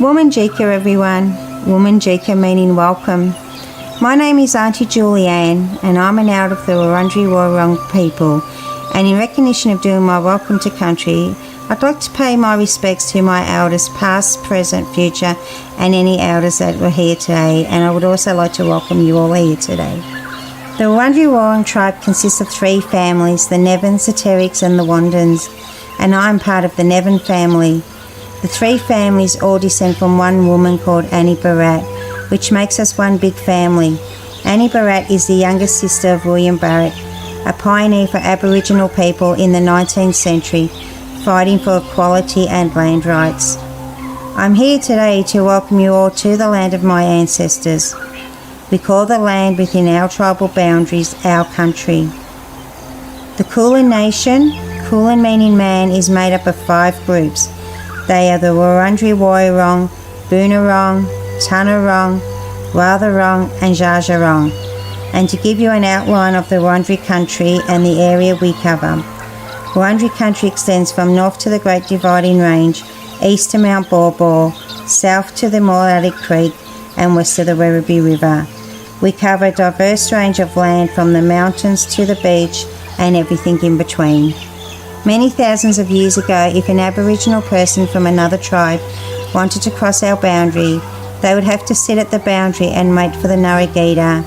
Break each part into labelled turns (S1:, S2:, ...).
S1: Woman Jika, everyone. Woman Jika meaning welcome. My name is Auntie Julianne, and I'm an elder of the Wurundjeri Woi-wurrung people. And in recognition of doing my welcome to country, I'd like to pay my respects to my elders, past, present, future, and any elders that were here today. And I would also like to welcome you all here today. The Wurundjeri Woi-wurrung tribe consists of 3 families, the Nevins, the Terricks, and the Wandans, and I'm part of the Nevin family. The 3 families all descend from one woman called Annie Barratt, which makes us one big family. Annie Barratt is the youngest sister of William Barratt, a pioneer for Aboriginal people in the 19th century, fighting for equality and land rights. I'm here today to welcome you all to the land of my ancestors. We call the land within our tribal boundaries our country. The Kulin Nation, Kulin meaning man, is made up of 5 groups. They are the Wurundjeri Woi-wurrung, Boonwurrung, Tanarong, Watharong and Djajarong. And to give you an outline of the Wurundjeri country and the area we cover, Wurundjeri country extends from north to the Great Dividing Range, east to Mount Baw Baw, south to the Moorallic Creek and west to the Werribee River. We cover a diverse range of land from the mountains to the beach and everything in between. Many thousands of years ago, if an Aboriginal person from another tribe wanted to cross our boundary, they would have to sit at the boundary and wait for the Narragator,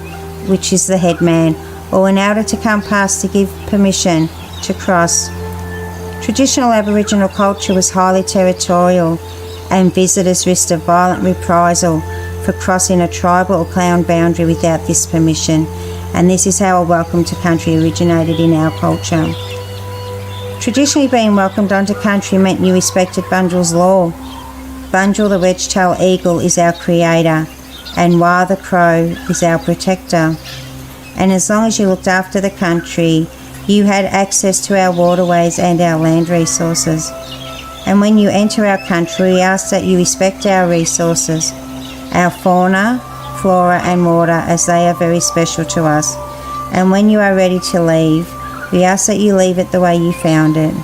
S1: which is the headman, or an elder to come past to give permission to cross. Traditional Aboriginal culture was highly territorial, and visitors risked a violent reprisal for crossing a tribal or clan boundary without this permission, and this is how a welcome to country originated in our culture. Traditionally, being welcomed onto country meant you respected Bunjil's law. Bunjil, the wedge-tailed eagle, is our creator, and Wah, the crow, is our protector. And as long as you looked after the country, you had access to our waterways and our land resources. And when you enter our country, we ask that you respect our resources, our fauna, flora and water, as they are very special to us. And when you are ready to leave, we ask that you leave it the way you found it.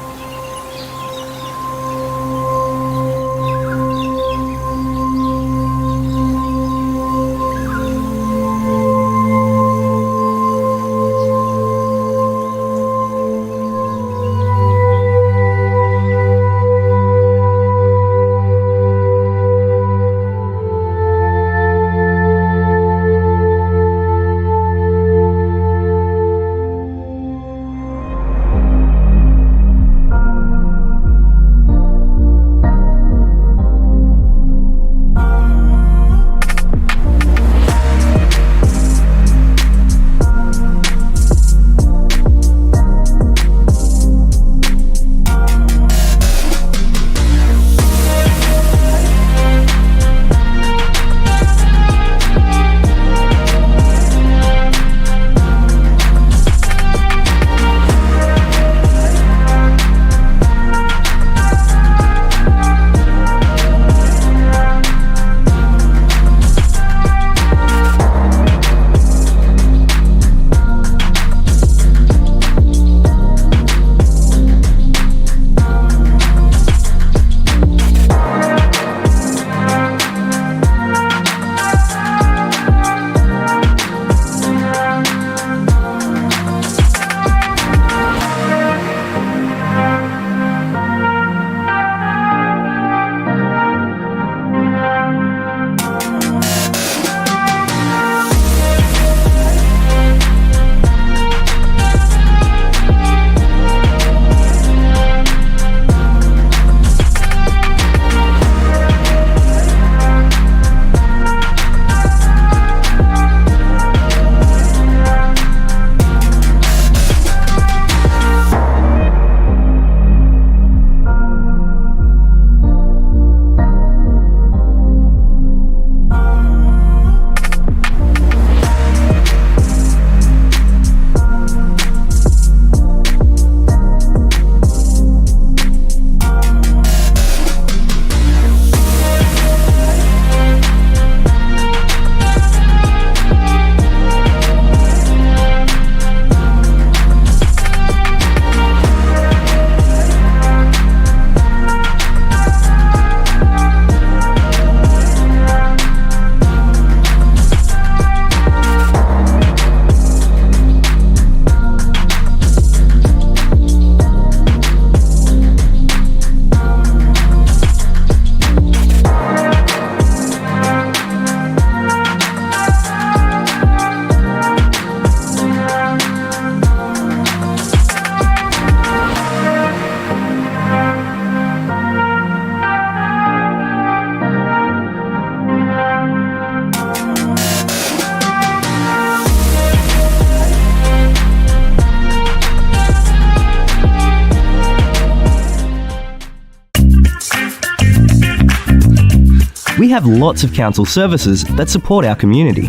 S2: We have lots of council services that support our community.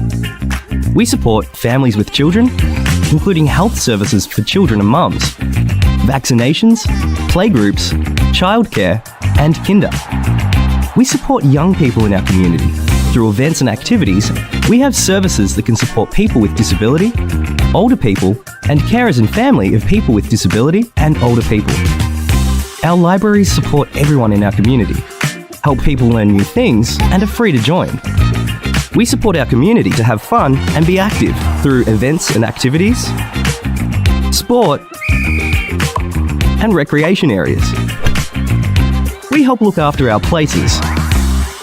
S2: We support families with children, including health services for children and mums, vaccinations, playgroups, childcare, and kinder. We support young people in our community. Through events and activities, we have services that can support people with disability, older people, and carers and family of people with disability and older people. Our libraries support everyone in our community, help people learn new things, and are free to join. We support our community to have fun and be active through events and activities, sport, and recreation areas. We help look after our places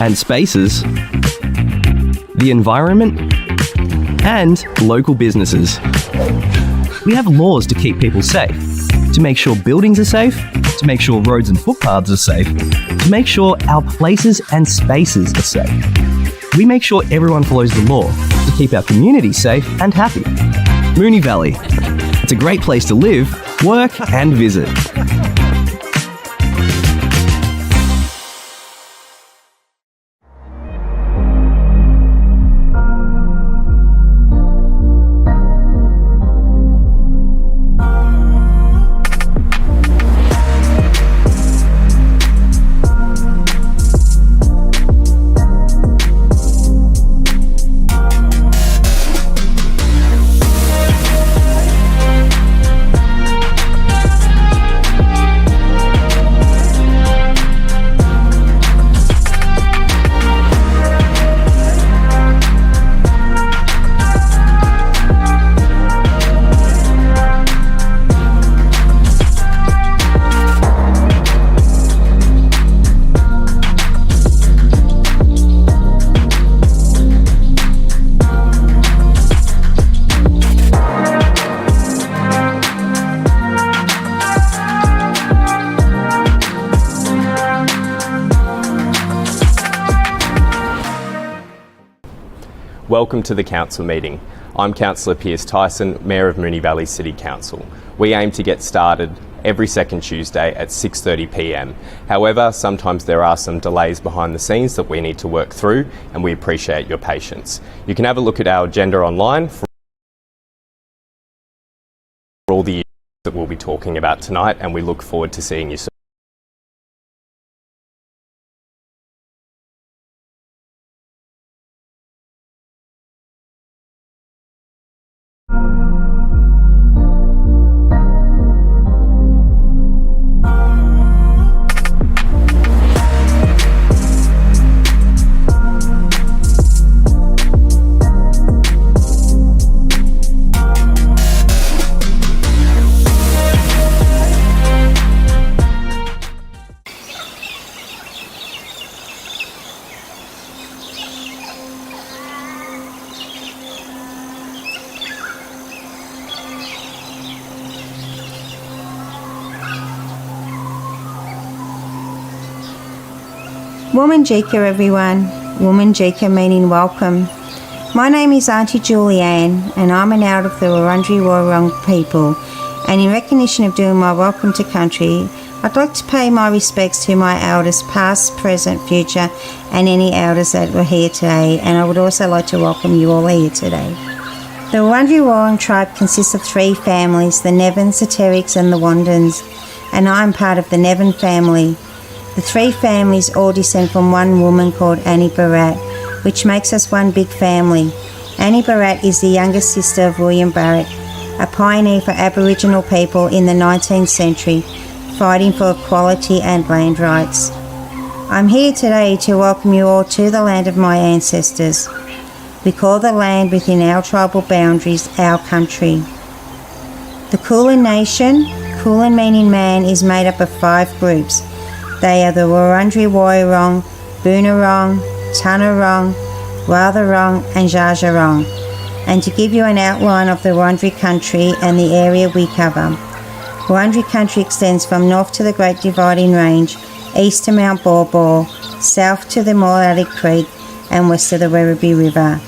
S2: and spaces, the environment, and local businesses. We have laws to keep people safe, to make sure buildings are safe, to make sure roads and footpaths are safe, to make sure our places and spaces are safe. We make sure everyone follows the law to keep our community safe and happy. Moonee Valley. It's a great place to live, work, and visit.
S3: Welcome to the Council meeting. I'm Councillor Piers Tyson, Mayor of Moonee Valley City Council. We aim to get started every second Tuesday at 6:30 p.m. However, sometimes there are some delays behind the scenes that we need to work through, and we appreciate your patience. You can have a look at our agenda online for all the issues that we'll be talking about tonight, and we look forward to seeing you soon.
S1: Woman Jika, everyone. Woman Jika meaning welcome. My name is Auntie Julianne, and I'm an out of the Wurundjeri Woi-wurrung people. And in recognition of doing my welcome to country, I'd like to pay my respects to my elders, past, present, future, and any elders that were here today. And I would also like to welcome you all here today. The Wurundjeri Woi-wurrung tribe consists of three families: the Nevins, the Terricks, and the Wandans. And I'm part of the Nevin family. The three families all descend from one woman called Annie Barratt, which makes us one big family. Annie Barratt is the younger sister of William Barratt, a pioneer for Aboriginal people in the 19th century, fighting for equality and land rights. I'm here today to welcome you all to the land of my ancestors. We call the land within our tribal boundaries our country. The Kulin Nation, Kulin meaning man, is made up of 5 groups. They are the Wurundjeri Woi-wurrung, Boonwurrung, Tanarong, Watharong and Dja-dja-wurrung. And to give you an outline of the Wurundjeri country and the area we cover. Wurundjeri country extends from north to the Great Dividing Range, east to Mount Baw Baw, south to the Moolalic Creek and west to the Werribee River.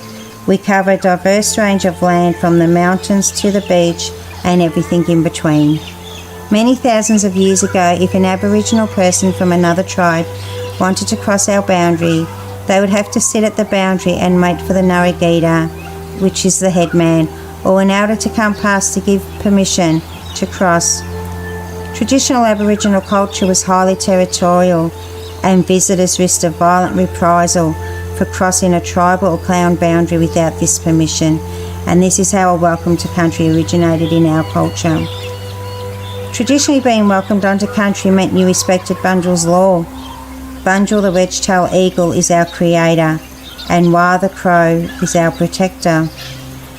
S1: We cover a diverse range of land from the mountains to the beach and everything in between. Many thousands of years ago, if an Aboriginal person from another tribe wanted to cross our boundary, They would have to sit at the boundary and wait for the Narragaeta, which is the headman, or an elder to come past to give permission to cross. Traditional Aboriginal culture was highly territorial, and visitors risked a violent reprisal for crossing a tribal or clan boundary without this permission, and this is how a welcome to country originated in our culture. Traditionally, being welcomed onto country meant you respected Bunjil's law. Bunjil, the wedge-tailed eagle, is our creator, and Wah the crow is our protector.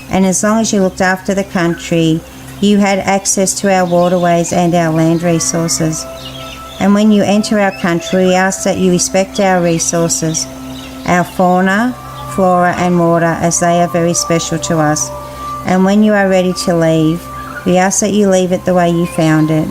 S1: And as long as you looked after the country, you had access to our waterways and our land resources. And when you enter our country, we ask that you respect our resources, our fauna, flora and water, as they are very special to us. And when you are ready to leave, we ask that you leave it the way you found it.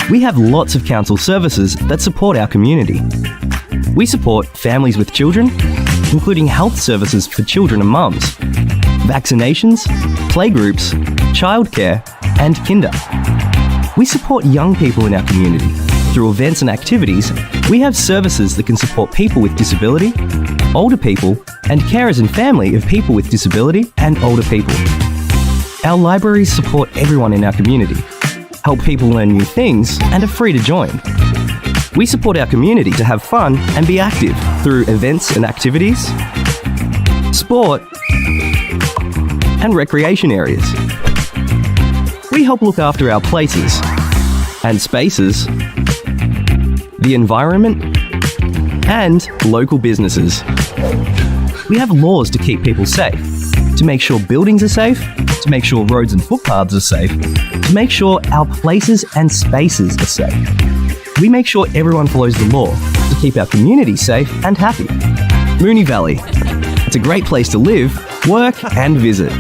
S2: We have lots of council services that support our community. We support families with children, including health services for children and mums, vaccinations, playgroups, childcare, and kinder. We support young people in our community. Through events and activities, we have services that can support people with disability, older people, and carers and family of people with disability and older people. Our libraries support everyone in our community, help people learn new things, and are free to join. We support our community to have fun and be active through events and activities, sport, and recreation areas. We help look after our places and spaces, the environment, and local businesses. We have laws to keep people safe, to make sure buildings are safe, to make sure roads and footpaths are safe, to make sure our places and spaces are safe. We make sure everyone follows the law to keep our community safe and happy. Moonee Valley. It's a great place to live, work, and visit.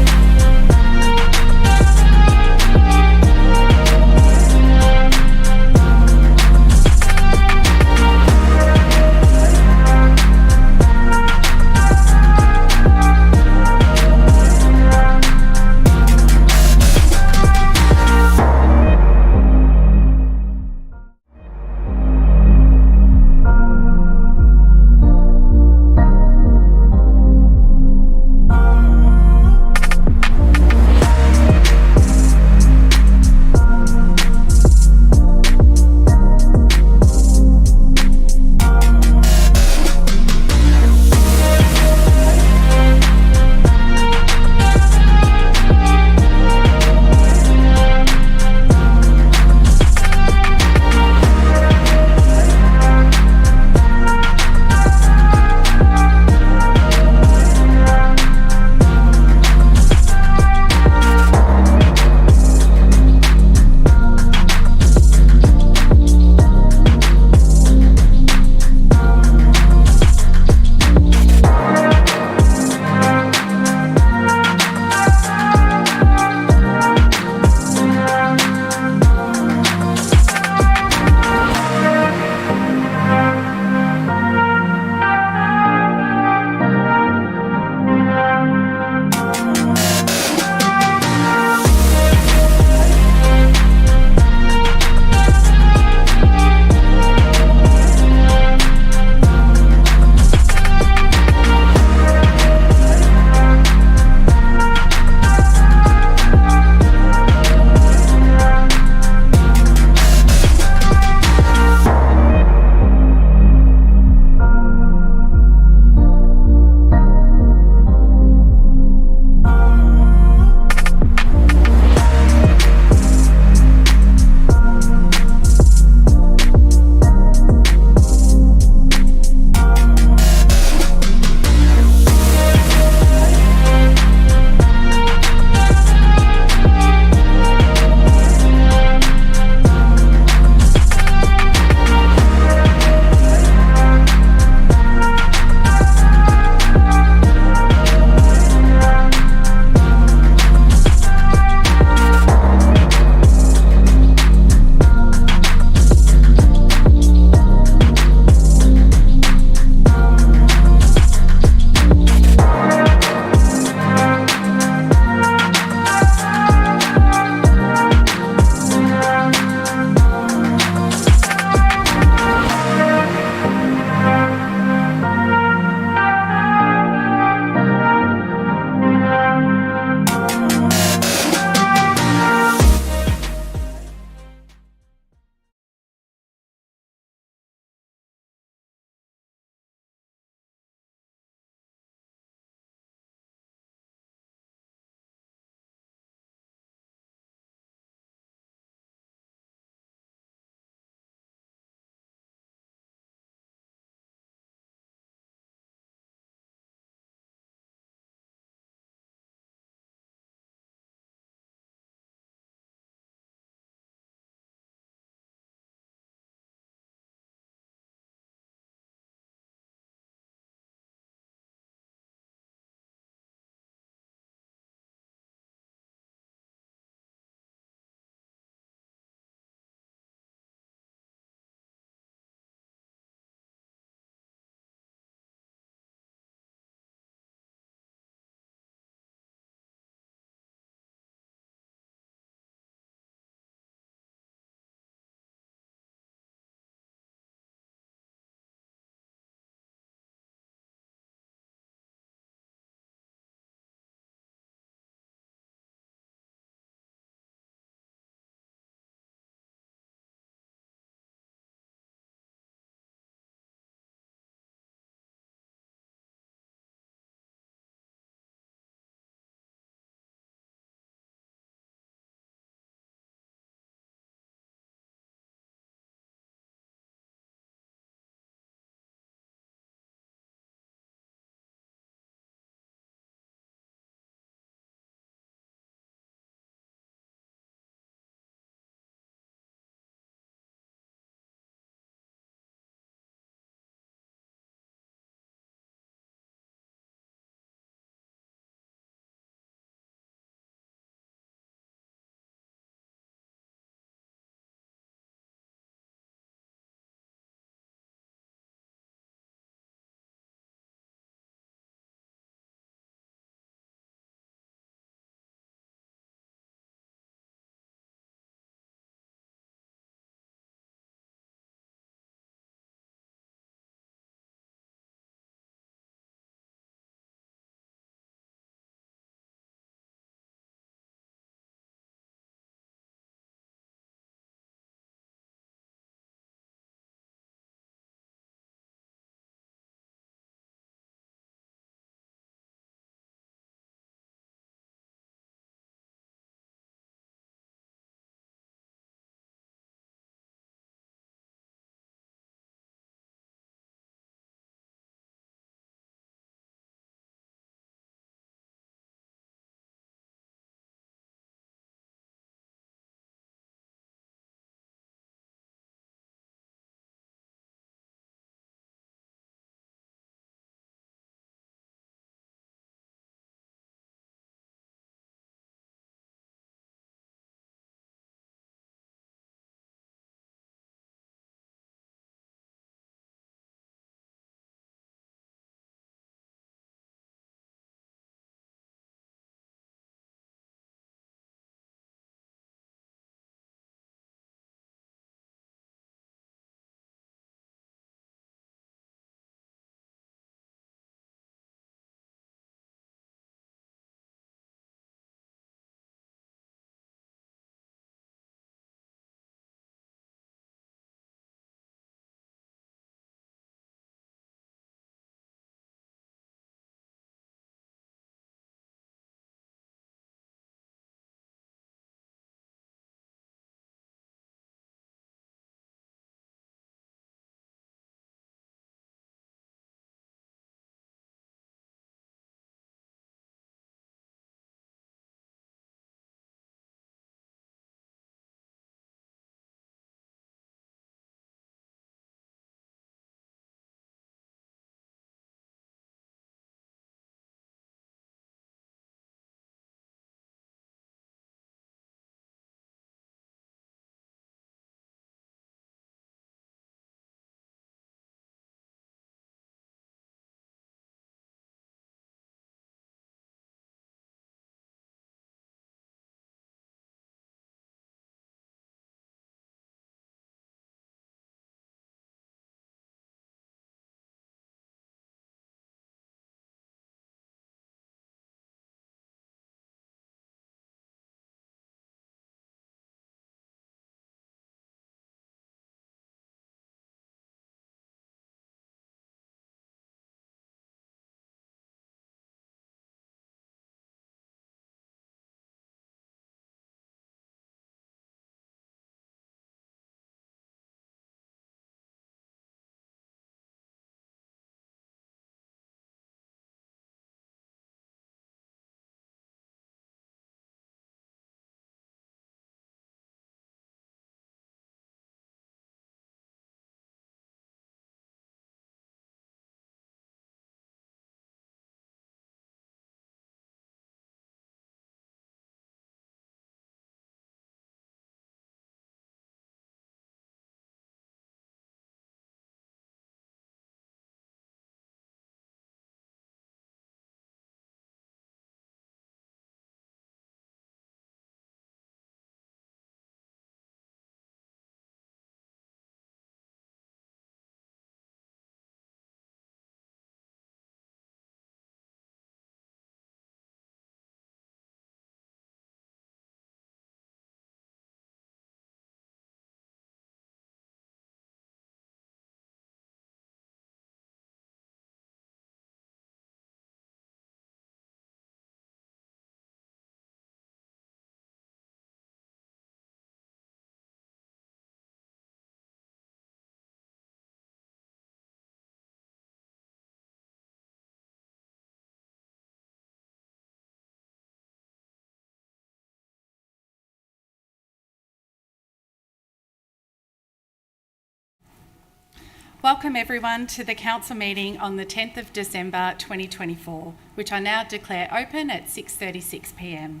S4: Welcome everyone to the Council meeting on the 10th of December 2024, which I now declare open at 6:36 p.m.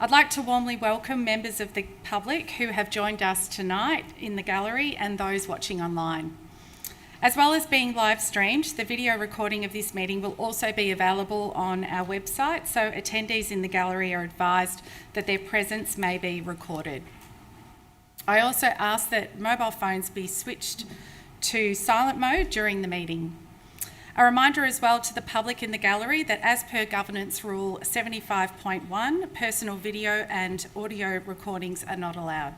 S4: I'd like to warmly welcome members of the public who have joined us tonight in the gallery and those watching online. As well as being live streamed, the video recording of this meeting will also be available on our website, so attendees in the gallery are advised that their presence may be recorded. I also ask that mobile phones be switched to silent mode during the meeting. A reminder as well to the public in the gallery that as per Governance Rule 75.1, personal video and audio recordings are not allowed.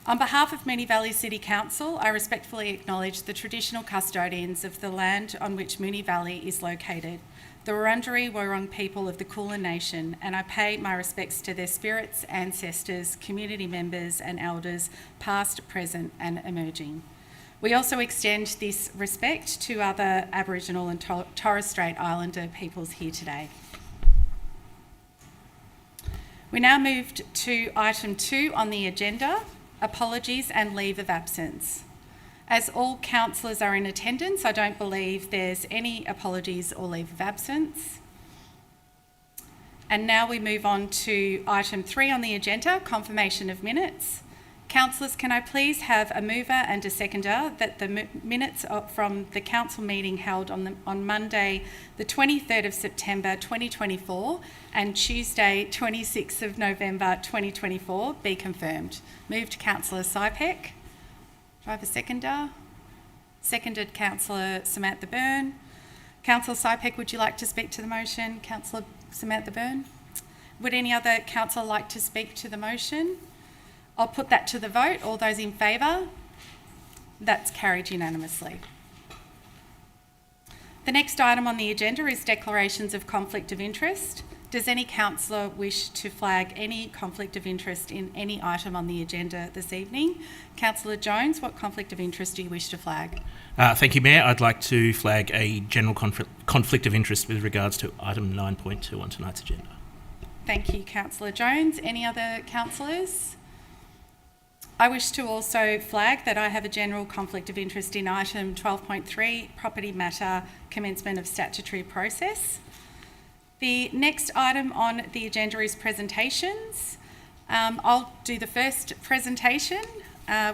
S4: On behalf of Moonee Valley City Council, I respectfully acknowledge the traditional custodians of the land on which Moonee Valley is located, the Wurundjeri Wurrung people of the Kulin Nation, and I pay my respects to their spirits, ancestors, community members and elders, past, present and emerging. We also extend this respect to other Aboriginal and Torres Strait Islander peoples here today. We now moved to item 2 on the agenda, apologies and leave of absence. As all councillors are in attendance, I don't believe there's any apologies or leave of absence. And now we move on to item 3 on the agenda, confirmation of minutes. Councillors, can I please have a mover and a seconder that the minutes from the council meeting held on Monday, the 23rd of September 2024 and Tuesday, 26th of November 2024 be confirmed? Moved Councillor Sypek. Do I have a seconder? Seconded Councillor Samantha Byrne. Councillor Sypek, would you like to speak to the motion? Councillor Samantha Byrne. Would any other councillor like to speak to the motion? I'll put that to the vote. All those in favour? That's carried unanimously. The next item on the agenda is declarations of conflict of interest. Does any councillor wish to flag any conflict of interest in any item on the agenda this evening? Councillor Jones, what conflict of interest do you wish to flag?
S5: Thank you, Mayor. I'd like to flag a general conflict of interest with regards to item 9.2 on tonight's agenda.
S4: Thank you, Councillor Jones. Any other councillors? I wish to also flag that I have a general conflict of interest in item 12.3, property matter, commencement of statutory process. The next item on the agenda is presentations. I'll do the first presentation,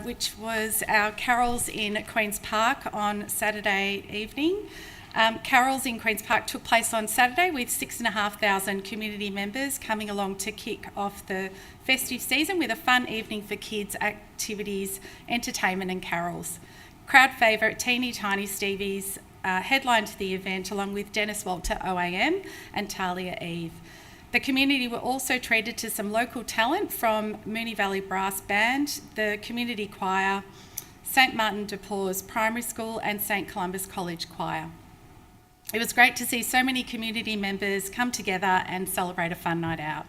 S4: which was our carols in Queen's Park on Saturday evening. Carols in Queen's Park took place on Saturday with 6,500 community members coming along to kick off the festive season with a fun evening for kids, activities, entertainment and carols. Crowd favourite Teeny Tiny Stevie's headlined the event along with Dennis Walter OAM and Talia Eve. The community were also treated to some local talent from Moonee Valley Brass Band, the Community Choir, St Martin de Porres Primary School and St Columba's College Choir. It was great to see so many community members come together and celebrate a fun night out.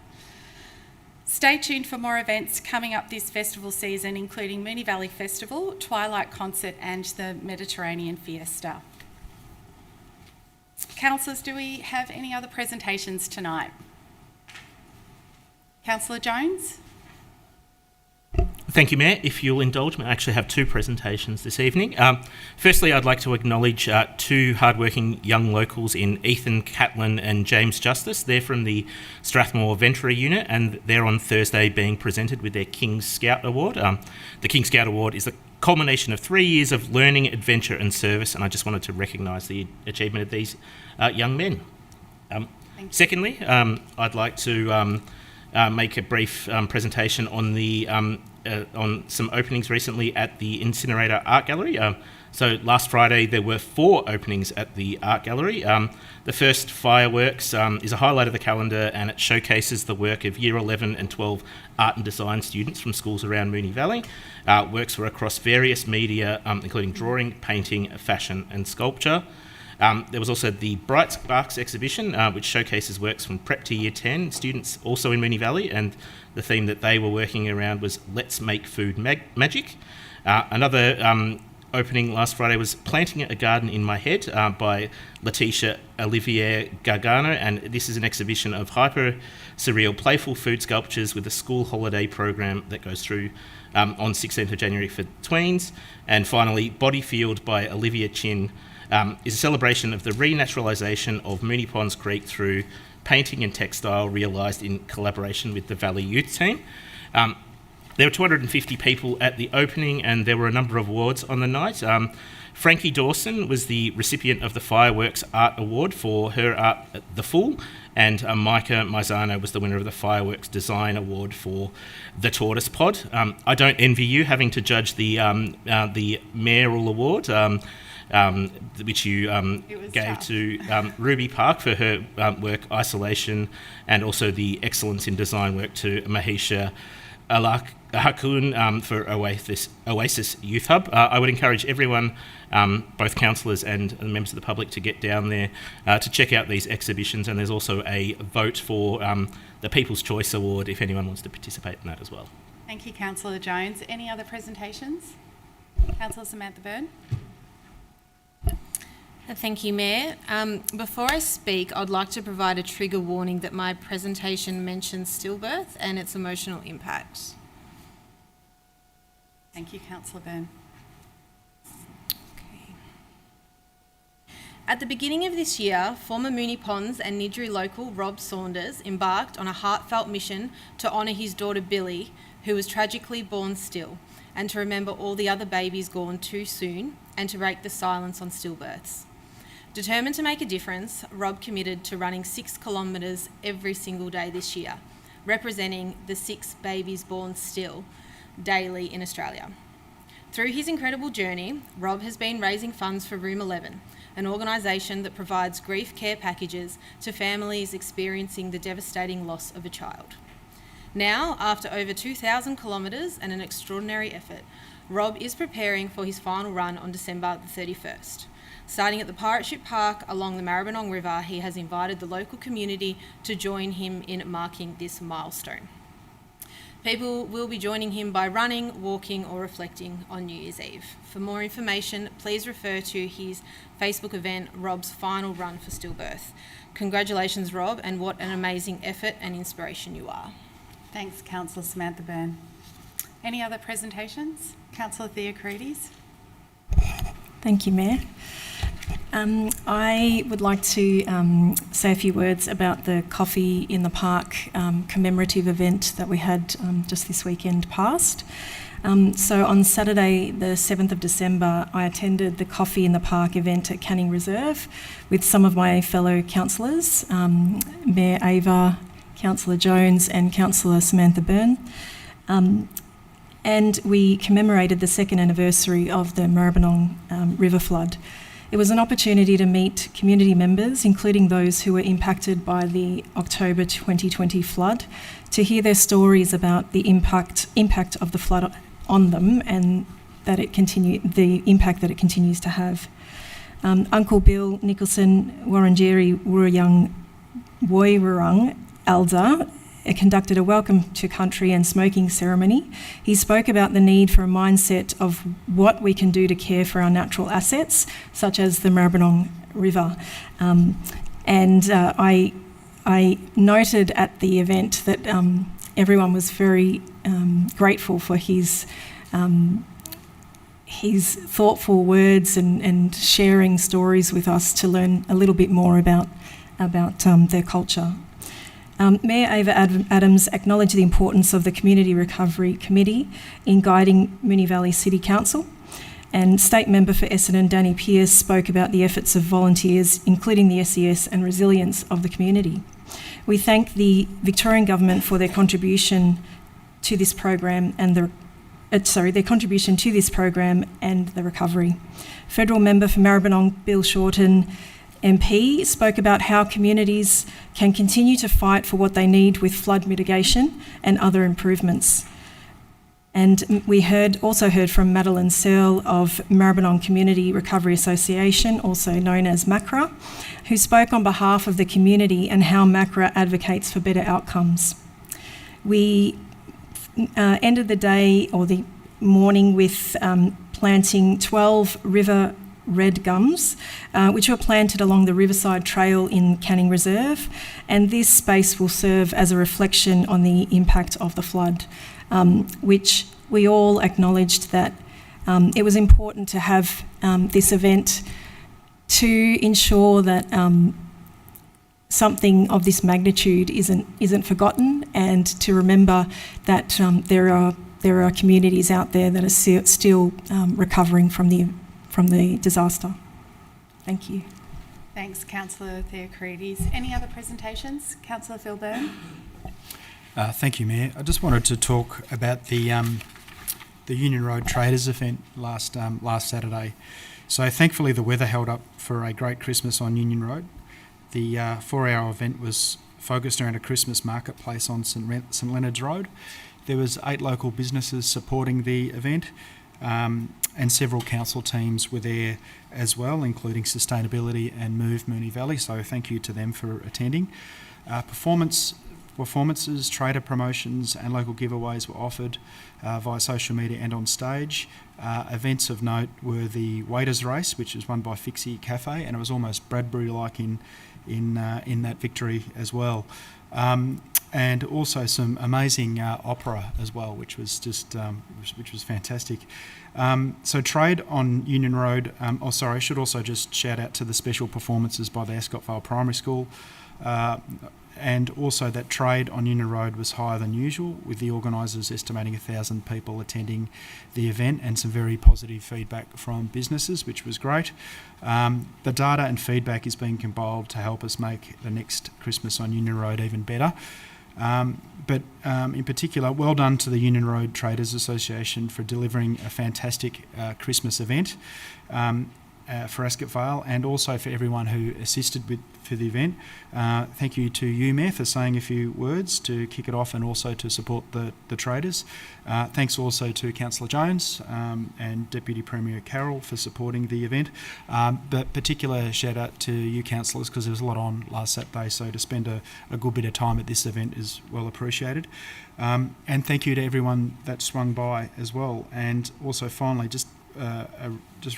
S4: Stay tuned for more events coming up this festival season, including Moonee Valley Festival, Twilight Concert and the Mediterranean Fiesta. Councillors, do we have any other presentations tonight? Councillor Jones?
S5: Thank you, Mayor. If you'll indulge me, I actually have 2 presentations this evening. Firstly, I'd like to acknowledge 2 hardworking young locals in Ethan Catlin and James Justice. They're from the Strathmore Venturer Unit and they're on Thursday being presented with their King's Scout Award. The King's Scout Award is the culmination of 3 years of learning, adventure and service, and I just wanted to recognise the achievement of these young men. Secondly, I'd like to make a brief presentation on the on some openings recently at the Incinerator Art Gallery. So last Friday there were 4 openings at the Art Gallery. The first, Fireworks, is a highlight of the calendar and it showcases the work of Year 11 and 12 art and design students from schools around Moonee Valley. Works were across various media, including drawing, painting, fashion and sculpture. There was also the Bright Sparks exhibition, which showcases works from prep to year 10 students also in Moonee Valley, and the theme that they were working around was Let's Make Food Magic. Another opening last Friday was Planting a Garden in My Head by Letitia Olivier Gargano, and this is an exhibition of hyper surreal playful food sculptures with a school holiday program that goes through on 16th of January for tweens. And finally, Body Field by Olivia Chin is a celebration of the renaturalisation of Moonee Ponds Creek through painting and textile realised in collaboration with the Valley Youth Team. There were 250 people at the opening, and there were a number of awards on the night. Frankie Dawson was the recipient of the Fireworks Art Award for her art, The Fool, and Micah Maizano was the winner of the Fireworks Design Award for The Tortoise Pod. I don't envy you having to judge the mayoral award, which you gave to Ruby Park for her work Isolation, and also the Excellence in Design work to Mahisha Hakun for Oasis Youth Hub. I would encourage everyone, both councillors and members of the public, to get down there to check out these exhibitions, and there's also a vote for the People's Choice Award if anyone wants to participate in that as well.
S4: Thank you, Councillor Jones. Any other presentations? Councillor Samantha Byrne.
S6: Thank you, Mayor. Before I speak, I'd like to provide a trigger warning that my presentation mentions stillbirth and its emotional impact.
S4: Thank you, Councillor Byrne.
S6: Okay. At the beginning of this year, former Moonee Ponds and Nidri local Rob Saunders embarked on a heartfelt mission to honour his daughter Billy, who was tragically born still, and to remember all the other babies gone too soon, and to break the silence on stillbirths. Determined to make a difference, Rob committed to running 6 kilometres every single day this year, representing the 6 babies born still daily in Australia. Through his incredible journey, Rob has been raising funds for Room 11, an organisation that provides grief care packages to families experiencing the devastating loss of a child. Now, after over 2,000 kilometres and an extraordinary effort, Rob is preparing for his final run on December the 31st. Starting at the Pirate Ship Park along the Maribyrnong River, he has invited the local community to join him in marking this milestone. People will be joining him by running, walking or reflecting on New Year's Eve. For more information, please refer to his Facebook event, Rob's Final Run for Stillbirth. Congratulations, Rob, and what an amazing effort and inspiration you are.
S4: Thanks, Councillor Samantha Byrne. Any other presentations? Councillor Theocrides.
S7: Thank you, Mayor. I would like to say a few words about the Coffee in the Park commemorative event that we had just this weekend past. So on Saturday, the 7th of December, I attended the Coffee in the Park event at Canning Reserve with some of my fellow councillors, Mayor Ava, Councillor Jones and Councillor Samantha Byrne. And we commemorated the 2nd anniversary of the Maribyrnong River flood. It was an opportunity to meet community members, including those who were impacted by the October 2020 flood, to hear their stories about the impact of the flood on them and that the impact that it continues to have. Uncle Bill Nicholson Warranjeri Woiwurrung Elder conducted a welcome to country and smoking ceremony. He spoke about the need for a mindset of what we can do to care for our natural assets, such as the Maribyrnong River. I noted at the event that everyone was very grateful for his thoughtful words and sharing stories with us to learn a little bit more about their culture. Mayor Ava Adams acknowledged the importance of the Community Recovery Committee in guiding Moonee Valley City Council, and State Member for Essendon Danny Pearce spoke about the efforts of volunteers, including the SES, and resilience of the community. We thank the Victorian Government for their contribution to this program and the recovery. Federal Member for Maribyrnong Bill Shorten MP spoke about how communities can continue to fight for what they need with flood mitigation and other improvements. And we also heard from Madeline Searle of Maribyrnong Community Recovery Association, also known as MACRA, who spoke on behalf of the community and how MACRA advocates for better outcomes. We ended the day or the morning with planting 12 river red gums, which were planted along the Riverside Trail in Canning Reserve, and this space will serve as a reflection on the impact of the flood, which we all acknowledged that it was important to have this event to ensure that something of this magnitude isn't forgotten, and to remember that there are communities out there that are still recovering from the disaster. Thank you.
S4: Thanks, Councillor Theocrides. Any other presentations? Councillor Phil Byrne.
S8: Thank you, Mayor. I just wanted to talk about the Union Road Traders event last Saturday. So thankfully the weather held up for a great Christmas on Union Road. The 4-hour event was focused around a Christmas marketplace on St Leonard's Road. There was 8 local businesses supporting the event, and several council teams were there as well, including Sustainability and Move Moonee Valley, so thank you to them for attending. Performances, trader promotions and local giveaways were offered via social media and on stage. Events of note were the Waiters Race, which was won by Fixie Cafe, and it was almost Bradbury-like in that victory as well. And also some amazing opera as well, which was just which was fantastic. So trade on Union Road. I should also just shout out to the special performances by the Ascot Vale Primary School, and also that trade on Union Road was higher than usual, with the organisers estimating 1,000 people attending the event, and some very positive feedback from businesses, which was great. The data and feedback is being compiled to help us make the next Christmas on Union Road even better. But in particular, well done to the Union Road Traders Association for delivering a fantastic Christmas event for Ascot Vale, and also for everyone who assisted for the event. Thank you to you, Mayor, for saying a few words to kick it off and also to support the traders. Thanks also to Councillor Jones and Deputy Premier Carroll for supporting the event. But particular shout out to you, councillors, because there was a lot on last Saturday, so to spend a good bit of time at this event is well appreciated. And thank you to everyone that swung by as well. And also finally, just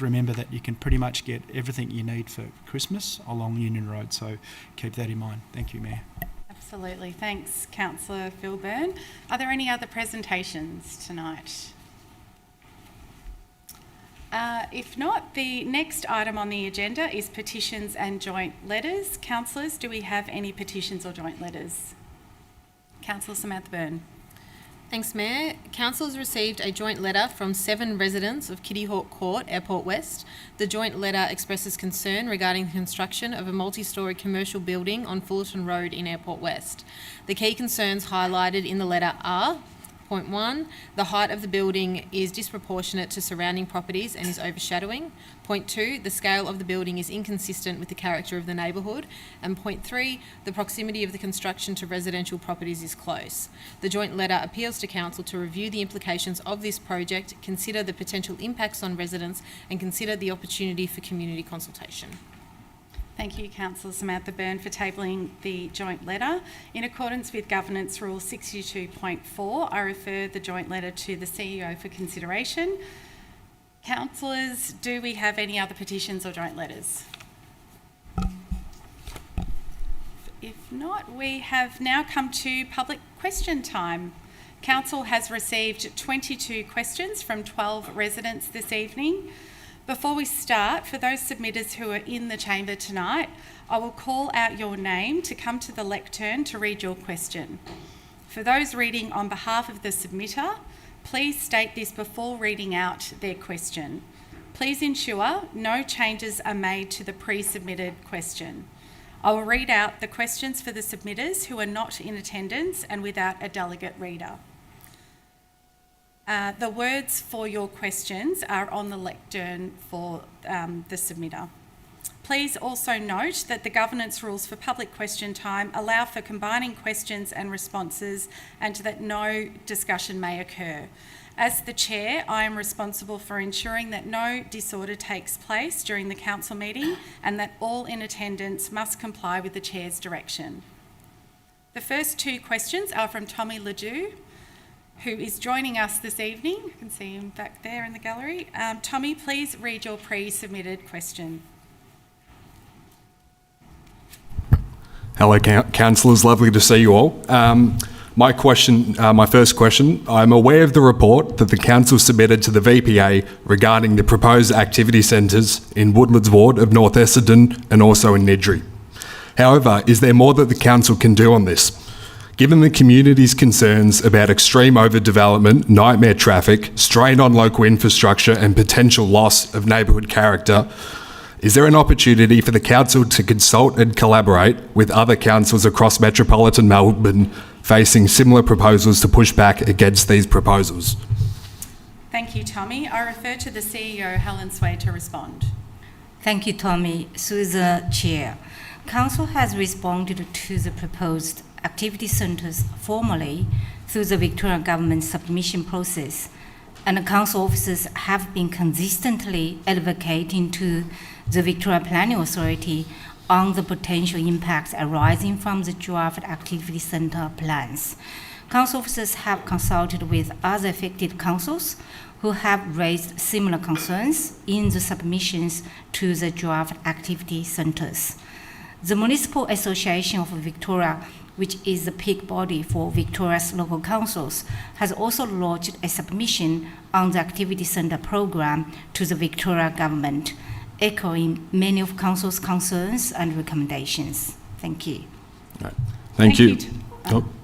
S8: remember that you can pretty much get everything you need for Christmas along Union Road, so keep that in mind. Thank you, Mayor.
S4: Absolutely. Thanks, Councillor Phil Byrne. Are there any other presentations tonight? If not, the next item on the agenda is petitions and joint letters. Councillors, do we have any petitions or joint letters? Councillor Samantha Byrne.
S6: Thanks, Mayor. Council has received a joint letter from 7 residents of Kitty Hawk Court, Airport West. The joint letter expresses concern regarding the construction of a multi-storey commercial building on Fullerton Road in Airport West. The key concerns highlighted in the letter are: Point 1, the height of the building is disproportionate to surrounding properties and is overshadowing. Point 2, the scale of the building is inconsistent with the character of the neighbourhood. And point 3, the proximity of the construction to residential properties is close. The joint letter appeals to Council to review the implications of this project, consider the potential impacts on residents, and consider the opportunity for community consultation.
S4: Thank you, Councillor Samantha Byrne, for tabling the joint letter. In accordance with Governance Rule 62.4, I refer the joint letter to the CEO for consideration. Councillors, do we have any other petitions or joint letters? If not, we have now come to public question time. Council has received 22 questions from 12 residents this evening. Before we start, for those submitters who are in the chamber tonight, I will call out your name to come to the lectern to read your question. For those reading on behalf of the submitter, please state this before reading out their question. Please ensure no changes are made to the pre-submitted question. I will read out the questions for the submitters who are not in attendance and without a delegate reader. The words for your questions are on the lectern for the submitter. Please also note that the governance rules for public question time allow for combining questions and responses, and that no discussion may occur. As the Chair, I am responsible for ensuring that no disorder takes place during the council meeting and that all in attendance must comply with the Chair's direction. The first 2 questions are from Tommy Ledoux. who is joining us this evening. You can see him back there in the gallery. Tommy, please read your pre-submitted question.
S9: Hello, councillors. Lovely to see you all. My first question, I'm aware of the report that the council submitted to the VPA regarding the proposed activity centres in Woodlands Ward of North Essendon and also in Nidri. However, is there more that the council can do on this? Given the community's concerns about extreme overdevelopment, nightmare traffic, strain on local infrastructure and potential loss of neighbourhood character, is there an opportunity for the council to consult and collaborate with other councils across metropolitan Melbourne facing similar proposals to push back against these proposals?
S4: Thank you, Tommy. I refer to the CEO, Helen Sway, to respond.
S1: Thank you, Tommy. Through the Chair, Council has responded to the proposed activity centres formally through the Victoria Government submission process, and the Council officers have been consistently advocating to the Victoria Planning Authority on the potential impacts arising from the draft activity centre plans. Council officers have consulted with other affected councils who have raised similar concerns in the submissions to the draft activity centres. The Municipal Association of Victoria, which is the peak body for Victoria's local councils, has also lodged a submission on the activity centre programme to the Victoria Government, echoing many of Council's concerns and recommendations. Thank you.
S9: Right. Thank you.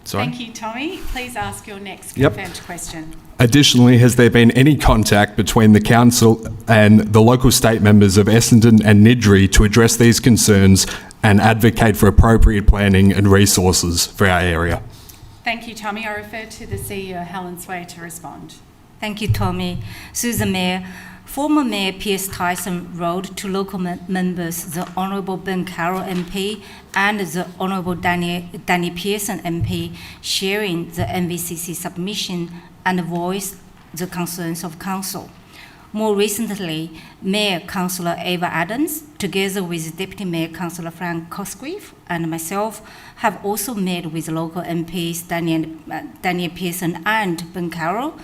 S4: Sorry. Thank you, Tommy. Please ask your next confirmed question.
S9: Additionally, has there been any contact between the council and the local state members of Essendon and Nidri to address these concerns and advocate for appropriate planning and resources for our area?
S4: Thank you, Tommy. I refer to the CEO, Helen Sway, to respond.
S1: Thank you, Tommy. Through the Mayor, former Mayor Piers Tyson wrote to local members, the Honourable Ben Carroll MP and the Honourable Danny Pearson MP, sharing the MVCC submission and voiced the concerns of Council. More recently, Mayor Councillor Ava Adams, together with Deputy Mayor Councillor Frank Cosgrave and myself, have also met with local MPs Daniel Pearson and Ben Carroll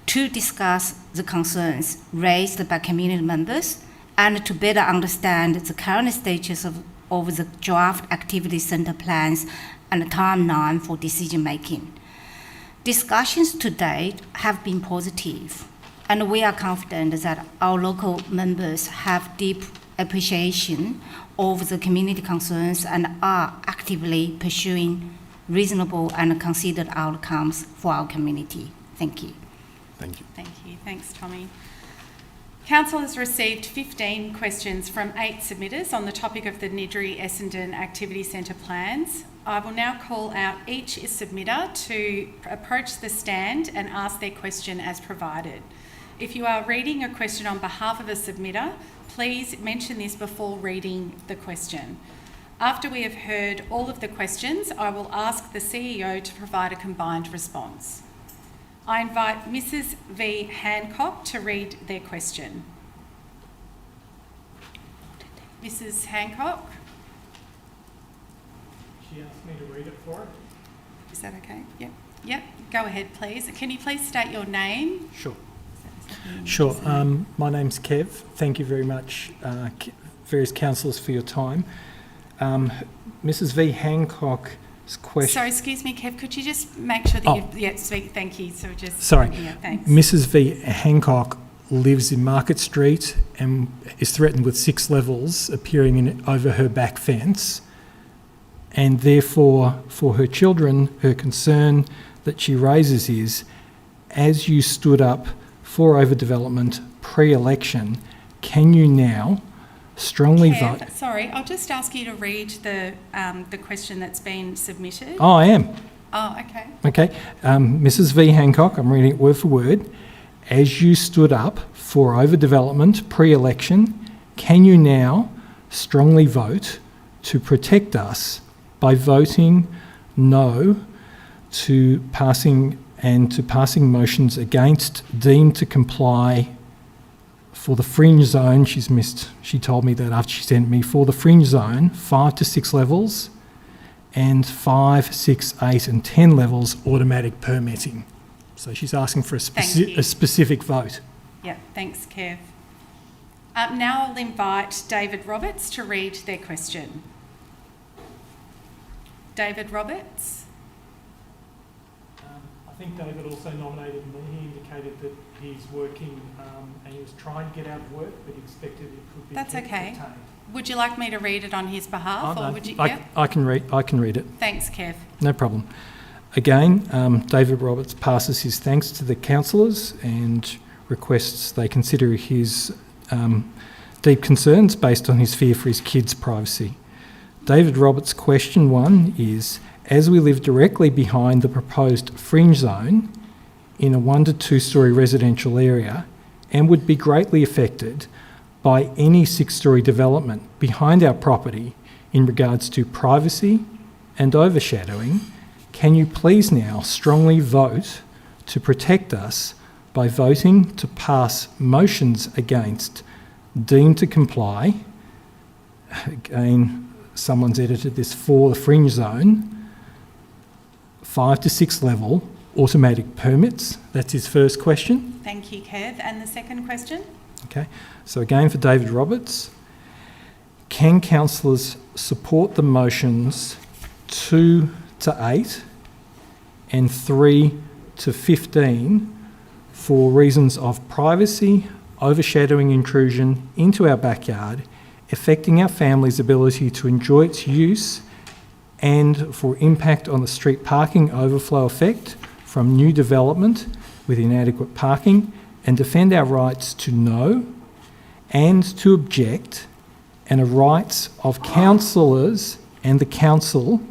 S1: to discuss the concerns raised by community members and to better understand the current status of the draft activity centre plans and the timeline for decision making. Discussions to date have been positive, and we are confident that our local members have deep appreciation of the community concerns and are actively pursuing reasonable and considered outcomes for our community. Thank you.
S9: Thank you.
S4: Thank you. Thanks, Tommy. Council has received 15 questions from 8 submitters on the topic of the Nidri Essendon Activity Centre plans. I will now call out each submitter to approach the stand and ask their question as provided. If you are reading a question on behalf of a submitter, please mention this before reading the question. After we have heard all of the questions, I will ask the CEO to provide a combined response. I invite Mrs. V. Hancock to read their question. Mrs. Hancock?
S10: She asked me to read it for her.
S4: Is that okay? Yep. Yep. Go ahead, please. Can you please state your name?
S10: Sure. Sure. My name's Kev. Thank you very much, various councillors, for your time. Mrs. V. Hancock's question.
S4: Sorry, excuse me, Kev. Could you just make sure that you speak? Thank you. So just
S10: sorry.
S4: Yeah, thanks.
S10: Mrs. V. Hancock lives in Market Street and is threatened with 6 levels appearing over her back fence, and therefore, for her children, her concern that she raises is, as you stood up for overdevelopment pre-election, can you now strongly vote?
S4: Sorry, I'll just ask you to read the question that's been submitted.
S10: Oh, I am.
S4: Oh, okay.
S10: Okay. Mrs. V. Hancock, I'm reading it word for word. As you stood up for overdevelopment pre-election, can you now strongly vote to protect us by voting no to passing motions against deemed to comply for the fringe zone? She told me that after she sent me, for the fringe zone, 5 to 6 levels and 5, 6, 8 and 10 levels automatic permitting. So she's asking for
S4: Thank you.
S10: a specific vote.
S4: Yeah, thanks, Kev. Now I'll invite David Roberts to read their question. David Roberts.
S10: I think David also nominated me. He indicated that he's working and he was trying to get out of work, but he expected it could be.
S4: That's okay.
S10: retained.
S4: Would you like me to read it on his behalf,
S10: Oh,
S4: or
S10: no,
S4: would you?
S10: I can read it.
S4: Thanks, Kev.
S10: No problem. Again, David Roberts passes his thanks to the councillors and requests they consider his deep concerns based on his fear for his kids' privacy. David Roberts' question 1 is, as we live directly behind the proposed fringe zone in a 1 to 2 storey residential area and would be greatly affected by any 6-storey development behind our property in regards to privacy and overshadowing, can you please now strongly vote to protect us by voting to pass motions against deemed to comply, again, someone's edited this, for the fringe zone, 5 to 6 level automatic permits? That's his first question.
S4: Thank you, Kev. And the second question?
S10: Okay, so again for David Roberts, can councillors support the motions 2 to 8 and 3 to 15 for reasons of privacy, overshadowing intrusion into our backyard, affecting our family's ability to enjoy its use, and for impact on the street parking overflow effect from new development with inadequate parking, and defend our rights to know and to object, and the rights of councillors and the council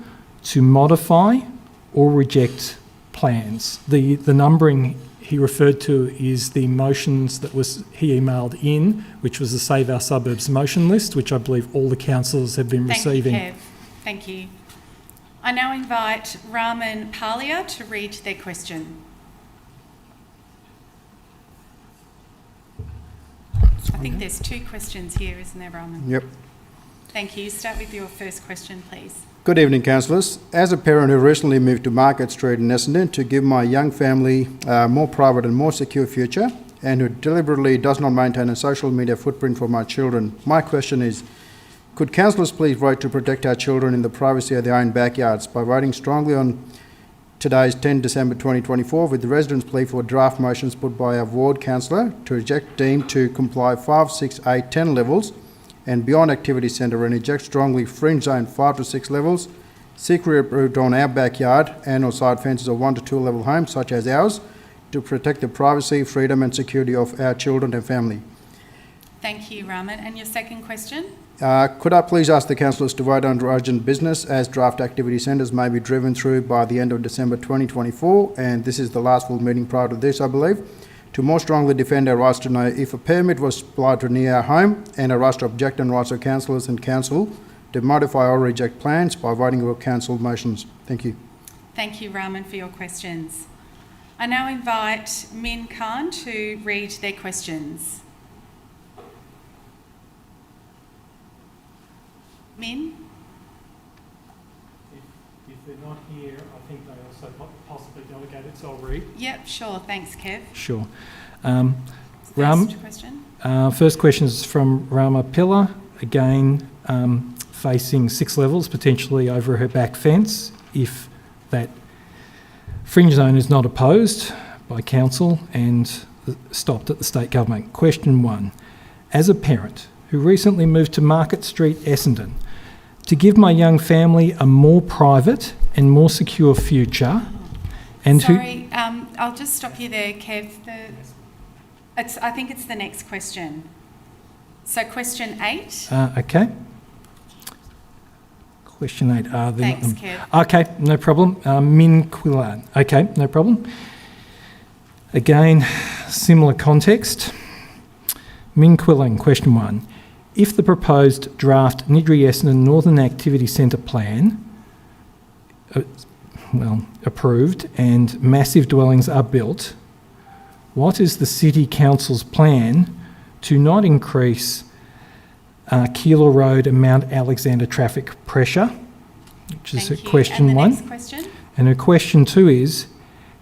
S10: to modify or reject plans. The numbering he referred to is the motions that he emailed in, which was the Save Our Suburbs motion list, which I believe all the councillors have been receiving.
S4: Thank you, Kev. Thank you. I now invite Raman Palia to read their question. I think there's 2 questions here, isn't there, Raman?
S11: Yep.
S4: Thank you. Start with your first question, please.
S11: Good evening, councillors. As a parent who recently moved to Market Street in Essendon to give my young family a more private and more secure future, and who deliberately does not maintain a social media footprint for my children, my question is, could councillors please vote to protect our children in the privacy of their own backyards by voting strongly on today's 10 December 2024 with the residents' plea for draft motions put by our ward councillor to reject deemed to comply 5, 6, 8, 10 levels and beyond activity centre, and eject strongly fringe zone 5 to 6 levels, secretly approved on our backyard and or side fences of 1 to 2 level homes such as ours, to protect the privacy, freedom and security of our children and family.
S4: Thank you, Raman. And your second question?
S11: Could I please ask the councillors to vote under urgent business, as draft activity centres may be driven through by the end of December 2024, and this is the last full meeting prior to this, I believe, to more strongly defend our rights to know if a permit was supplied to near our home, and our rights to object and rights of councillors and council to modify or reject plans by voting or council motions. Thank you.
S4: Thank you, Raman, for your questions. I now invite Min Khan to read their questions. Min?
S10: If they're not here, I think they also possibly delegated, so I'll read.
S4: Yep, sure. Thanks, Kev.
S10: Sure.
S4: First question.
S10: First question is from Rama Pillar, again facing 6 levels, potentially over her back fence, if that fringe zone is not opposed by council and stopped at the state government. Question 1. As a parent who recently moved to Market Street, Essendon, to give my young family a more private and more secure future, and
S4: Sorry, I'll just stop you there, Kev. I think it's the next question. So question 8.
S10: Okay. Question 8.
S4: Thanks, Kev.
S10: Okay, no problem. Min Quillan. Okay, no problem. Again, similar context. Min Quillan, question 1. If the proposed draft Niddry Essendon Northern Activity Centre plan, approved, and massive dwellings are built, what is the City Council's plan to not increase Keilor Road and Mount Alexander traffic pressure? Which is
S4: Thank you.
S10: question
S4: and the
S10: 1.
S4: Next question?
S10: And her question 2 is,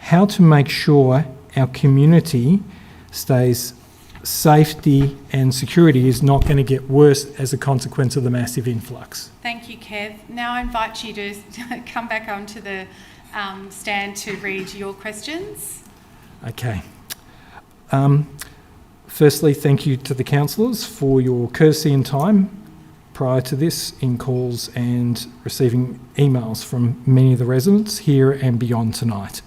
S10: how to make sure our community stays safety and security is not going to get worse as a consequence of the massive influx.
S4: Thank you, Kev. Now I invite you to come back onto the stand to read your questions.
S10: Okay. Firstly, thank you to the councillors for your courtesy and time prior to this in calls and receiving emails from many of the residents here and beyond tonight.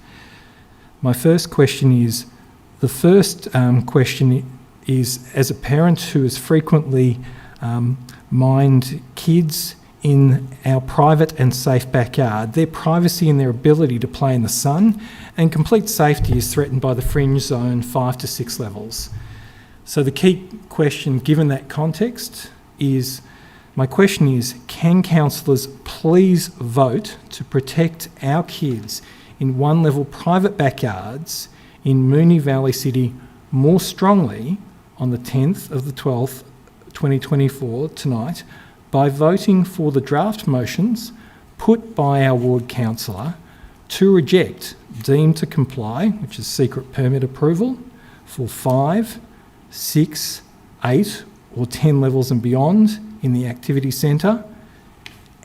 S10: My first question is, as a parent who has frequently mined kids in our private and safe backyard, their privacy and their ability to play in the sun and complete safety is threatened by the fringe zone 5 to 6 levels. So the key question, given that context, my question is, can councillors please vote to protect our kids in 1-level private backyards in Moonee Valley City more strongly on the 10th of the 12th, 2024, tonight, by voting for the draft motions put by our ward councillor to reject deemed to comply, which is secret permit approval, for 5, 6, 8 or 10 levels and beyond in the activity centre,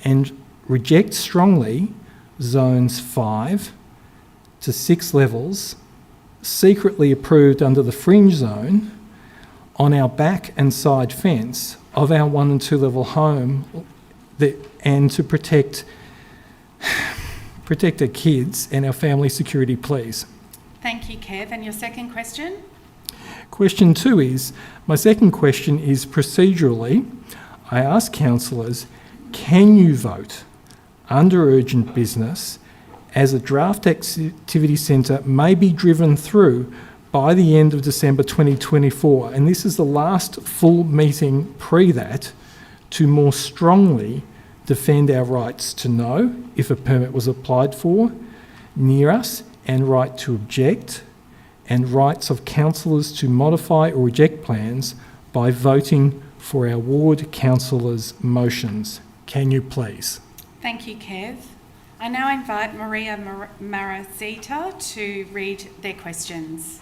S10: and reject strongly zones 5 to 6 levels secretly approved under the fringe zone on our back and side fence of our 1 and 2 level home, and to protect our kids and our family security, please.
S4: Thank you, Kev. And your second question?
S10: Question 2 is, my second question is procedurally, I ask councillors, can you vote under urgent business as a draft activity centre may be driven through by the end of December 2024, and this is the last full meeting pre that, to more strongly defend our rights to know if a permit was applied for near us, and right to object, and rights of councillors to modify or reject plans by voting for our ward councillors' motions. Can you please?
S4: Thank you, Kev. I now invite Maria Marazita to read their questions.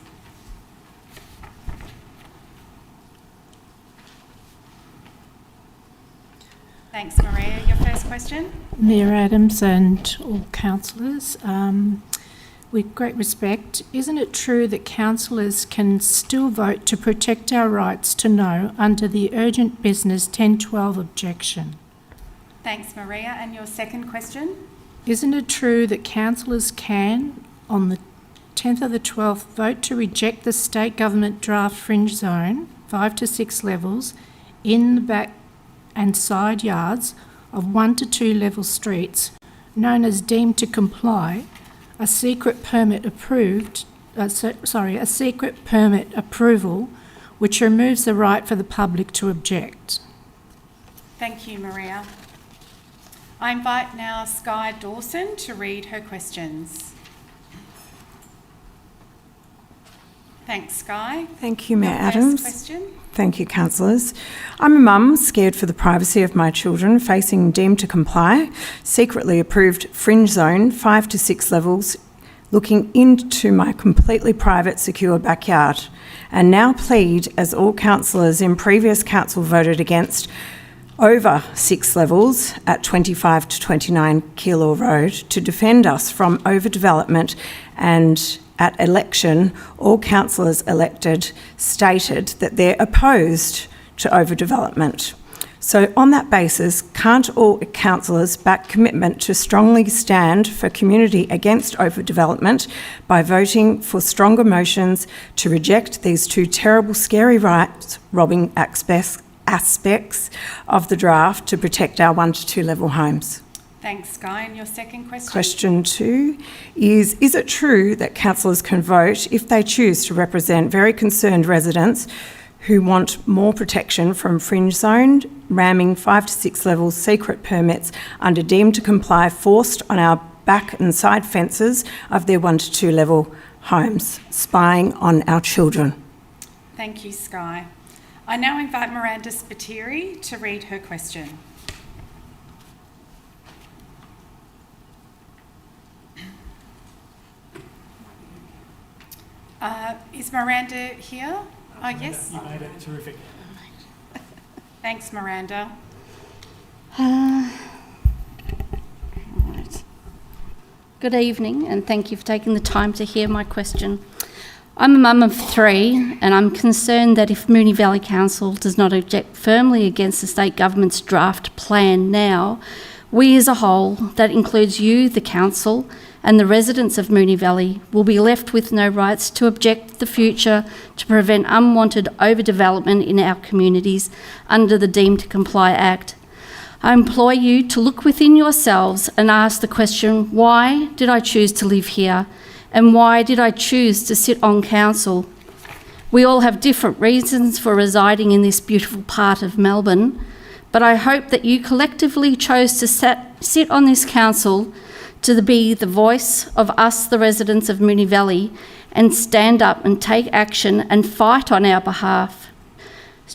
S4: Thanks, Maria. Your first question?
S12: Mayor Adams and all councillors, with great respect, isn't it true that councillors can still vote to protect our rights to know under the urgent business 1012 objection?
S4: Thanks, Maria. And your second question?
S12: Isn't it true that councillors can, on the 10th of the 12th, vote to reject the state government draft fringe zone, 5 to 6 levels, in the back and side yards of 1 to 2 level streets, known as deemed to comply, a secret permit approval, which removes the right for the public to object?
S4: Thank you, Maria. I invite now Skye Dawson to read her questions. Thanks, Skye.
S13: Thank you, Mayor
S4: Your
S13: Adams.
S4: first question?
S13: Thank you, councillors. I'm a mum scared for the privacy of my children facing deemed to comply, secretly approved fringe zone 5 to 6 levels, looking into my completely private, secure backyard, and now plead, as all councillors in previous council voted against, over 6 levels at 25 to 29 Keilor Road to defend us from overdevelopment, and at election, all councillors elected stated that they're opposed to overdevelopment. So on that basis, can't all councillors back commitment to strongly stand for community against overdevelopment by voting for stronger motions to reject these two terrible, scary rights robbing aspects of the draft to protect our 1 to 2 level homes?
S4: Thanks, Skye. And your second question?
S13: Question 2 is it true that councillors can vote if they choose to represent very concerned residents who want more protection from fringe zone, ramming 5 to 6 levels secret permits under deemed to comply forced on our back and side fences of their 1 to 2 level homes, spying on our children?
S4: Thank you, Skye. I now invite Miranda Spiteri to read her question. Is Miranda here? Oh, yes.
S10: You made it terrific.
S4: Thanks, Miranda.
S14: Right. Good evening, and thank you for taking the time to hear my question. I'm a mum of 3, and I'm concerned that if Moonee Valley Council does not object firmly against the state government's draft plan now, we as a whole, that includes you, the council, and the residents of Moonee Valley, will be left with no rights to object the future to prevent unwanted overdevelopment in our communities under the Deemed to Comply Act. I implore you to look within yourselves and ask the question, why did I choose to live here? And why did I choose to sit on council? We all have different reasons for residing in this beautiful part of Melbourne, but I hope that you collectively chose to sit on this council to be the voice of us, the residents of Moonee Valley, and stand up and take action and fight on our behalf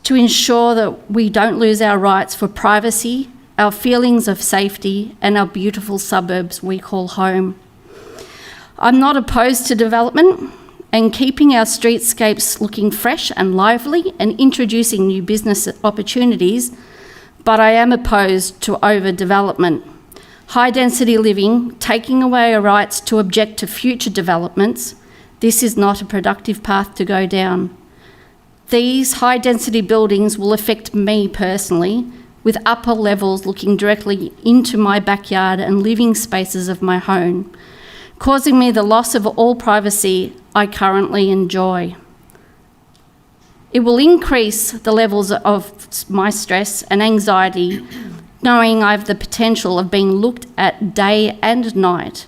S14: to ensure that we don't lose our rights for privacy, our feelings of safety, and our beautiful suburbs we call home. I'm not opposed to development and keeping our streetscapes looking fresh and lively and introducing new business opportunities, but I am opposed to overdevelopment. High-density living, taking away our rights to object to future developments, this is not a productive path to go down. These high-density buildings will affect me personally, with upper levels looking directly into my backyard and living spaces of my home, causing me the loss of all privacy I currently enjoy. It will increase the levels of my stress and anxiety, knowing I have the potential of being looked at day and night.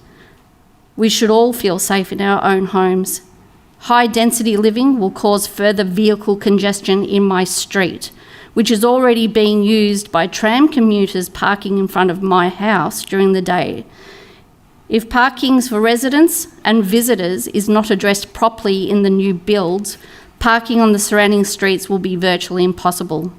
S14: We should all feel safe in our own homes. High-density living will cause further vehicle congestion in my street, which is already being used by tram commuters parking in front of my house during the day. If parkings for residents and visitors is not addressed properly in the new builds, parking on the surrounding streets will be virtually impossible.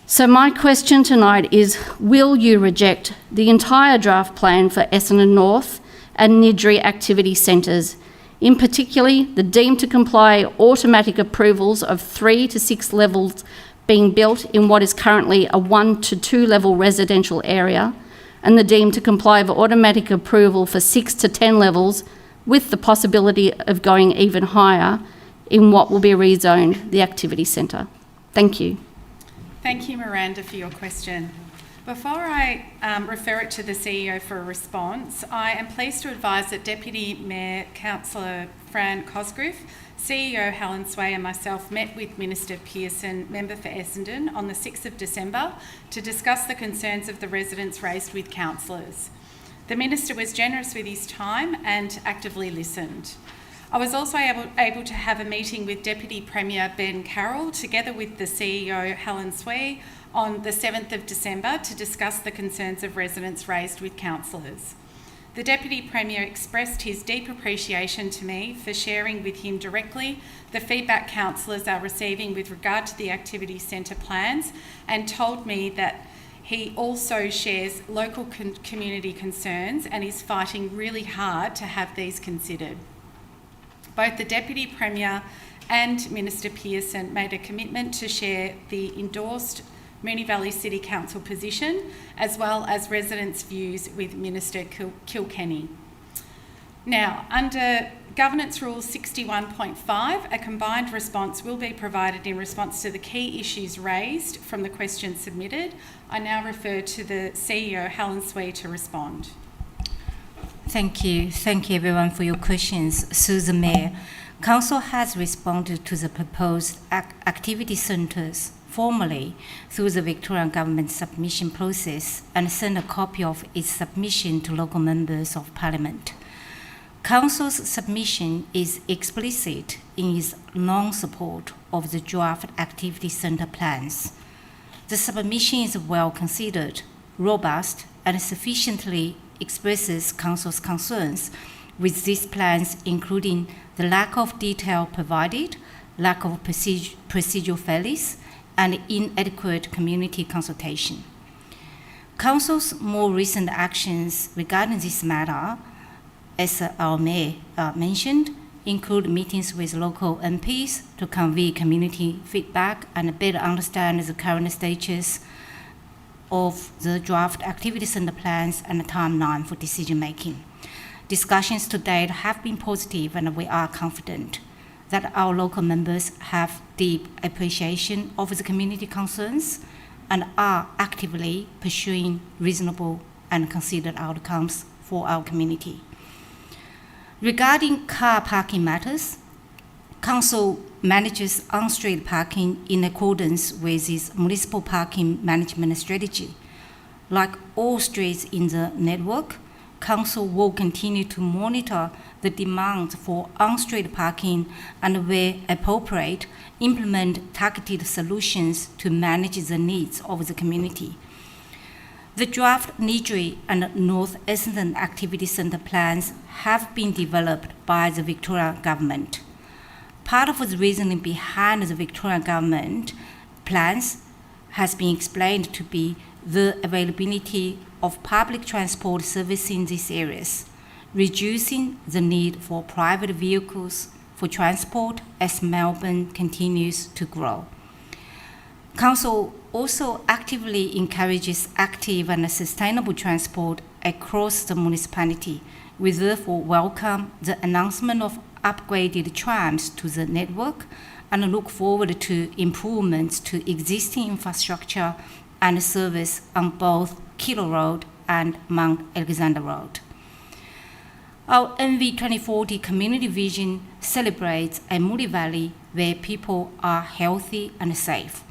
S14: So my question tonight is, will you reject the entire draft plan for Essendon North and Niddrie activity centres, in particular the deemed to comply automatic approvals of 3 to 6 levels being built in what is currently a 1 to 2 level residential area, and the deemed to comply of automatic approval for 6 to 10 levels, with the possibility of going even higher in what will be rezoned the activity centre? Thank you.
S4: Thank you, Miranda, for your question. Before I refer it to the CEO for a response, I am pleased to advise that Deputy Mayor Councillor Fran Cosgrove, CEO Helen Sway and myself met with Minister Pearson, member for Essendon, on the 6th of December to discuss the concerns of the residents raised with councillors. The Minister was generous with his time and actively listened. I was also able to have a meeting with Deputy Premier Ben Carroll, together with the CEO Helen Sway, on the 7th of December to discuss the concerns of residents raised with councillors. The Deputy Premier expressed his deep appreciation to me for sharing with him directly the feedback councillors are receiving with regard to the activity centre plans, and told me that he also shares local community concerns and is fighting really hard to have these considered. Both the Deputy Premier and Minister Pearson made a commitment to share the endorsed Moonee Valley City Council position, as well as residents' views with Minister Kilkenny. Now, under Governance Rule 61.5, a combined response will be provided in response to the key issues raised from the questions submitted. I now refer to the CEO, Helen Swee, to respond.
S15: Thank you. Thank you, everyone, for your questions. Through the Mayor, Council has responded to the proposed activity centres formally through the Victorian Government submission process and sent a copy of its submission to local members of Parliament. Council's submission is explicit in its non-support of the draft activity centre plans. The submission is well considered, robust, and sufficiently expresses Council's concerns with these plans, including the lack of detail provided, lack of procedural fairness, and inadequate community consultation. Council's more recent actions regarding this matter, as our Mayor mentioned, include meetings with local MPs to convey community feedback and better understand the current status of the draft activity center plans and the timeline for decision making. Discussions to date have been positive, and we are confident that our local members have deep appreciation of the community concerns and are actively pursuing reasonable and considered outcomes for our community. Regarding car parking matters, Council manages on-street parking in accordance with its municipal parking management strategy. Like all streets in the network, Council will continue to monitor the demand for on-street parking and, where appropriate, implement targeted solutions to manage the needs of the community. The draft Nidri and North Essendon Activity Centre plans have been developed by the Victoria Government. Part of the reasoning behind the Victoria Government plans has been explained to be the availability of public transport service in these areas, reducing the need for private vehicles for transport as Melbourne continues to grow. Council also actively encourages active and sustainable transport across the municipality. We therefore welcome the announcement of upgraded trams to the network and look forward to improvements to existing infrastructure and service on both Kilo Road and Mount Alexander Road. Our NV 2040 community vision celebrates a Moonee Valley where people are healthy and safe.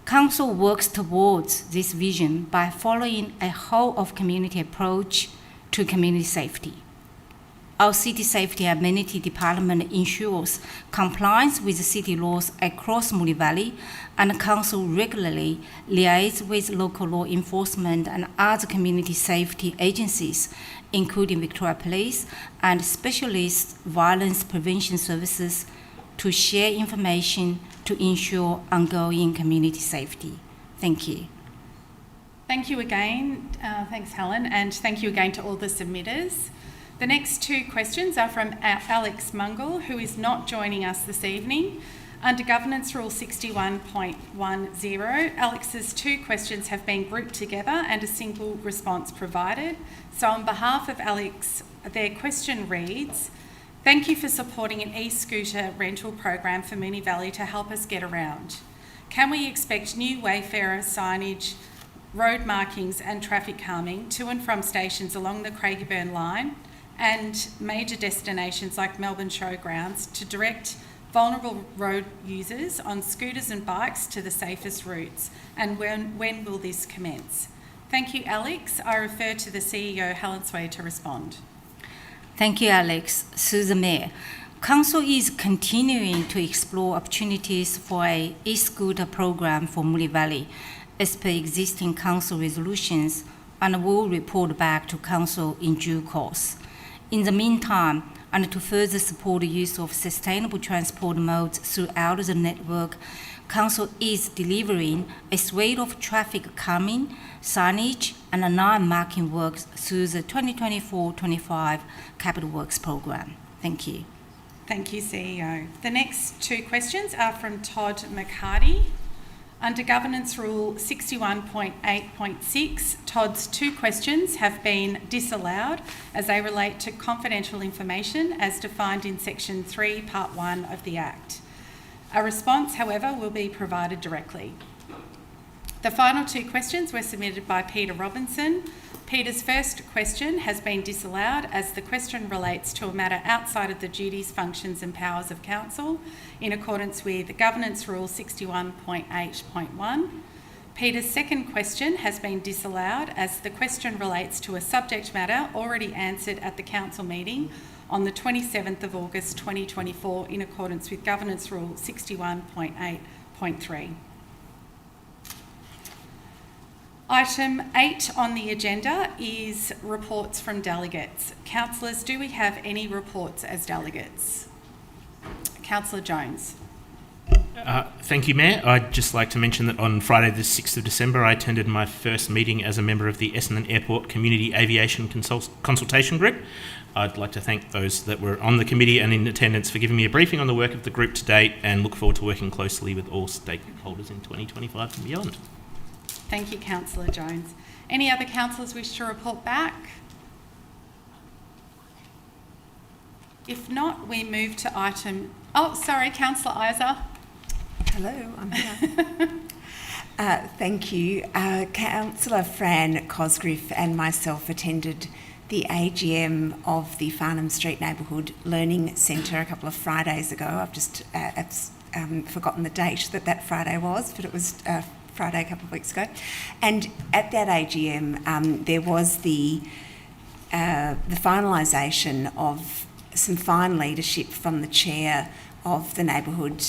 S15: Council works towards this vision by following a whole-of-community approach to community safety. Our City Safety Amenity Department ensures compliance with city laws across Moonee Valley, and Council regularly liaises with local law enforcement and other community safety agencies, including Victoria Police and Specialist Violence Prevention Services, to share information to ensure ongoing community safety. Thank you.
S4: Thank you again. Thanks, Helen, and thank you again to all the submitters. The next two questions are from Alex Mungle, who is not joining us this evening. Under Governance Rule 61.10, Alex's two questions have been grouped together and a single response provided. So on behalf of Alex, their question reads, "Thank you for supporting an e-scooter rental program for Moonee Valley to help us get around. Can we expect new wayfarer signage, road markings and traffic calming to and from stations along the Craigieburn line and major destinations like Melbourne Showgrounds to direct vulnerable road users on scooters and bikes to the safest routes? And when will this commence?" Thank you, Alex. I refer to the CEO, Helen Sway, to respond.
S15: Thank you, Alex. Through the Mayor, Council is continuing to explore opportunities for an e-scooter program for Moonee Valley as per existing Council resolutions, and will report back to Council in due course. In the meantime, and to further support the use of sustainable transport modes throughout the network, Council is delivering a suite of traffic calming, signage and line marking works through the 2024-25 Capital Works program. Thank you.
S4: Thank you, CEO. The next two questions are from Todd McCarty. Under Governance Rule 61.8.6, Todd's two questions have been disallowed as they relate to confidential information as defined in Section 3, Part 1 of the Act. A response, however, will be provided directly. The final two questions were submitted by Peter Robinson. Peter's first question has been disallowed as the question relates to a matter outside of the duties, functions and powers of Council in accordance with Governance Rule 61.8.1. Peter's second question has been disallowed as the question relates to a subject matter already answered at the Council meeting on the 27th of August 2024 in accordance with Governance Rule 61.8.3. Item 8 on the agenda is reports from delegates. Councillors, do we have any reports as delegates? Councillor Jones.
S5: Thank you, Mayor. I'd just like to mention that on Friday the 6th of December I attended my first meeting as a member of the Essendon Airport Community Aviation Consultation Group. I'd like to thank those that were on the committee and in attendance for giving me a briefing on the work of the group to date, and look forward to working closely with all stakeholders in 2025 and beyond.
S4: Thank you, Councillor Jones. Any other councillors wish to report back? If not, we move to item... Oh, sorry, Councillor Isa.
S16: Hello, I'm here. Thank you. Councillor Fran Cosgriff and myself attended the AGM of the Farnham Street Neighbourhood Learning Centre a couple of Fridays ago. I've just forgotten the date that Friday was, but it was Friday a couple of weeks ago. And at that AGM, there was the finalisation of some fine leadership from the chair of the Neighbourhood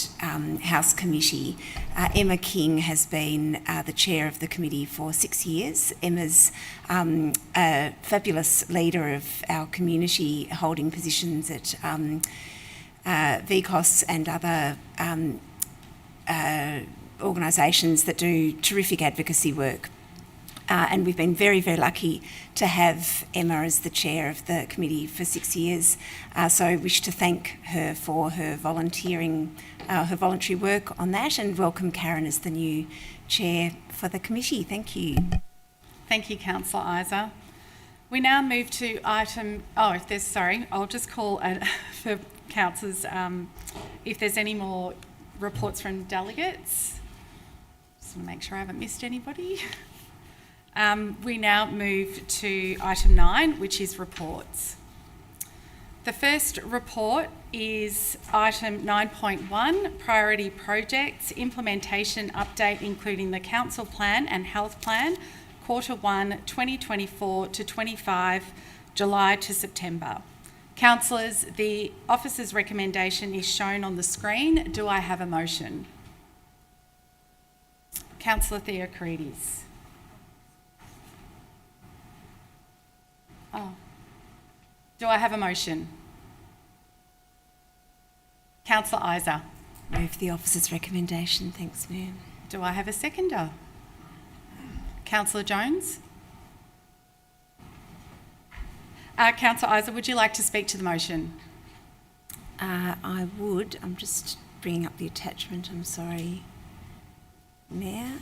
S16: House Committee. Emma King has been the chair of the committee for 6 years. Emma's a fabulous leader of our community, holding positions at VCOS and other organisations that do terrific advocacy work. And we've been very, very lucky to have Emma as the chair of the committee for 6 years. So I wish to thank her for her voluntary work on that, and welcome Karen as the new chair for the committee. Thank you.
S4: Thank you, Councillor Isa. We now move to item... I'll just call for councillors if there's any more reports from delegates. Just want to make sure I haven't missed anybody. We now move to item 9, which is reports. The first report is item 9.1, priority projects, implementation update, including the council plan and health plan, Q1 2024 to 25, July to September. Councillors, the officer's recommendation is shown on the screen. Do I have a motion? Councillor Theocrides. Do I have a motion? Councillor Isa.
S16: Move the officer's recommendation. Thanks, Mayor.
S4: Do I have a seconder? Councillor Jones. Councillor Isa, would you like to speak to the motion?
S16: I would. I'm just bringing up the attachment. I'm sorry, Mayor.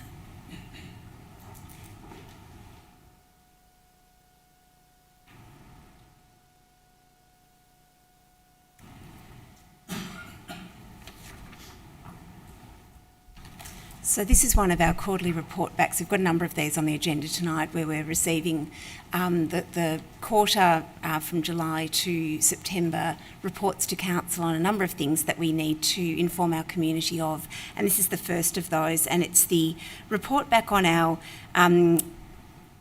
S16: So this is one of our quarterly report backs. We've got a number of these on the agenda tonight, where we're receiving the quarter from July to September reports to council on a number of things that we need to inform our community of. And this is the first of those, and it's the report back on our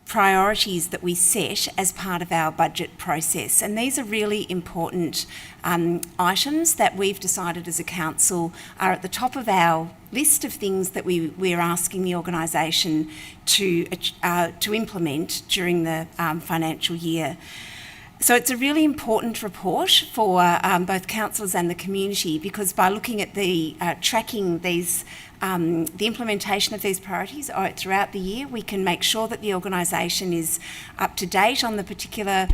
S16: priorities that we set as part of our budget process. And these are really important items that we've decided as a council are at the top of our list of things that we're asking the organisation to implement during the financial year. So it's a really important report for both councillors and the community, because by looking at the tracking these the implementation of these priorities throughout the year, we can make sure that the organisation is up to date on the particular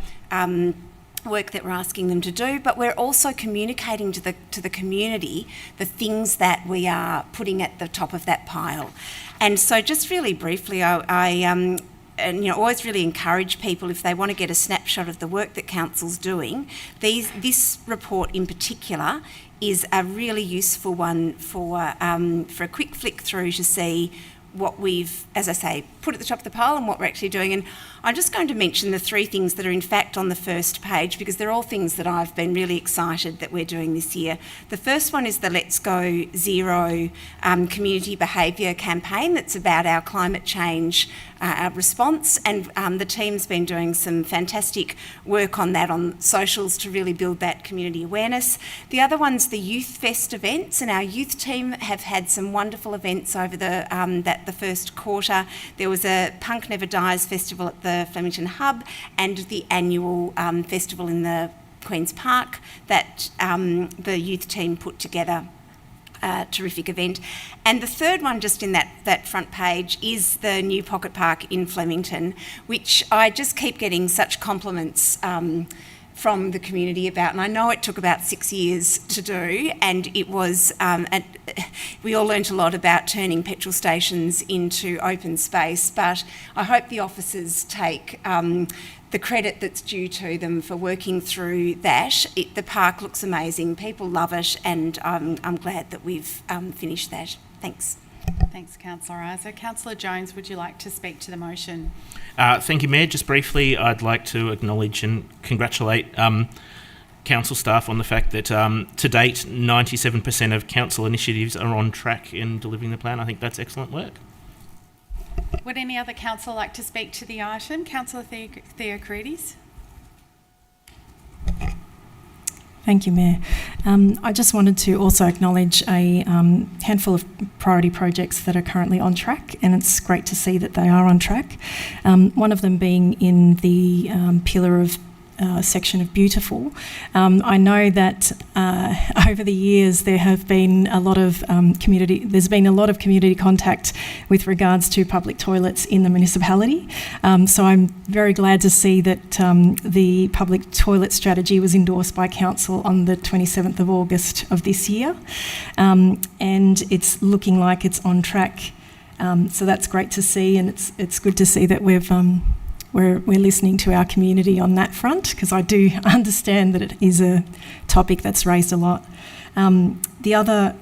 S16: work that we're asking them to do, but we're also communicating to the community the things that we are putting at the top of that pile. And so just really briefly, I always really encourage people, if they want to get a snapshot of the work that council's doing, this report in particular is a really useful one for a quick flick through to see what we've, as I say, put at the top of the pile and what we're actually doing. And I'm just going to mention the 3 things that are in fact on the first page, because they're all things that I've been really excited that we're doing this year. The first one is the Let's Go Zero community behaviour campaign that's about our climate change response, and the team's been doing some fantastic work on that on socials to really build that community awareness. The other one's the Youth Fest events, and our youth team have had some wonderful events over the first quarter. There was a Punk Never Dies festival at the Flemington Hub, and the annual festival in the Queen's Park that the youth team put together. terrific event. And the third one, just in that front page, is the new Pocket Park in Flemington, which I just keep getting such compliments from the community about. And I know it took about 6 years to do, and it was, we all learnt a lot about turning petrol stations into open space, but I hope the officers take the credit that's due to them for working through that. The park looks amazing, people love it, and I'm glad that we've finished that. Thanks.
S4: Thanks, Councillor Isa. Councillor Jones, would you like to speak to the motion?
S5: Thank you, Mayor. Just briefly, I'd like to acknowledge and congratulate council staff on the fact that to date 97% of council initiatives are on track in delivering the plan. I think that's excellent work.
S4: Would any other councillor like to speak to the item? Councillor Theocrides.
S7: Thank you, Mayor. I just wanted to also acknowledge a handful of priority projects that are currently on track, and it's great to see that they are on track. One of them being in the pillar of section of Beautiful. I know that over the years there have been a lot of community contact with regards to public toilets in the municipality. So I'm very glad to see that the public toilet strategy was endorsed by Council on the 27th of August of this year, and it's looking like it's on track. So that's great to see, and it's good to see that we're listening to our community on that front, because I do understand that it is a topic that's raised a lot. The other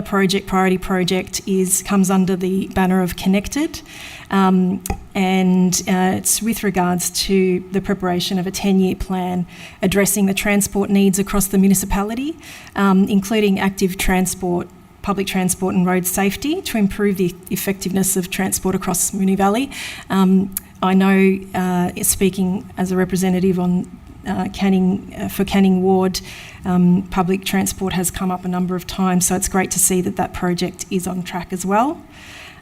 S7: priority project comes under the banner of Connected, and it's with regards to the preparation of a 10-year plan addressing the transport needs across the municipality, including active transport, public transport and road safety to improve the effectiveness of transport across Moonee Valley. I know, speaking as a representative on Canning Ward, public transport has come up a number of times, so it's great to see that project is on track as well.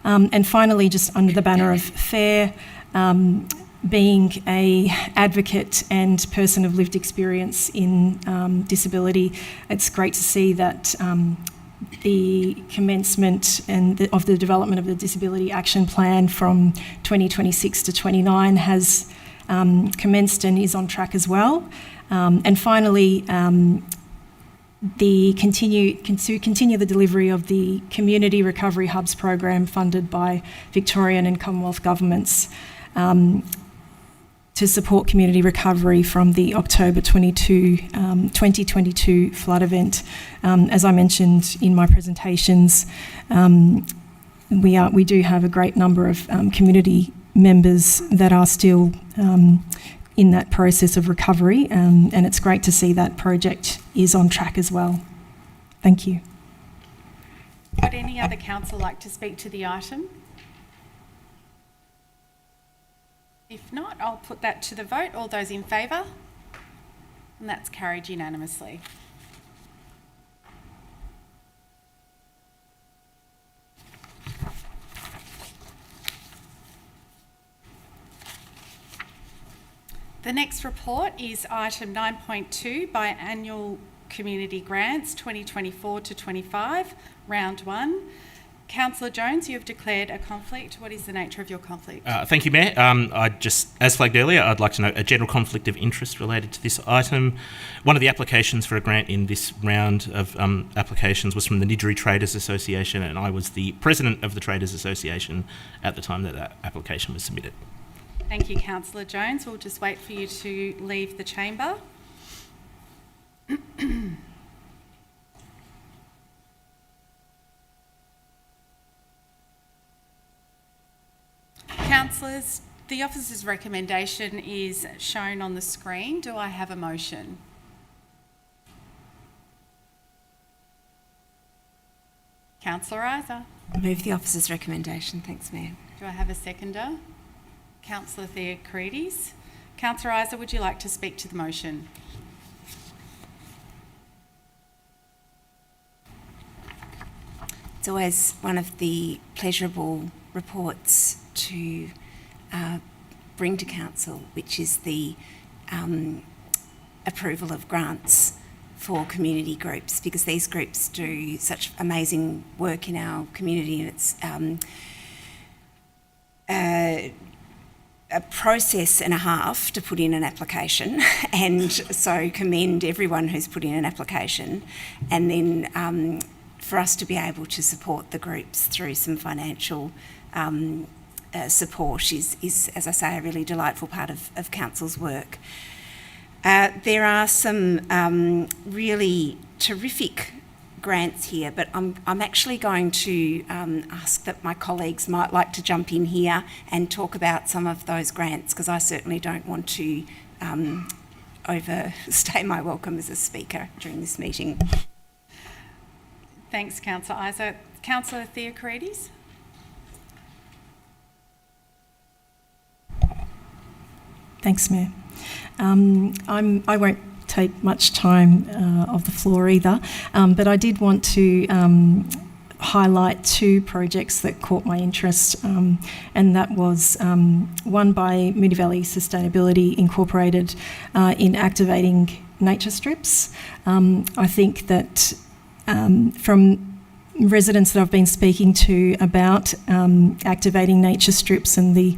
S7: And finally, just under the banner of FAIR, being an advocate and person of lived experience in disability, it's great to see that the commencement of the development of the Disability Action Plan from 2026 to 29 has commenced and is on track as well. And finally, continue the delivery of the Community Recovery Hubs program funded by Victorian and Commonwealth governments to support community recovery from the October 2022 flood event. As I mentioned in my presentations, we do have a great number of community members that are still in that process of recovery, and it's great to see that project is on track as well. Thank you.
S4: Would any other council like to speak to the item? If not, I'll put that to the vote. All those in favour? And that's carried unanimously. The next report is item 9.2, biannual community grants 2024 to 25, round 1. Councillor Jones, you have declared a conflict. What is the nature of your conflict?
S5: Thank you, Mayor. As flagged earlier, I'd like to note a general conflict of interest related to this item. One of the applications for a grant in this round of applications was from the Niddrie Traders Association, and I was the president of the Traders Association at the time that application was submitted.
S4: Thank you, Councillor Jones. We'll just wait for you to leave the chamber. Councillors, the officer's recommendation is shown on the screen. Do I have a motion? Councillor Isa.
S16: Move the officer's recommendation. Thanks, Mayor.
S4: Do I have a seconder? Councillor Theocrides. Councillor Isa, would you like to speak to the motion?
S16: It's always one of the pleasurable reports to bring to Council, which is the approval of grants for community groups, because these groups do such amazing work in our community, and it's a process and a half to put in an application, and so commend everyone who's put in an application, and then for us to be able to support the groups through some financial support is, as I say, a really delightful part of council's work. There are some really terrific grants here, but I'm actually going to ask that my colleagues might like to jump in here and talk about some of those grants, because I certainly don't want to overstay my welcome as a speaker during this meeting.
S4: Thanks, Councillor Isa. Councillor Theocharides?
S7: Thanks, Mayor. I won't take much time of the floor either, but I did want to highlight two projects that caught my interest, and that was one by Moonee Valley Sustainability Incorporated in activating nature strips. I think that from residents that I've been speaking to about activating nature strips and the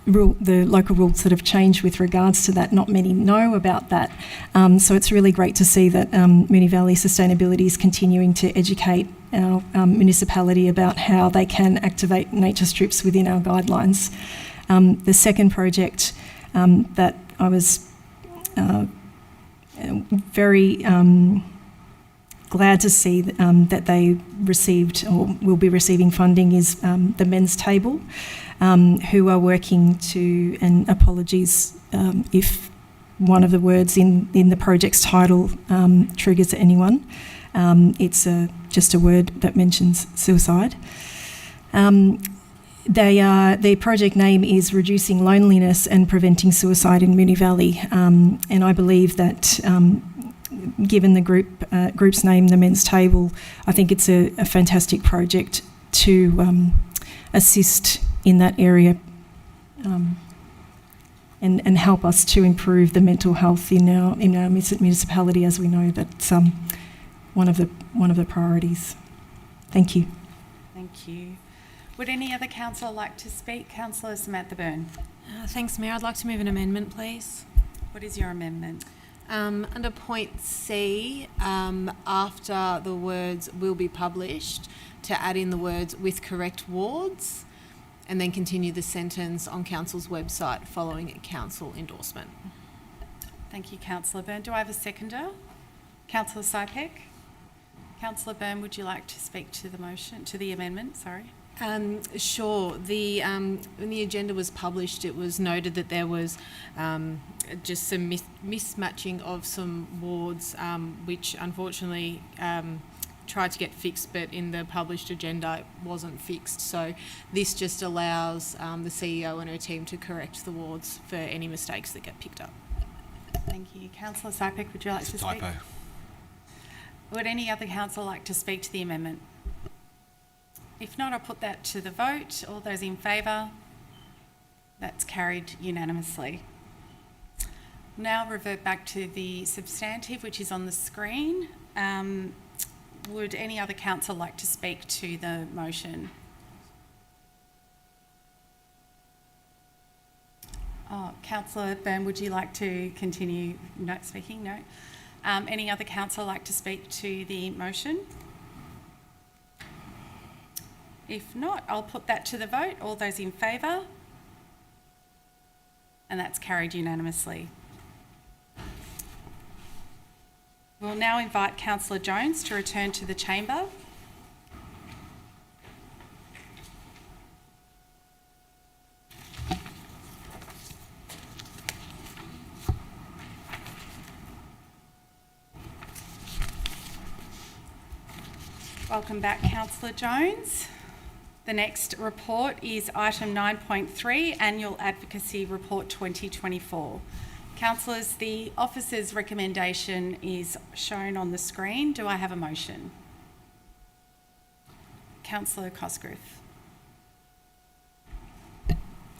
S7: local rules that have changed with regards to that, not many know about that. So it's really great to see that Moonee Valley Sustainability is continuing to educate our municipality about how they can activate nature strips within our guidelines. The second project that I was very glad to see that they received or will be receiving funding is the Men's Table, who are working to, and apologies if one of the words in the project's title triggers anyone. It's just a word that mentions suicide. Their project name is Reducing Loneliness and Preventing Suicide in Moonee Valley, and I believe that given the group's name, the Men's Table, I think it's a fantastic project to assist in that area and help us to improve the mental health in our municipality, as we know that's one of the priorities. Thank you.
S4: Thank you. Would any other councillor like to speak? Councillor Samantha Byrne.
S6: Thanks, Mayor. I'd like to move an amendment, please.
S4: What is your amendment?
S6: Under point C, after the words will be published, to add in the words with correct wards, and then continue the sentence on council's website following council endorsement.
S4: Thank you, Councillor Byrne. Do I have a seconder? Councillor Sypek. Councillor Byrne, would you like to speak to the motion, to the amendment? Sorry.
S6: Sure. When the agenda was published, it was noted that there was just some mismatching of some wards, which unfortunately tried to get fixed, but in the published agenda it wasn't fixed. So this just allows the CEO and her team to correct the wards for any mistakes that get picked up.
S4: Thank you. Councillor Sypek, would you like to speak?
S17: Typo.
S4: Would any other councillor like to speak to the amendment? If not, I'll put that to the vote. All those in favour? That's carried unanimously. Now revert back to the substantive, which is on the screen. Would any other councillor like to speak to the motion? Oh, Councillor Byrne, would you like to continue speaking? No. Any other councillor like to speak to the motion? If not, I'll put that to the vote. All those in favour? And that's carried unanimously. We'll now invite Councillor Jones to return to the chamber. Welcome back, Councillor Jones. The next report is item 9.3, Annual Advocacy Report 2024. Councillors, the officer's recommendation is shown on the screen. Do I have a motion? Councillor Cosgrove.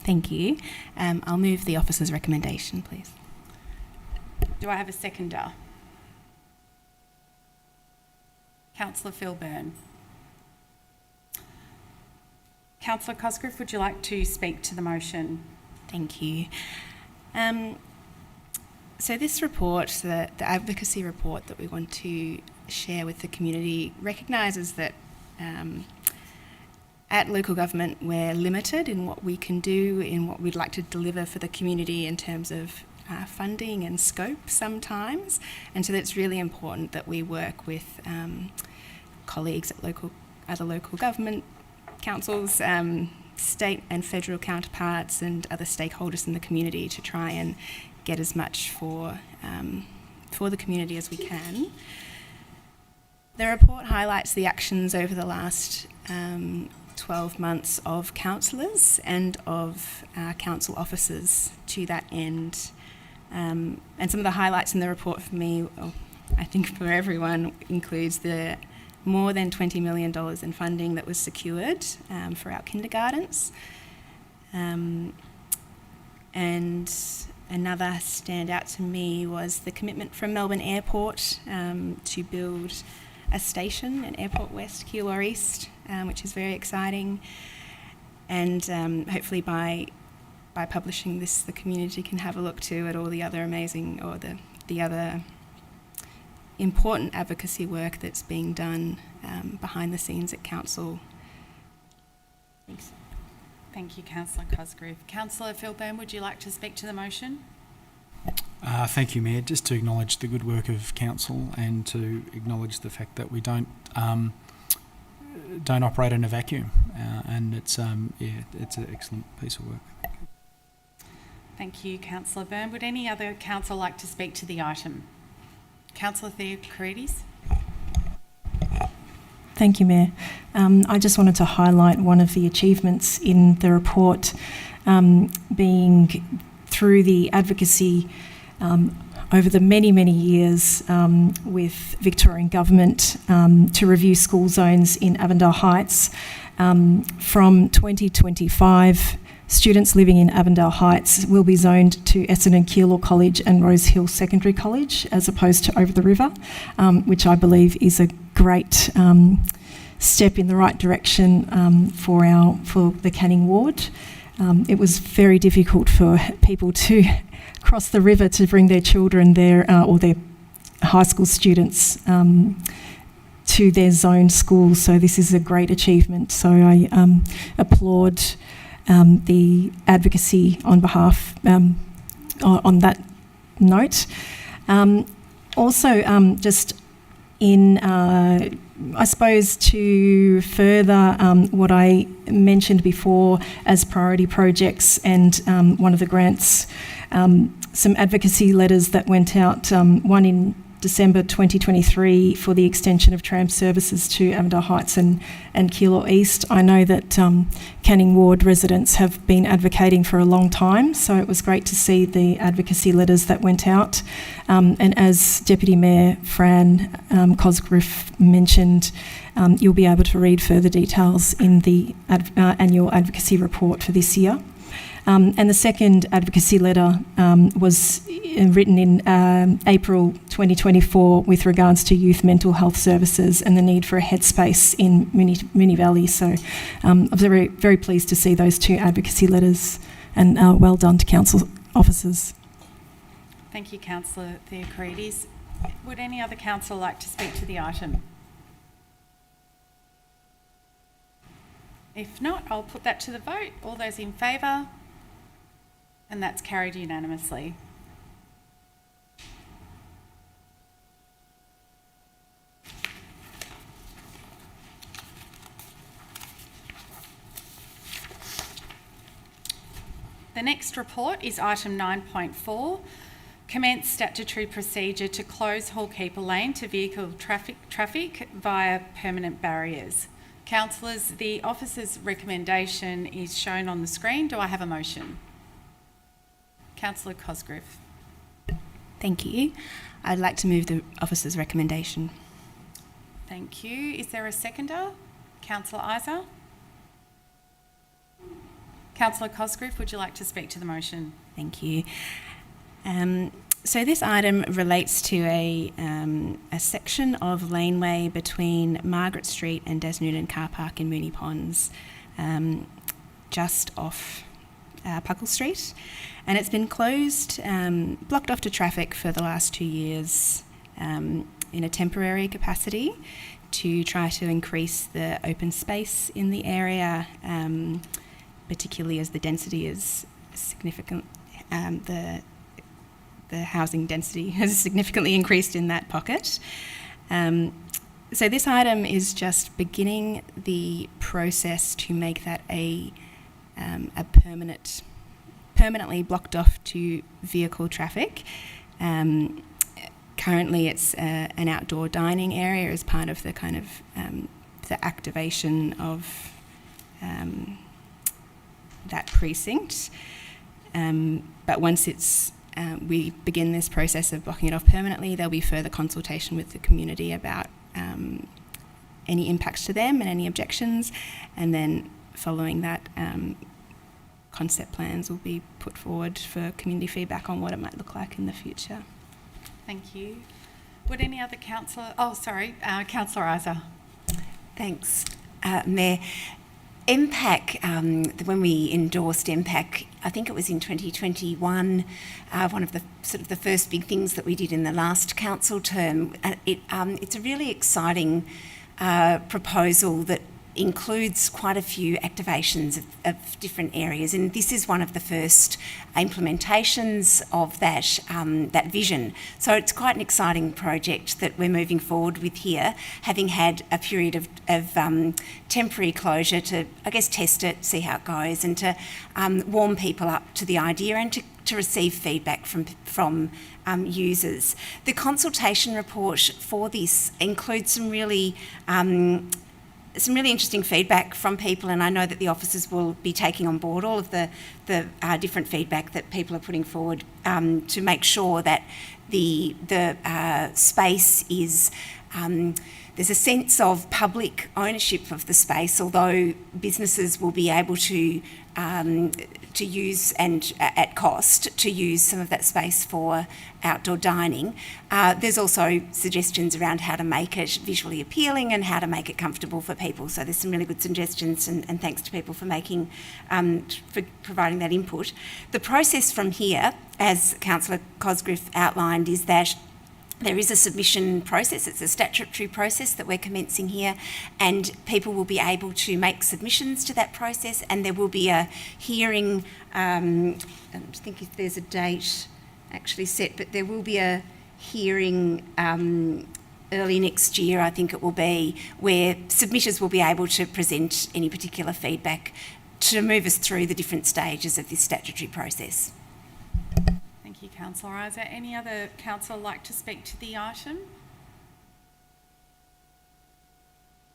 S18: Thank you. I'll move the officer's recommendation, please.
S4: Do I have a seconder? Councillor Phil Byrne. Councillor Cosgrove, would you like to speak to the motion?
S17: Thank you. So this report, the advocacy report that we want to share with the community, recognises that at local government we're limited in what we can do, in what we'd like to deliver for the community in terms of funding and scope sometimes, and so it's really important that we work with colleagues at other local government councils, state and federal counterparts and other stakeholders in the community to try and get as much for the community as we can. The report highlights the actions over the last 12 months of councillors and of council officers to that end. And some of the highlights in the report for me, well, I think for everyone, includes the more than $20 million in funding that was secured for our kindergartens. And another standout to me was the commitment from Melbourne Airport to build a station at Airport West, Keilor East, which is very exciting. And hopefully by publishing this, the community can have a look too at all the other amazing, or the other important advocacy work that's being done behind the scenes at council. Thanks.
S4: Thank you, Councillor Cosgrove. Councillor Phil Byrne, would you like to speak to the motion?
S8: Thank you, Mayor. Just to acknowledge the good work of council and to acknowledge the fact that we don't operate in a vacuum, and it's an excellent piece of work.
S4: Thank you, Councillor Byrne. Would any other council like to speak to the item? Councillor Theocharides.
S7: Thank you, Mayor. I just wanted to highlight one of the achievements in the report being through the advocacy over the many, many years with Victorian Government to review school zones in Avondale Heights. From 2025, students living in Avondale Heights will be zoned to Essendon Keilor College and Rose Hill Secondary College as opposed to over the river, which I believe is a great step in the right direction for the Canning ward. It was very difficult for people to cross the river to bring their children there or their high school students to their zoned schools. So this is a great achievement. So I applaud the advocacy on behalf on that note. Also, just in, I suppose, to further what I mentioned before as priority projects and one of the grants, some advocacy letters that went out, one in December 2023 for the extension of tram services to Avondale Heights and Keilor East. I know that Canning Ward residents have been advocating for a long time, so it was great to see the advocacy letters that went out. And as Deputy Mayor Fran Cosgrove mentioned, you'll be able to read further details in the annual advocacy report for this year. And the second advocacy letter was written in April 2024 with regards to youth mental health services and the need for a headspace in Moonee Valley. So I was very, very pleased to see those two advocacy letters, and well done to council officers.
S4: Thank you, Councillor Theocharides. Would any other council like to speak to the item? If not, I'll put that to the vote. All those in favour? And that's carried unanimously. The next report is item 9.4, commence statutory procedure to close Hallkeeper Lane to vehicle traffic via permanent barriers. Councillors, the officer's recommendation is shown on the screen. Do I have a motion? Councillor Cosgrove.
S17: Thank you. I'd like to move the officer's recommendation.
S4: Thank you. Is there a seconder? Councillor Isa. Councillor Cosgrove, would you like to speak to the motion?
S17: Thank you. So this item relates to a section of laneway between Margaret Street and Des Noonan Car Park in Moonee Ponds, just off Puckle Street. And it's been closed, blocked off to traffic for the last 2 years in a temporary capacity to try to increase the open space in the area, particularly as the density is significant. The housing density has significantly increased in that pocket. So this item is just beginning the process to make that a permanently blocked off to vehicle traffic. Currently, it's an outdoor dining area as part of the kind of the activation of that precinct. But once we begin this process of blocking it off permanently, there'll be further consultation with the community about any impacts to them and any objections, and then following that, concept plans will be put forward for community feedback on what it might look like in the future.
S4: Thank you. Would any other councillor... Councillor Isa.
S16: Thanks, Mayor. IMPAC, when we endorsed IMPAC, I think it was in 2021, one of the sort of the first big things that we did in the last council term. It's a really exciting proposal that includes quite a few activations of different areas, and this is one of the first implementations of that vision. So it's quite an exciting project that we're moving forward with here, having had a period of temporary closure to, I guess, test it, see how it goes, and to warm people up to the idea and to receive feedback from users. The consultation report for this includes some really interesting feedback from people, and I know that the officers will be taking on board all of the different feedback that people are putting forward to make sure that the space is... there's a sense of public ownership of the space, although businesses will be able to use, and at cost, to use some of that space for outdoor dining. There's also suggestions around how to make it visually appealing and how to make it comfortable for people. So there's some really good suggestions, and thanks to people for providing that input. The process from here, as Councillor Cosgriff outlined, is that there is a submission process. It's a statutory process that we're commencing here, and people will be able to make submissions to that process, and there will be a hearing. I don't think if there's a date actually set, but there will be a hearing early next year, I think it will be, where submitters will be able to present any particular feedback to move us through the different stages of this statutory process.
S4: Thank you, Councillor Isa. Any other councillor like to speak to the item?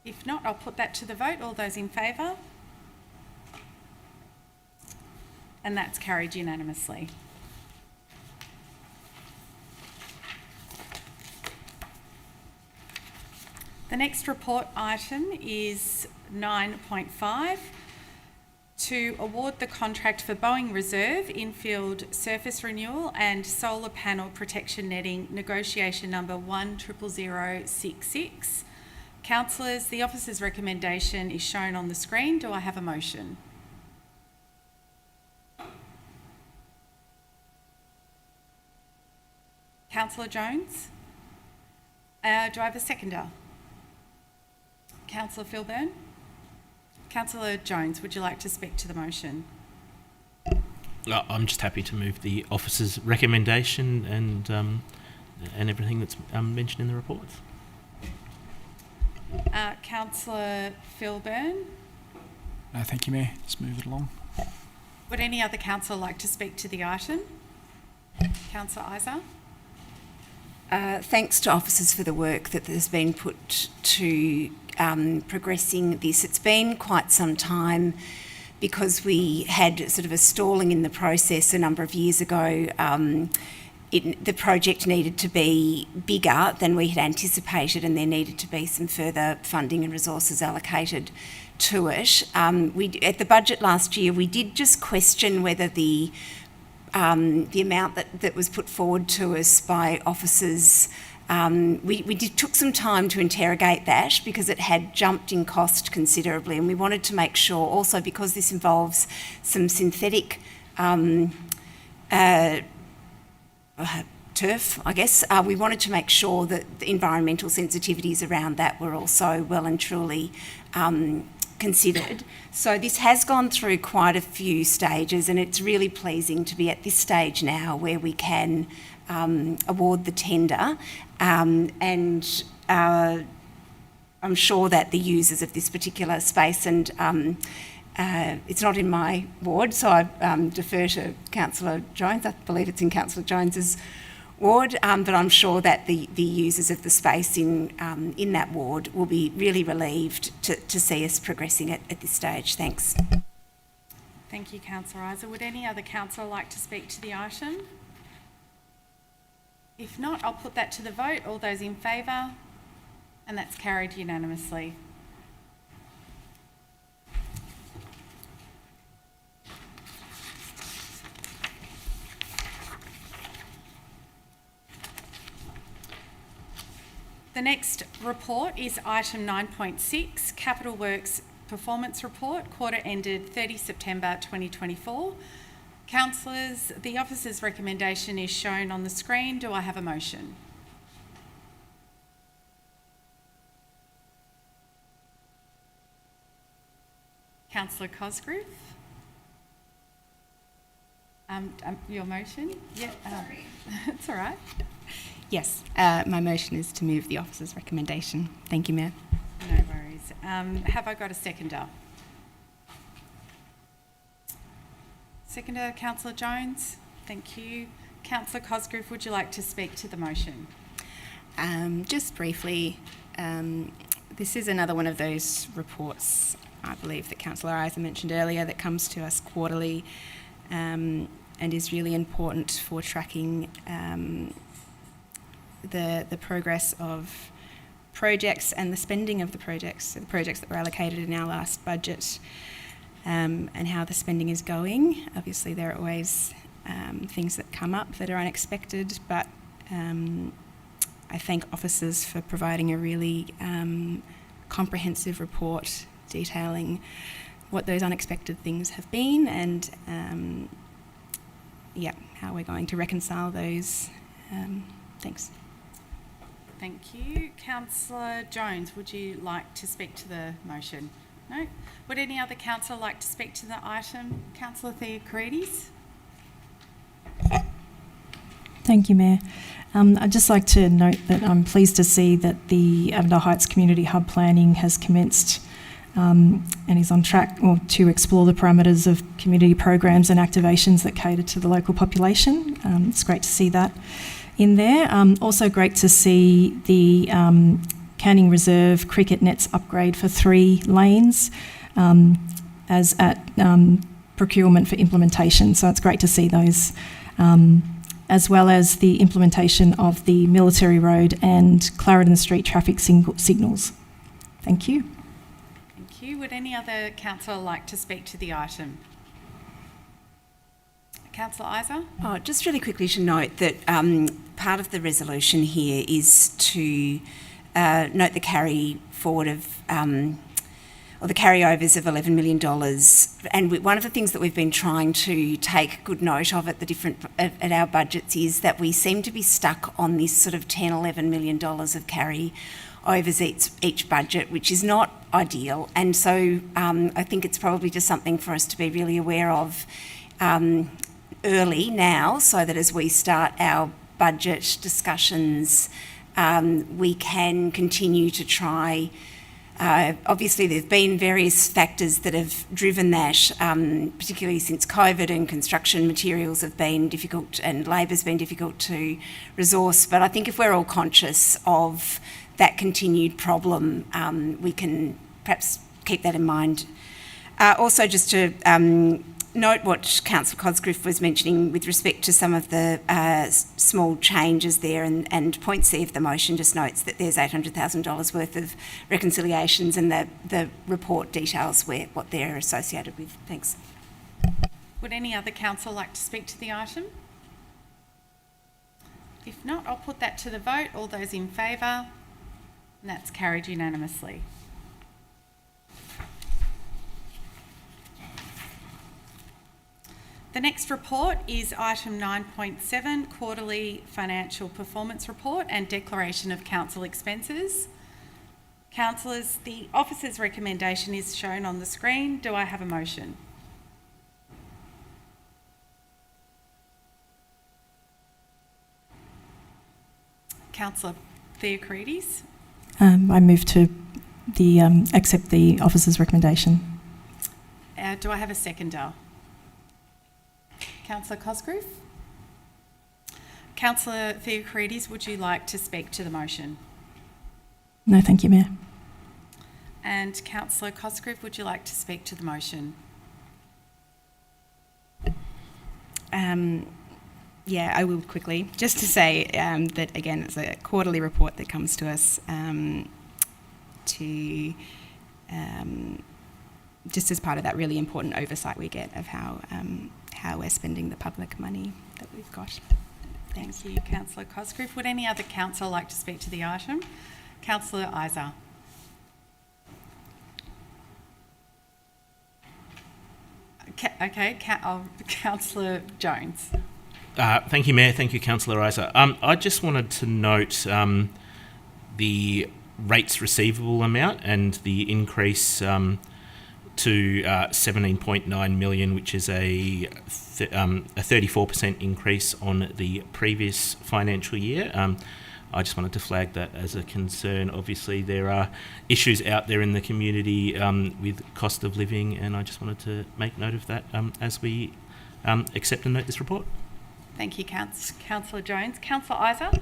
S4: If not, I'll put that to the vote. All those in favour? And that's carried unanimously. The next report item is 9.5. To award the contract for Boeing Reserve infield surface renewal and solar panel protection netting, negotiation number 1000066. Councillors, the officer's recommendation is shown on the screen. Do I have a motion? Councillor Jones? Do I have a seconder? Councillor Philburn? Councillor Jones, would you like to speak to the motion?
S5: I'm just happy to move the officer's recommendation and everything that's mentioned in the reports.
S4: Councillor Philburn?
S8: No, thank you, Mayor. Just move it along.
S4: Would any other councillor like to speak to the item? Councillor Isa?
S16: Thanks to officers for the work that has been put to progressing this. It's been quite some time because we had sort of a stalling in the process a number of years ago. The project needed to be bigger than we had anticipated, and there needed to be some further funding and resources allocated to it. At the budget last year, we did just question whether the the amount that was put forward to us by officers. We took some time to interrogate that because it had jumped in cost considerably, and we wanted to make sure also, because this involves some synthetic turf, I guess, we wanted to make sure that the environmental sensitivities around that were also well and truly considered. So this has gone through quite a few stages, and it's really pleasing to be at this stage now where we can award the tender, and I'm sure that the users of this particular space, and it's not in my ward, so I defer to Councillor Jones. I believe it's in Councillor Jones's ward, but I'm sure that the users of the space in that ward will be really relieved to see us progressing at this stage. Thanks.
S4: Thank you, Councillor Isa. Would any other councillor like to speak to the item? If not, I'll put that to the vote. All those in favour? And that's carried unanimously. The next report is item 9.6, Capital Works Performance Report, quarter ended 30 September 2024. Councillors, the officer's recommendation is shown on the screen. Do I have a motion? Councillor Cosgrove? Your motion? Yeah, it's all right.
S17: Yes, my motion is to move the officer's recommendation. Thank you, Mayor.
S4: No worries. Have I got a seconder? Seconder, Councillor Jones. Thank you. Councillor Cosgrove, would you like to speak to the motion?
S17: Just briefly, this is another one of those reports, I believe, that Councillor Isa mentioned earlier, that comes to us quarterly and is really important for tracking the progress of projects and the spending of the projects that were allocated in our last budget, and how the spending is going. Obviously, there are always things that come up that are unexpected, but I thank officers for providing a really comprehensive report detailing what those unexpected things have been, and how we're going to reconcile those. Thanks.
S4: Thank you. Councillor Jones, would you like to speak to the motion? No? Would any other councillor like to speak to the item? Councillor Theocharides?
S7: Thank you, Mayor. I'd just like to note that I'm pleased to see that the Avondale Heights Community Hub planning has commenced and is on track to explore the parameters of community programs and activations that cater to the local population. It's great to see that in there. Also great to see the Canning Reserve cricket nets upgrade for 3 lanes as at procurement for implementation. So it's great to see those, as well as the implementation of the Military Road and Clarendon Street traffic signals. Thank you.
S4: Thank you. Would any other councillor like to speak to the item? Councillor Isa?
S16: Just really quickly to note that part of the resolution here is to note the carry forward of or the carryovers of $11 million. And one of the things that we've been trying to take good note of at our budgets is that we seem to be stuck on this sort of $10, $11 million of carryovers each budget, which is not ideal. And so I think it's probably just something for us to be really aware of early now, so that as we start our budget discussions, we can continue to try. Obviously, there have been various factors that have driven that, particularly since COVID, and construction materials have been difficult and labour's been difficult to resource. But I think if we're all conscious of that continued problem, we can perhaps keep that in mind. Also, just to note what Councillor Cosgrove was mentioning with respect to some of the small changes there, and point C of the motion just notes that there's $800,000 worth of reconciliations, and the report details what they're associated with. Thanks.
S4: Would any other councillor like to speak to the item? If not, I'll put that to the vote. All those in favour? And that's carried unanimously. The next report is item 9.7, Quarterly Financial Performance Report and Declaration of Council Expenses. Councillors, the officer's recommendation is shown on the screen. Do I have a motion? Councillor Theocrides.
S7: I move to accept the officer's recommendation.
S4: Do I have a seconder? Councillor Cosgrove. Councillor Theocrides, would you like to speak to the motion?
S7: No, thank you, Mayor.
S4: And Councillor Cosgrove, would you like to speak to the motion?
S17: Yeah, I will quickly. Just to say that, again, it's a quarterly report that comes to us just as part of that really important oversight we get of how we're spending the public money that we've got.
S4: Thank you, Councillor Cosgrove. Would any other councillor like to speak to the item? Councillor Isa. Okay, Councillor Jones.
S5: Thank you, Mayor. Thank you, Councillor Isa. I just wanted to note the rates receivable amount and the increase to 17.9 million, which is a 34% increase on the previous financial year. I just wanted to flag that as a concern. Obviously, there are issues out there in the community with cost of living, and I just wanted to make note of that as we accept and note this report.
S4: Thank you, Councillor Jones. Councillor Isa.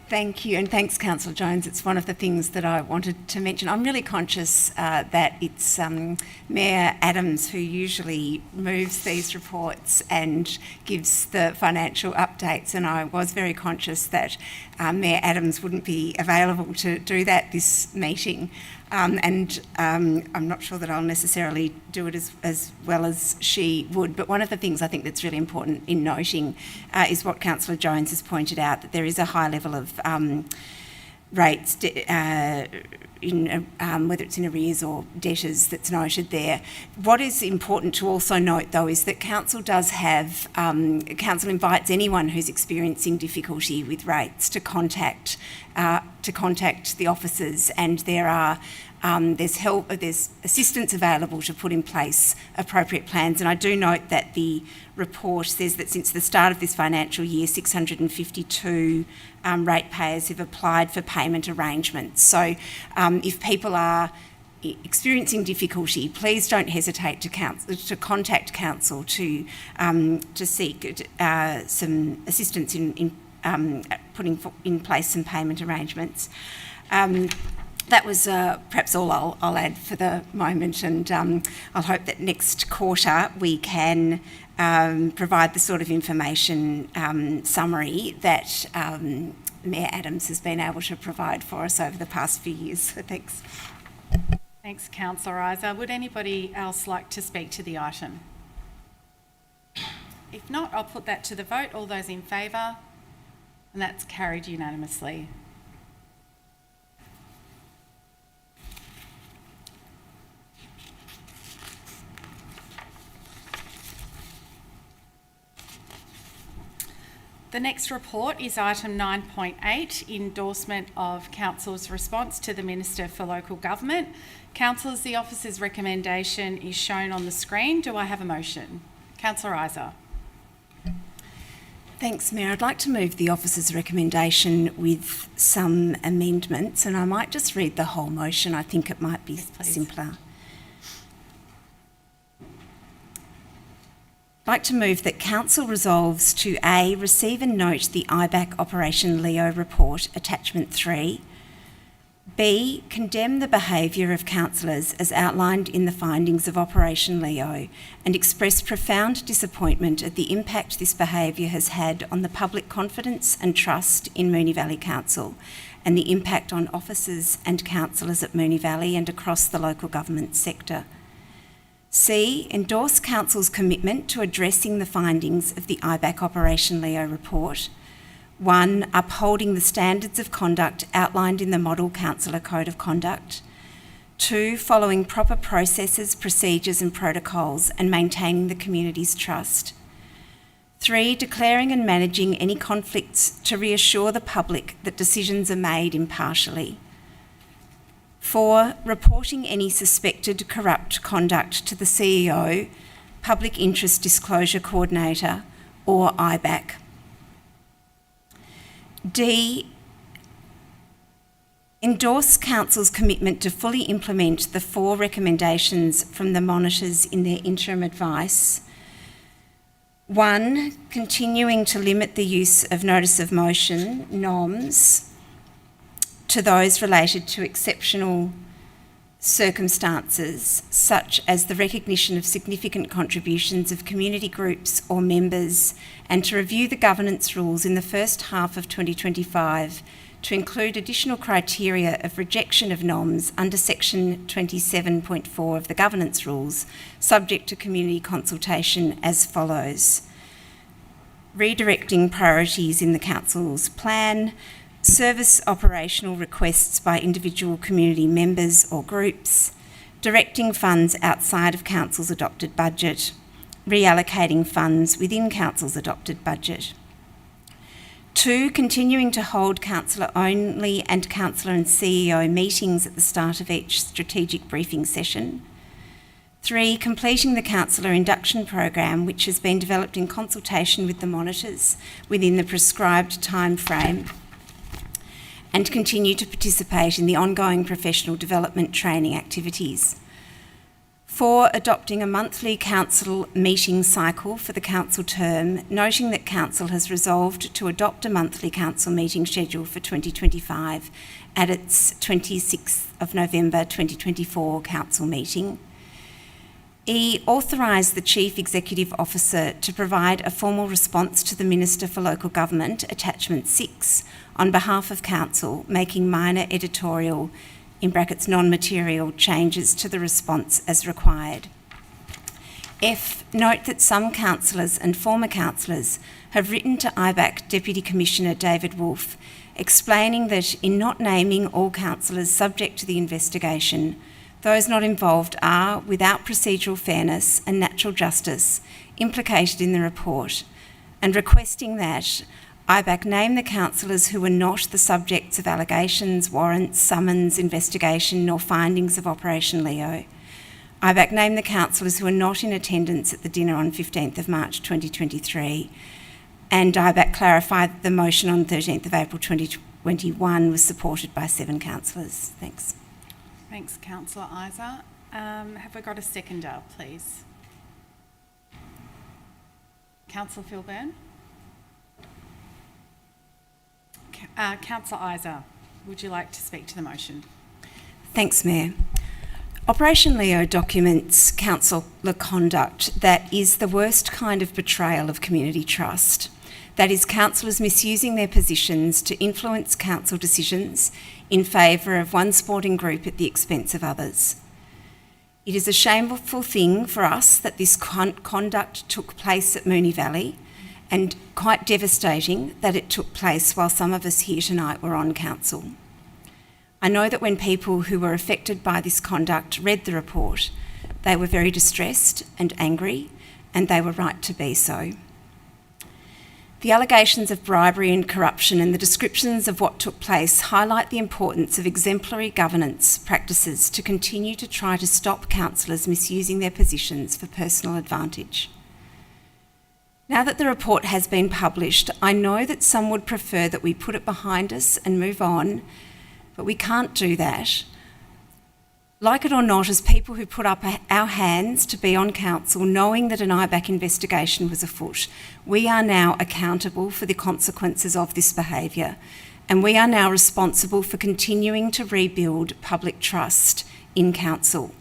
S16: Thank you, and thanks, Councillor Jones. It's one of the things that I wanted to mention. I'm really conscious that it's Mayor Adams who usually moves these reports and gives the financial updates, and I was very conscious that Mayor Adams wouldn't be available to do that this meeting. And I'm not sure that I'll necessarily do it as well as she would, but one of the things I think that's really important in noting is what Councillor Jones has pointed out, that there is a high level of rates, whether it's in arrears or debtors, that's noted there. What is important to also note, though, is that Council does have, Council invites anyone who's experiencing difficulty with rates to contact the officers, and there's help, there's assistance available to put in place appropriate plans. And I do note that the report says that since the start of this financial year, 652 ratepayers have applied for payment arrangements. So if people are experiencing difficulty, please don't hesitate to contact Council to seek some assistance in putting in place some payment arrangements. That was perhaps all I'll add for the moment, and I'll hope that next quarter we can provide the sort of information summary that Mayor Adams has been able to provide for us over the past few years. So thanks.
S4: Thanks, Councillor Isa. Would anybody else like to speak to the item? If not, I'll put that to the vote. All those in favour? And that's carried unanimously. The next report is item 9.8, endorsement of Council's response to the Minister for Local Government. Councillors, the officer's recommendation is shown on the screen. Do I have a motion? Councillor Isa.
S16: Thanks, Mayor. I'd like to move the officer's recommendation with some amendments, and I might just read the whole motion. I think it might be simpler. I'd like to move that Council resolves to A, receive and note the IBAC Operation Leo report, attachment 3, B, condemn the behaviour of councillors as outlined in the findings of Operation Leo and express profound disappointment at the impact this behaviour has had on the public confidence and trust in Moonee Valley Council and the impact on officers and councillors at Moonee Valley and across the local government sector. C, endorse Council's commitment to addressing the findings of the IBAC Operation Leo report. 1, upholding the standards of conduct outlined in the Model Councillor Code of Conduct. 2, following proper processes, procedures and protocols and maintaining the community's trust. 3, declaring and managing any conflicts to reassure the public that decisions are made impartially. 4, reporting any suspected corrupt conduct to the CEO, Public Interest Disclosure Coordinator or IBAC. D, endorse Council's commitment to fully implement the 4 recommendations from the monitors in their interim advice. 1, continuing to limit the use of notice of motion, NOMs, to those related to exceptional circumstances, such as the recognition of significant contributions of community groups or members, and to review the governance rules in the first half of 2025 to include additional criteria of rejection of NOMs under section 27.4 of the governance rules, subject to community consultation as follows. Redirecting priorities in the Council's plan, service operational requests by individual community members or groups, directing funds outside of Council's adopted budget, reallocating funds within Council's adopted budget. 2, continuing to hold councillor-only and councillor and CEO meetings at the start of each strategic briefing session. 3, completing the councillor induction program, which has been developed in consultation with the monitors within the prescribed time frame, and continue to participate in the ongoing professional development training activities. 4, adopting a monthly council meeting cycle for the council term, noting that council has resolved to adopt a monthly council meeting schedule for 2025 at its 26th of November 2024 council meeting. E, authorise the Chief Executive Officer to provide a formal response to the Minister for Local Government, Attachment 6, on behalf of Council, making minor editorial, in brackets non-material, changes to the response as required. F, note that some councillors and former councillors have written to IBAC Deputy Commissioner David Wolfe, explaining that in not naming all councillors subject to the investigation, those not involved are, without procedural fairness and natural justice, implicated in the report, and requesting that IBAC name the councillors who were not the subjects of allegations, warrants, summons, investigation, nor findings of Operation Leo. IBAC name the councillors who were not in attendance at the dinner on 15th of March 2023, and IBAC clarify that the motion on 13th of April 2021 was supported by 7 councillors. Thanks.
S4: Thanks, Councillor Isa. Have we got a seconder, please? Councillor Philburn. Councillor Isa, would you like to speak to the motion?
S16: Thanks, Mayor. Operation Leo documents councillor conduct that is the worst kind of betrayal of community trust. That is, councillors misusing their positions to influence council decisions in favour of one sporting group at the expense of others. It is a shameful thing for us that this conduct took place at Moonee Valley, and quite devastating that it took place while some of us here tonight were on council. I know that when people who were affected by this conduct read the report, they were very distressed and angry, and they were right to be so. The allegations of bribery and corruption and the descriptions of what took place highlight the importance of exemplary governance practices to continue to try to stop councillors misusing their positions for personal advantage. Now that the report has been published, I know that some would prefer that we put it behind us and move on, but we can't do that. Like it or not, as people who put up our hands to be on council, knowing that an IBAC investigation was afoot, we are now accountable for the consequences of this behaviour, and we are now responsible for continuing to rebuild public trust in council.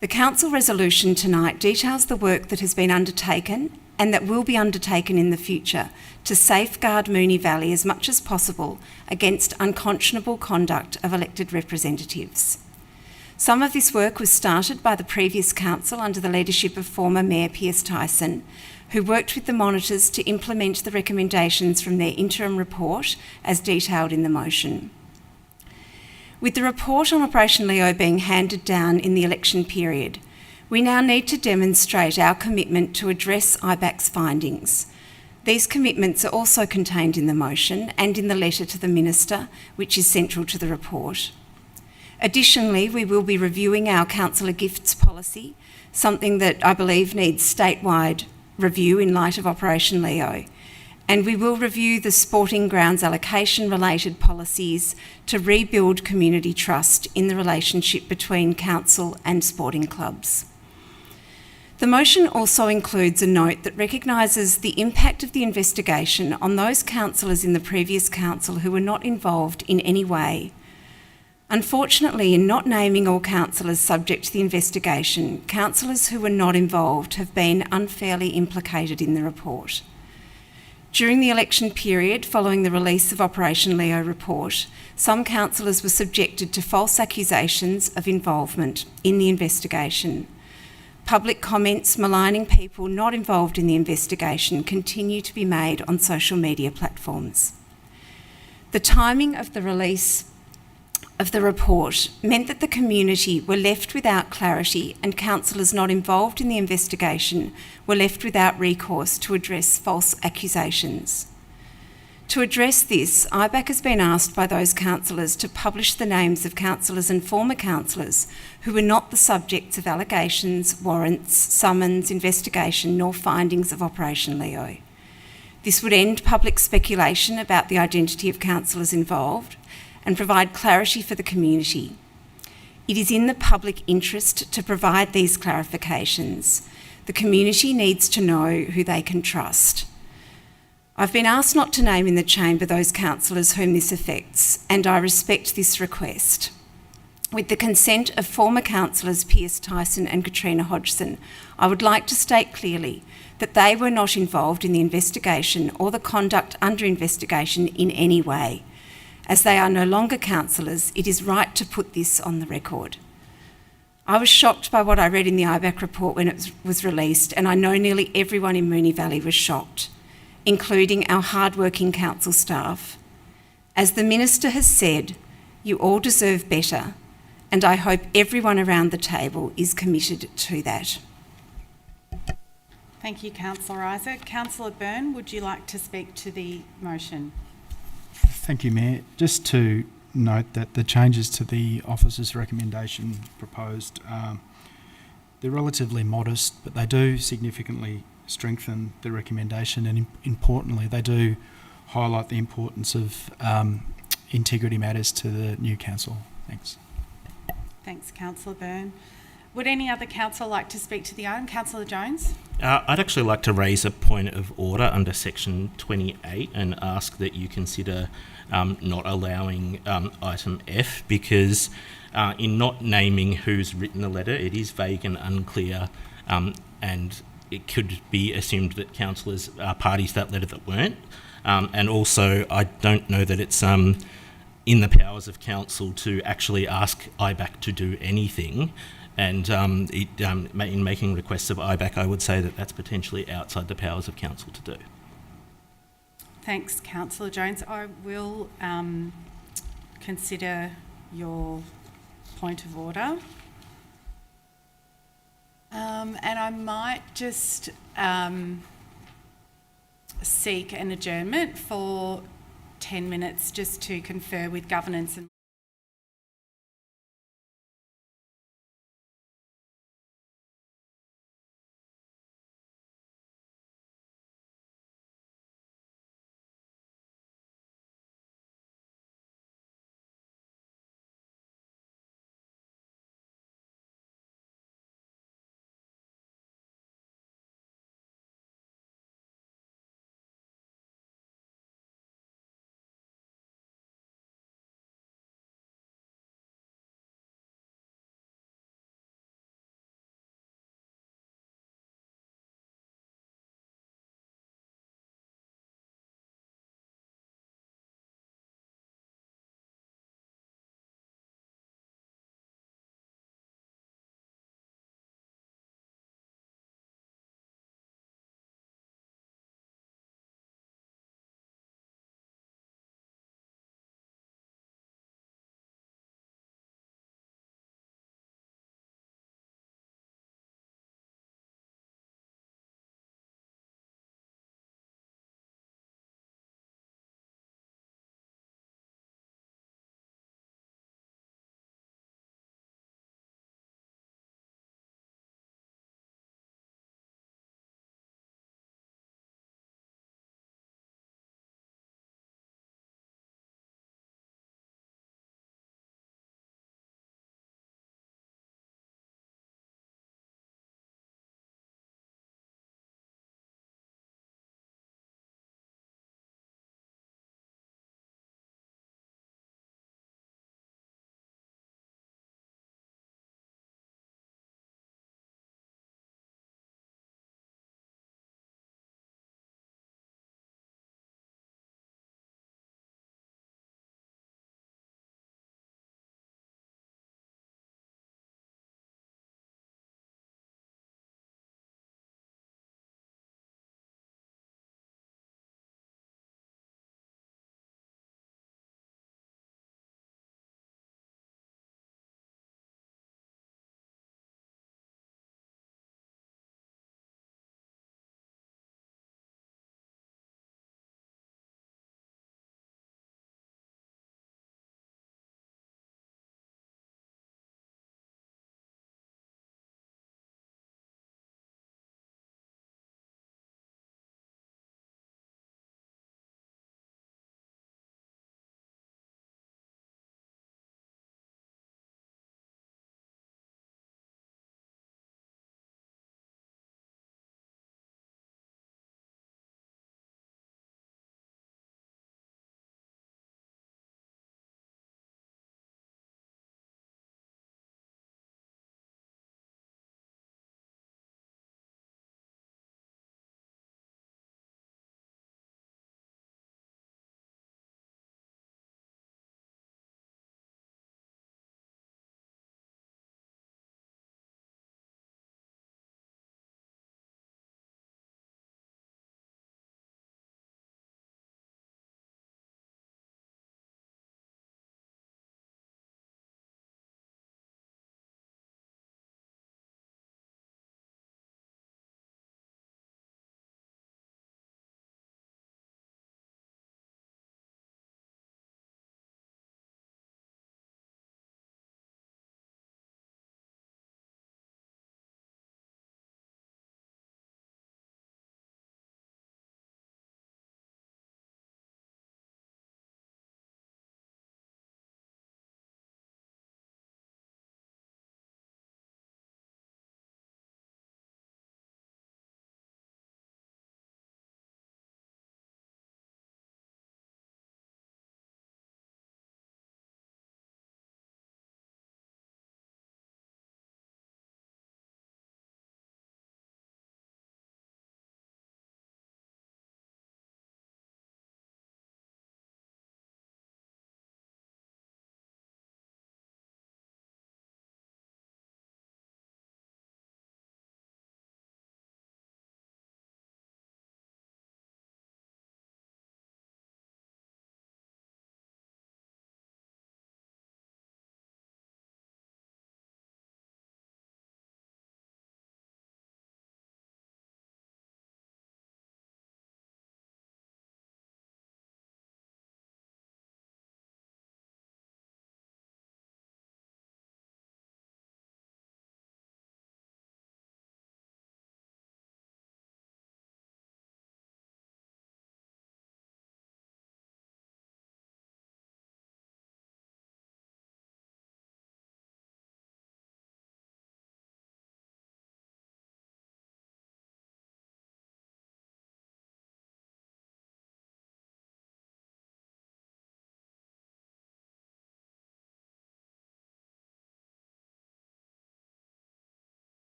S16: The council resolution tonight details the work that has been undertaken and that will be undertaken in the future to safeguard Moonee Valley as much as possible against unconscionable conduct of elected representatives. Some of this work was started by the previous council under the leadership of former Mayor Piers Tyson, who worked with the monitors to implement the recommendations from their interim report as detailed in the motion. With the report on Operation Leo being handed down in the election period, we now need to demonstrate our commitment to address IBAC's findings. These commitments are also contained in the motion and in the letter to the Minister, which is central to the report. Additionally, we will be reviewing our councillor gifts policy, something that I believe needs statewide review in light of Operation Leo. And we will review the sporting grounds allocation related policies to rebuild community trust in the relationship between council and sporting clubs. The motion also includes a note that recognises the impact of the investigation on those councillors in the previous council who were not involved in any way. Unfortunately, in not naming all councillors subject to the investigation, councillors who were not involved have been unfairly implicated in the report. During the election period following the release of Operation Leo report, some councillors were subjected to false accusations of involvement in the investigation. Public comments maligning people not involved in the investigation continue to be made on social media platforms. The timing of the release of the report meant that the community were left without clarity and councillors not involved in the investigation were left without recourse to address false accusations. To address this, IBAC has been asked by those councillors to publish the names of councillors and former councillors who were not the subjects of allegations, warrants, summons, investigation, nor findings of Operation Leo. This would end public speculation about the identity of councillors involved and provide clarity for the community. It is in the public interest to provide these clarifications. The community needs to know who they can trust. I've been asked not to name in the chamber those councillors whom this affects, and I respect this request. With the consent of former councillors Piers Tyson and Katrina Hodgson, I would like to state clearly that they were not involved in the investigation or the conduct under investigation in any way. As they are no longer councillors, it is right to put this on the record. I was shocked by what I read in the IBAC report when it was released, and I know nearly everyone in Moonee Valley was shocked, including our hard-working council staff. As the Minister has said, you all deserve better, and I hope everyone around the table is committed to that.
S4: Thank you, Councillor Isaac. Councillor Byrne, would you like to speak to the motion?
S8: Thank you, Mayor. Just to note that the changes to the officer's recommendation proposed, they're relatively modest, but they do significantly strengthen the recommendation, and importantly, they do highlight the importance of integrity matters to the new council. Thanks.
S4: Thanks, Councillor Byrne. Would any other councillor like to speak to the item? Councillor Jones?
S5: I'd actually like to raise a point of order under section 28 and ask that you consider not allowing item F, because in not naming who's written the letter, it is vague and unclear, and it could be assumed that councillors are parties to that letter that weren't. And also, I don't know that it's in the powers of council to actually ask IBAC to do anything. And in making requests of IBAC, I would say that that's potentially outside the powers of council to do.
S4: Thanks, Councillor Jones. I will consider your point of order. And I might just seek an adjournment for 10 minutes just to confer with governance and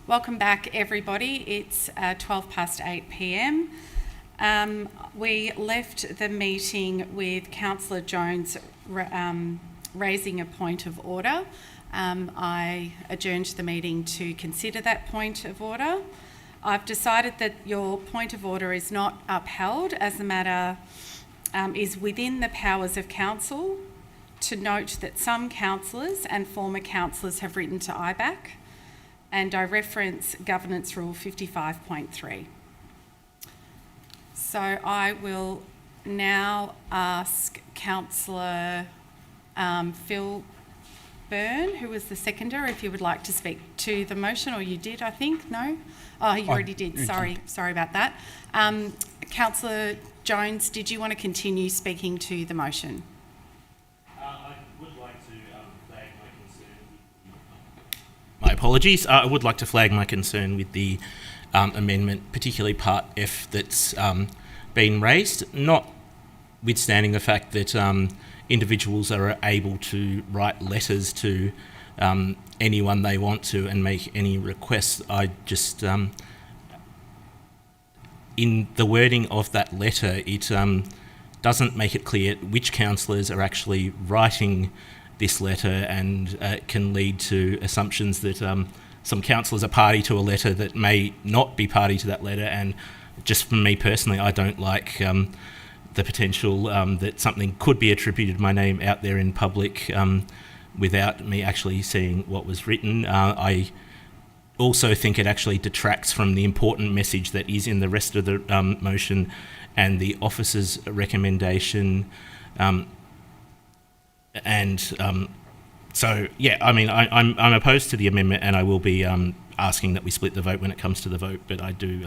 S4: Welcome back, everybody. It's 8 p.m. We left the meeting with Councillor Jones raising a point of order. I adjourned the meeting to consider that point of order. I've decided that your point of order is not upheld, as the matter is within the powers of council, to note that some councillors and former councillors have written to IBAC, and I reference Governance Rule 55.3. So I will now ask Councillor Phil Byrne, who was the seconder, if you would like to speak to the motion, or you did, I think, no? Oh, you already did, sorry about that. Councillor Jones, did you want to continue speaking to the motion?
S5: I would like to flag my concern. My apologies. I would like to flag my concern with the amendment, particularly Part F that's been raised, notwithstanding the fact that individuals are able to write letters to anyone they want to and make any requests. I just, in the wording of that letter, it doesn't make it clear which councillors are actually writing this letter, and can lead to assumptions that some councillors are party to a letter that may not be party to that letter. And just for me personally, I don't like the potential that something could be attributed to my name out there in public without me actually seeing what was written. I also think it actually detracts from the important message that is in the rest of the motion and the officer's recommendation. So, yeah, I mean, I'm opposed to the amendment, and I will be asking that we split the vote when it comes to the vote, but I do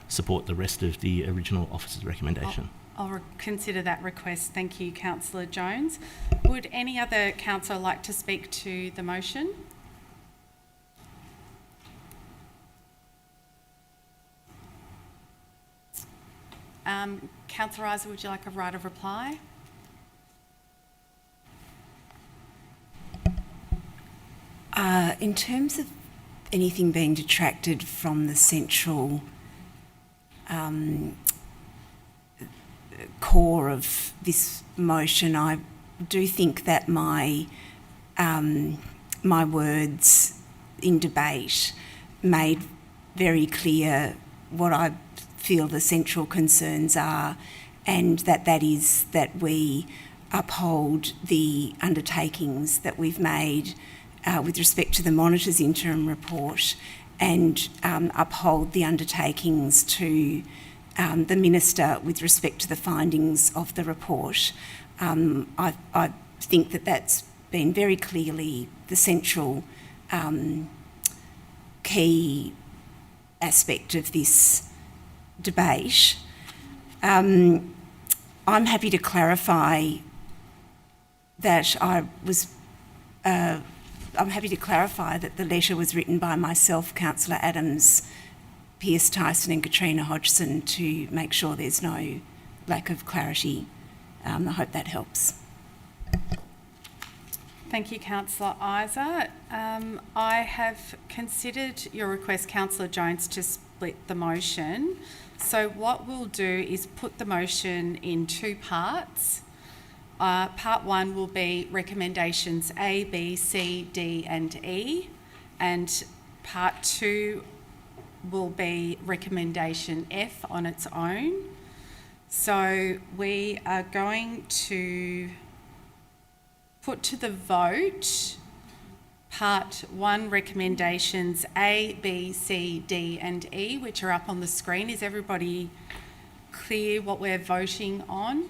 S5: support the rest of the original officer's recommendation.
S4: I'll consider that request. Thank you, Councillor Jones. Would any other councillor like to speak to the motion? Councillor Isa, would you like a right of reply?
S16: In terms of anything being detracted from the central core of this motion, I do think that my words in debate made very clear what I feel the central concerns are, and that is that we uphold the undertakings that we've made with respect to the Monitor's interim report, and uphold the undertakings to the Minister with respect to the findings of the report. I think that that's been very clearly the central key aspect of this debate. I'm happy to clarify that I'm happy to clarify that the letter was written by myself, Councillor Adams, Pearce Tyson and Katrina Hodgson, to make sure there's no lack of clarity. I hope that helps.
S4: Thank you, Councillor Isa. I have considered your request, Councillor Jones, to split the motion. So what we'll do is put the motion in two parts. Part one will be recommendations A, B, C, D and E, and part two will be recommendation F on its own. So we are going to put to the vote part one recommendations A, B, C, D and E, which are up on the screen. Is everybody clear what we're voting on?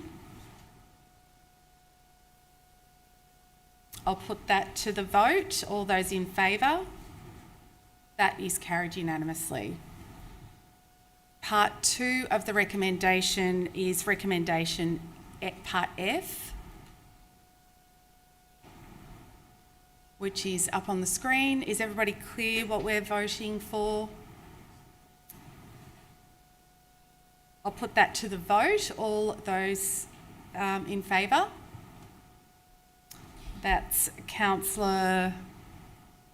S4: I'll put that to the vote. All those in favour? That is carried unanimously. Part two of the recommendation is recommendation Part F, which is up on the screen. Is everybody clear what we're voting for? I'll put that to the vote. All those in favour? That's Councillor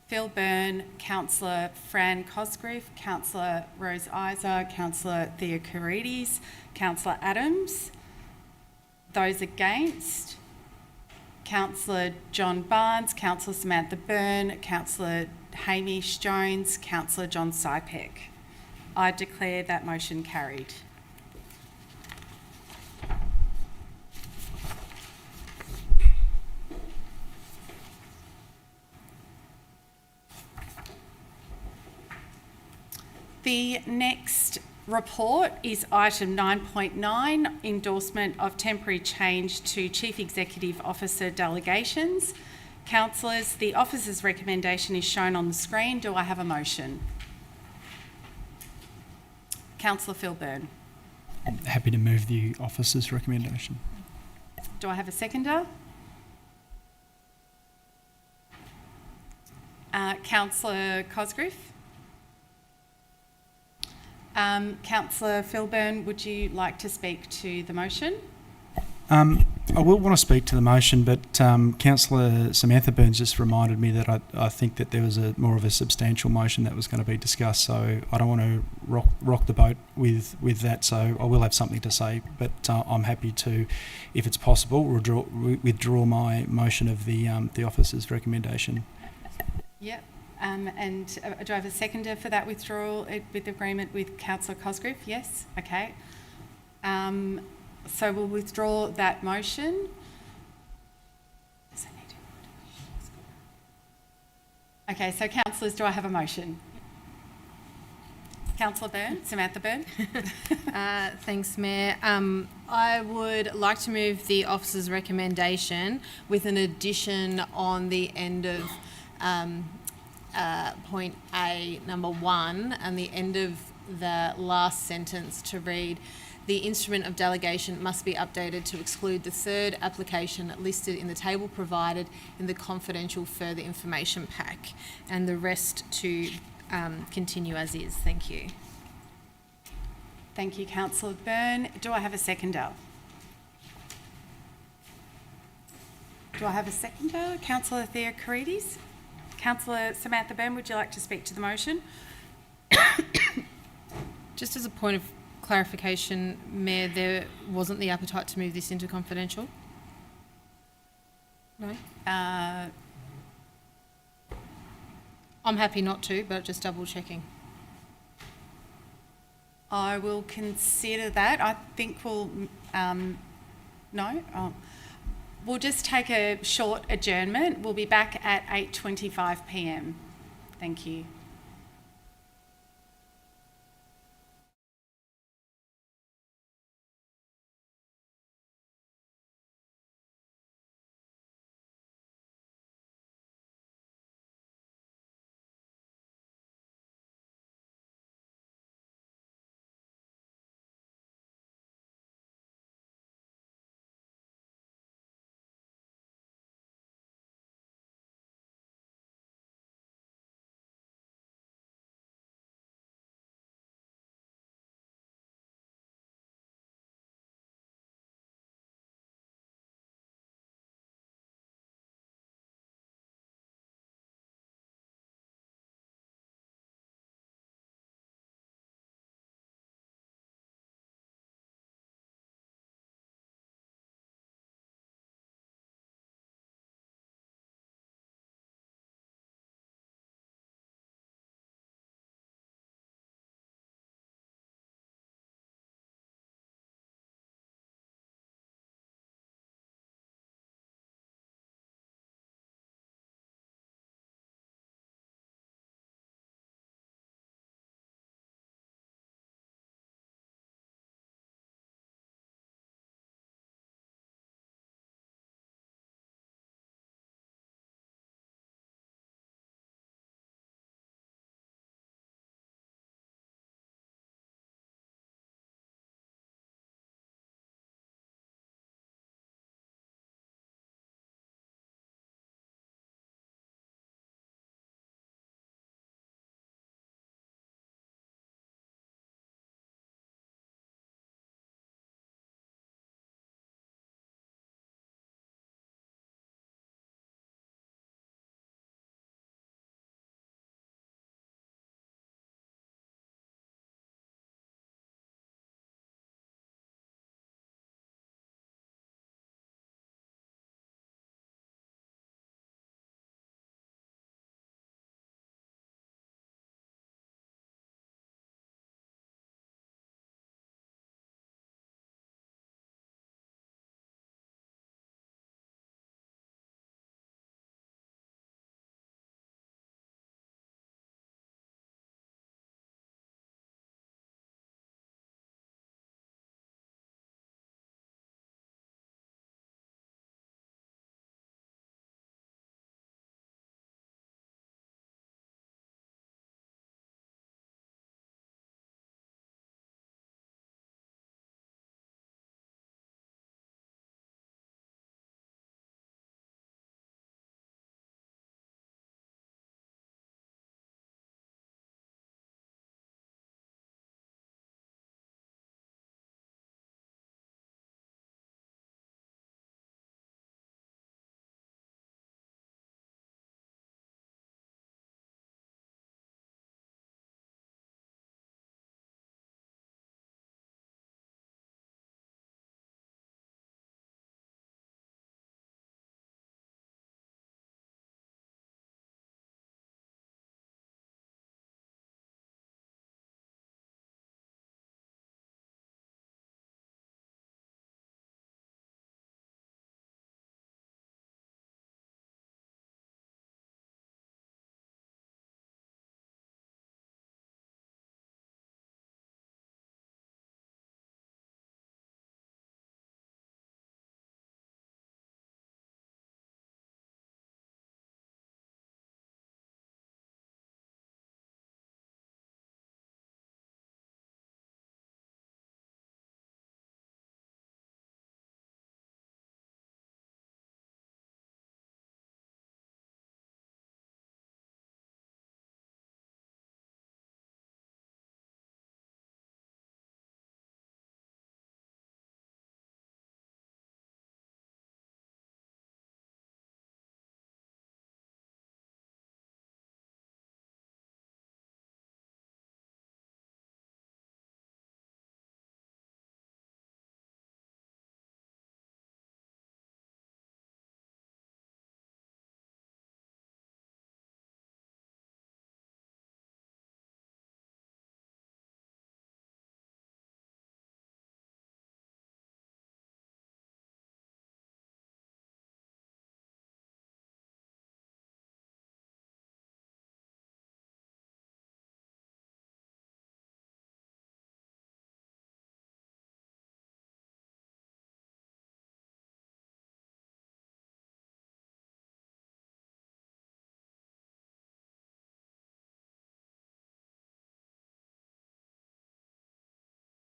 S4: Phil Byrne, Councillor Fran Cosgrove, Councillor Rose Isa, Councillor Theocharides, Councillor Adams. Those against? Councillor John Barnes, Councillor Samantha Byrne, Councillor Hamish Jones, Councillor John Sypek. I declare that motion carried. The next report is item 9.9, endorsement of temporary change to Chief Executive Officer delegations. Councillors, the officer's recommendation is shown on the screen. Do I have a motion? Councillor Phil Byrne.
S8: I'm happy to move the officer's recommendation.
S4: Do I have a seconder? Councillor Cosgrove. Councillor Phil Byrne, would you like to speak to the motion?
S8: I will want to speak to the motion, but Councillor Samantha Burns just reminded me that I think that there was more of a substantial motion that was going to be discussed, so I don't want to rock the boat with that, so I will have something to say, but I'm happy to, if it's possible, withdraw my motion of the officer's recommendation.
S4: Yep. And do I have a seconder for that withdrawal with agreement with Councillor Cosgrove? Yes? Okay. So we'll withdraw that motion. Okay, so councillors, do I have a motion? Councillor Byrne, Samantha Byrne.
S6: Thanks, Mayor. I would like to move the officer's recommendation with an addition on the end of point A, number 1, and the end of the last sentence to read, the instrument of delegation must be updated to exclude the third application listed in the table provided in the confidential further information pack, and the rest to continue as is. Thank you.
S4: Thank you, Councillor Byrne. Do I have a seconder? Do I have a seconder? Councillor Theocharides? Councillor Samantha Byrne, would you like to speak to the motion?
S6: Just as a point of clarification, Mayor, there wasn't the appetite to move this into confidential? No? I'm happy not to, but just double checking.
S4: I will consider that. I think we'll, no? Oh. We'll just take a short adjournment. We'll be back at 8:25 p.m. Thank you.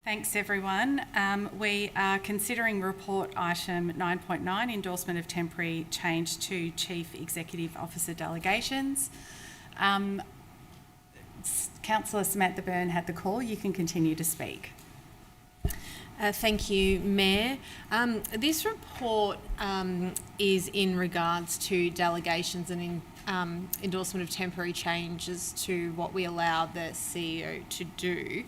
S4: Thanks everyone. We are considering report item 9.9, endorsement of temporary change to Chief Executive Officer delegations. Councillor Samantha Byrne had the call. You can continue to speak.
S6: Thank you, Mayor. This report is in regards to delegations and endorsement of temporary changes to what we allow the CEO to do.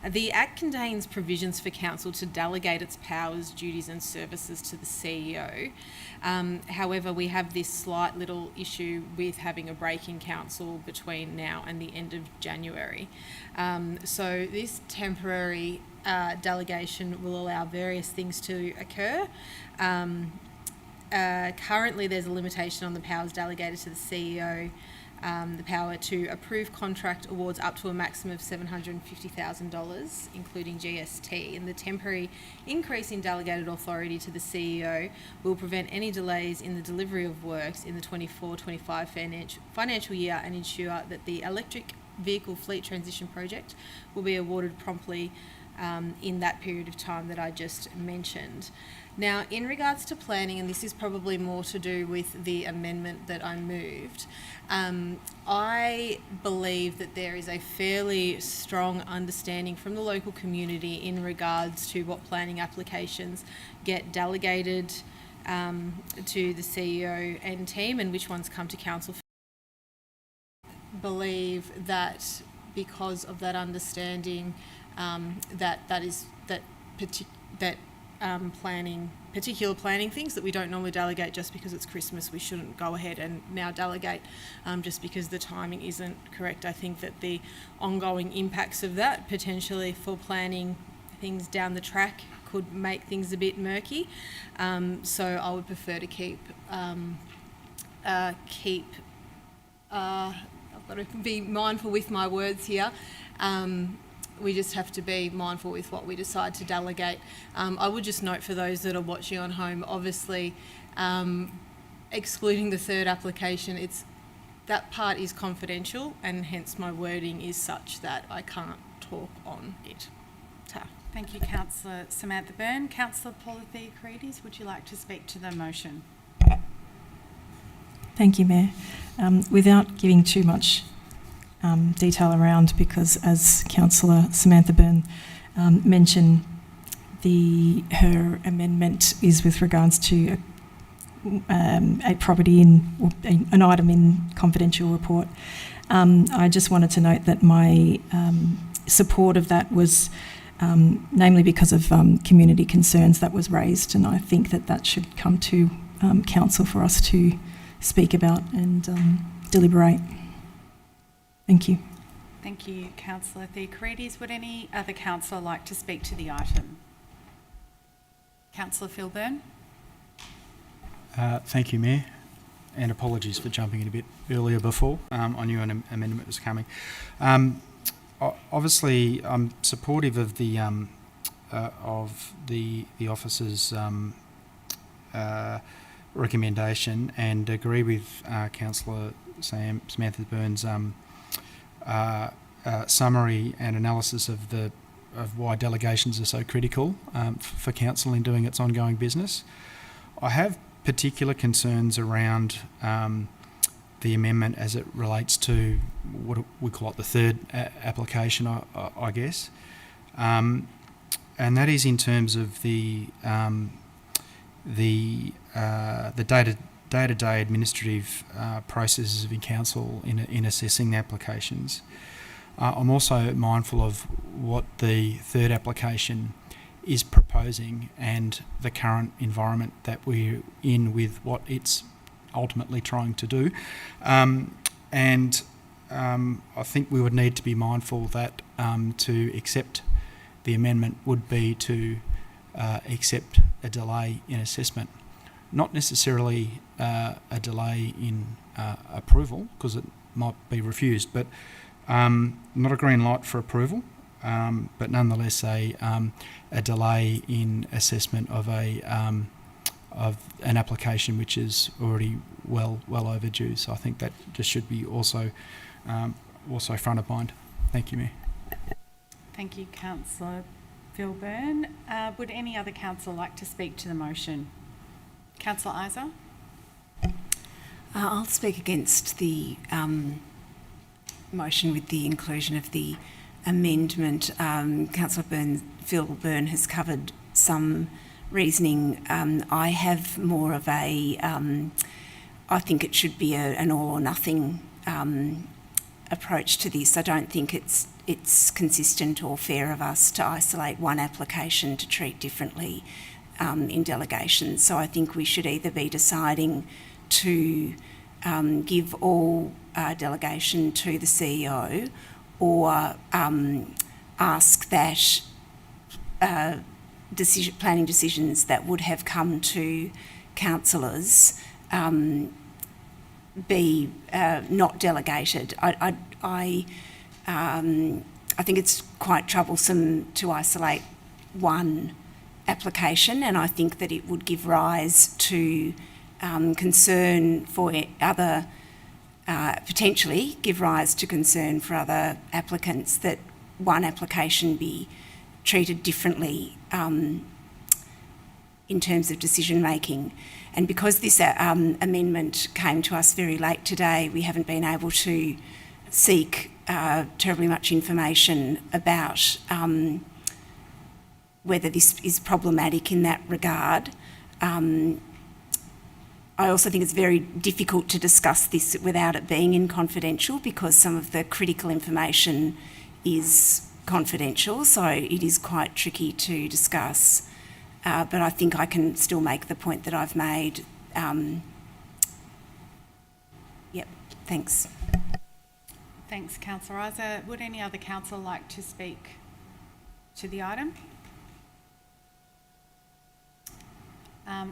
S6: The Act contains provisions for Council to delegate its powers, duties and services to the CEO. However, we have this slight little issue with having a break in Council between now and the end of January. So this temporary delegation will allow various things to occur. Currently, there's a limitation on the powers delegated to the CEO, the power to approve contract awards up to a maximum of $750,000, including GST, and the temporary increase in delegated authority to the CEO will prevent any delays in the delivery of works in the 24-25 financial year and ensure that the electric vehicle fleet transition project will be awarded promptly in that period of time that I just mentioned. Now, in regards to planning, and this is probably more to do with the amendment that I moved, I believe that there is a fairly strong understanding from the local community in regards to what planning applications get delegated to the CEO and team and which ones come to council. Believe that because of that understanding, particular planning things that we don't normally delegate just because it's Christmas, we shouldn't go ahead and now delegate just because the timing isn't correct. I think that the ongoing impacts of that potentially for planning things down the track could make things a bit murky. So I would prefer to keep I've got to be mindful with my words here. We just have to be mindful with what we decide to delegate. I would just note for those that are watching on home, obviously, excluding the third application, that part is confidential, and hence my wording is such that I can't talk on it.
S4: Thank you, Councillor Samantha Byrne. Councillor Paula Theocrides, would you like to speak to the motion?
S7: Thank you, Mayor. Without giving too much detail around, because as Councillor Samantha Byrne mentioned, her amendment is with regards to a property or an item in confidential report. I just wanted to note that my support of that was namely because of community concerns that was raised, and I think that should come to council for us to speak about and deliberate. Thank you.
S4: Thank you, Councillor Theocrides. Would any other councillor like to speak to the item? Councillor Philburn.
S8: Thank you, Mayor, and apologies for jumping in a bit earlier before. I knew an amendment was coming. Obviously, I'm supportive of the officer's recommendation and agree with Councillor Samantha Byrne's summary and analysis of why delegations are so critical for council in doing its ongoing business. I have particular concerns around the amendment as it relates to what we call it the third application, I guess, and that is in terms of the day-to-day administrative processes of council in assessing the applications. I'm also mindful of what the third application is proposing and the current environment that we're in with what it's ultimately trying to do. And I think we would need to be mindful that to accept the amendment would be to accept a delay in assessment. Not necessarily a delay in approval, because it might be refused, but not a green light for approval, but nonetheless a delay in assessment of an application which is already well overdue. So I think that just should be also front of mind. Thank you, Mayor.
S4: Thank you, Councillor Phil Byrne. Would any other councillor like to speak to the motion? Councillor Isa?
S16: I'll speak against the motion with the inclusion of the amendment. Councillor Phil Byrne has covered some reasoning. I have more of a, I think it should be an all or nothing approach to this. I don't think it's consistent or fair of us to isolate one application to treat differently in delegations. So I think we should either be deciding to give all delegation to the CEO, or ask that planning decisions that would have come to councillors be not delegated. I think it's quite troublesome to isolate one application, and I think that it would give rise to concern for other, potentially give rise to concern for other applicants that one application be treated differently in terms of decision making. And because this amendment came to us very late today, we haven't been able to seek terribly much information about whether this is problematic in that regard. I also think it's very difficult to discuss this without it being in confidential, because some of the critical information is confidential, so it is quite tricky to discuss. But I think I can still make the point that I've made. Yep, thanks.
S4: Thanks, Councillor Isa. Would any other councillor like to speak to the item?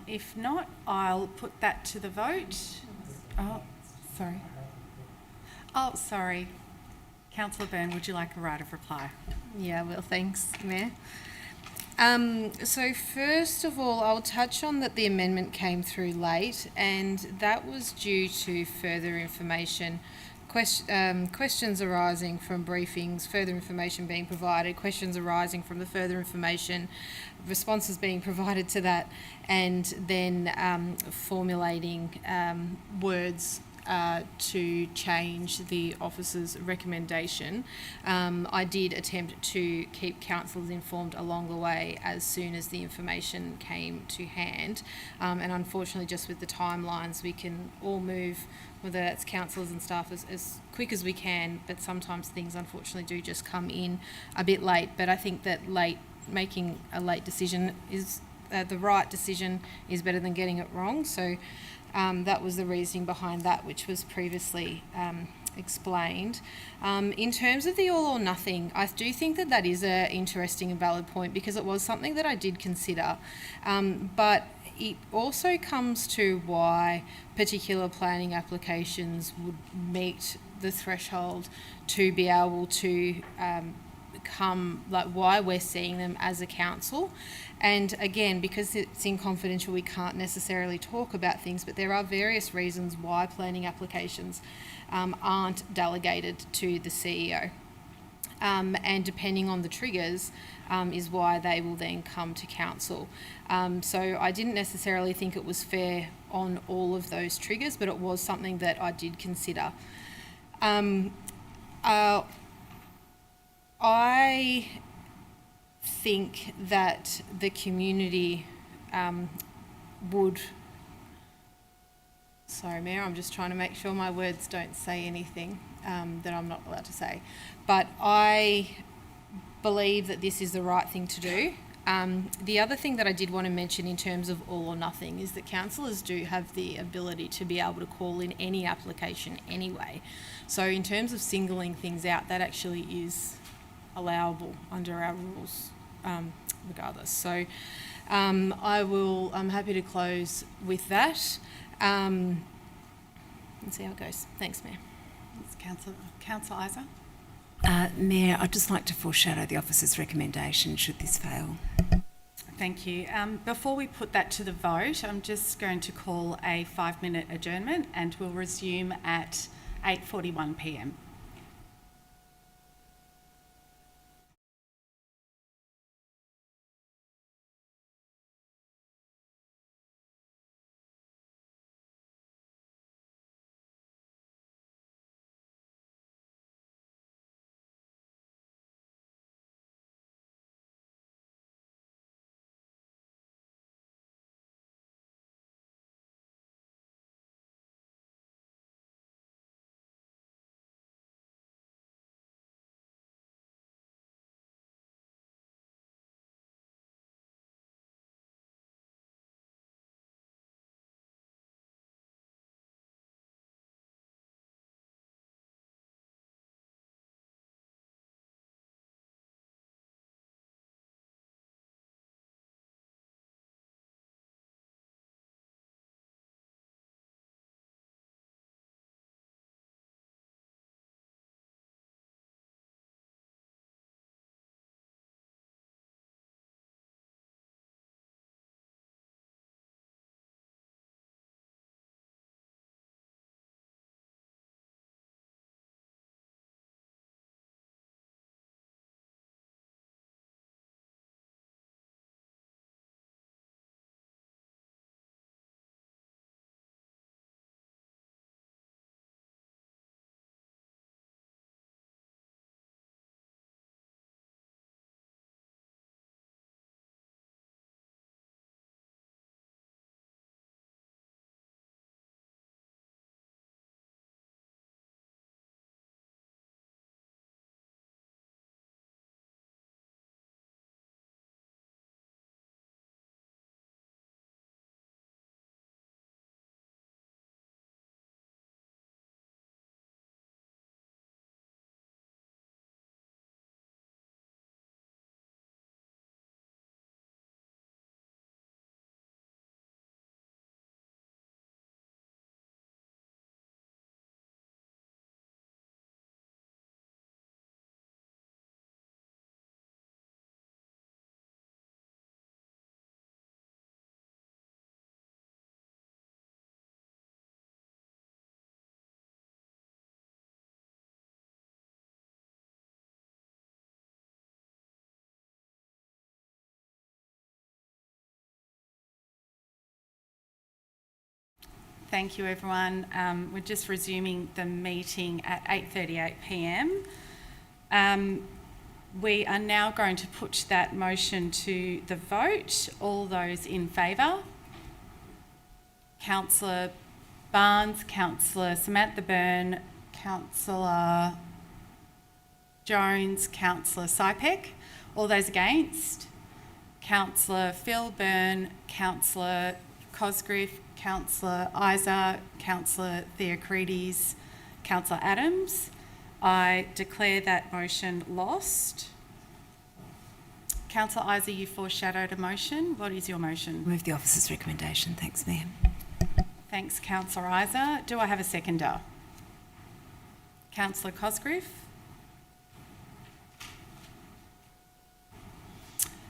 S4: If not, I'll put that to the vote. Oh, sorry. Oh, sorry. Councillor Byrne, would you like a right of reply?
S6: Yeah, well, thanks, Mayor. So first of all, I'll touch on that the amendment came through late, and that was due to further information, questions arising from briefings, further information being provided, questions arising from the further information, responses being provided to that, and then formulating words to change the officer's recommendation. I did attempt to keep councillors informed along the way as soon as the information came to hand, and unfortunately just with the timelines we can all move, whether that's councillors and staff, as quick as we can, but sometimes things unfortunately do just come in a bit late. But I think that making a late decision is the right decision is better than getting it wrong. So that was the reasoning behind that, which was previously explained. In terms of the all or nothing, I do think that is an interesting and valid point, because it was something that I did consider, but it also comes to why particular planning applications would meet the threshold to be able to why we're seeing them as a council. And again, because it's in confidential, we can't necessarily talk about things, but there are various reasons why planning applications aren't delegated to the CEO. And depending on the triggers is why they will then come to council. So I didn't necessarily think it was fair on all of those triggers, but it was something that I did consider. I think that the community would... Sorry, Mayor, I'm just trying to make sure my words don't say anything that I'm not allowed to say. But I believe that this is the right thing to do. The other thing that I did want to mention in terms of all or nothing is that councillors do have the ability to be able to call in any application anyway. So in terms of singling things out, that actually is allowable under our rules regardless. So I'm happy to close with that. And see how it goes. Thanks, Mayor.
S4: Councillor Isa?
S16: Mayor, I'd just like to foreshadow the officer's recommendation should this fail.
S4: Thank you. Before we put that to the vote, I'm just going to call a 5-minute adjournment, and we'll resume at 8:41 p.m. Thank you, everyone. We're just resuming the meeting at 8:38 p.m. We are now going to put that motion to the vote. All those in favour? Councillor Barnes, Councillor Samantha Byrne, Councillor Jones, Councillor Sypek. All those against? Councillor Phil Byrne, Councillor Cosgriff, Councillor Isa, Councillor Theocrides, Councillor Adams. I declare that motion lost. Councillor Isa, you foreshadowed a motion. What is your motion?
S16: Move the officer's recommendation. Thanks, Mayor.
S4: Thanks, Councillor Isa. Do I have a seconder? Councillor Cosgriff.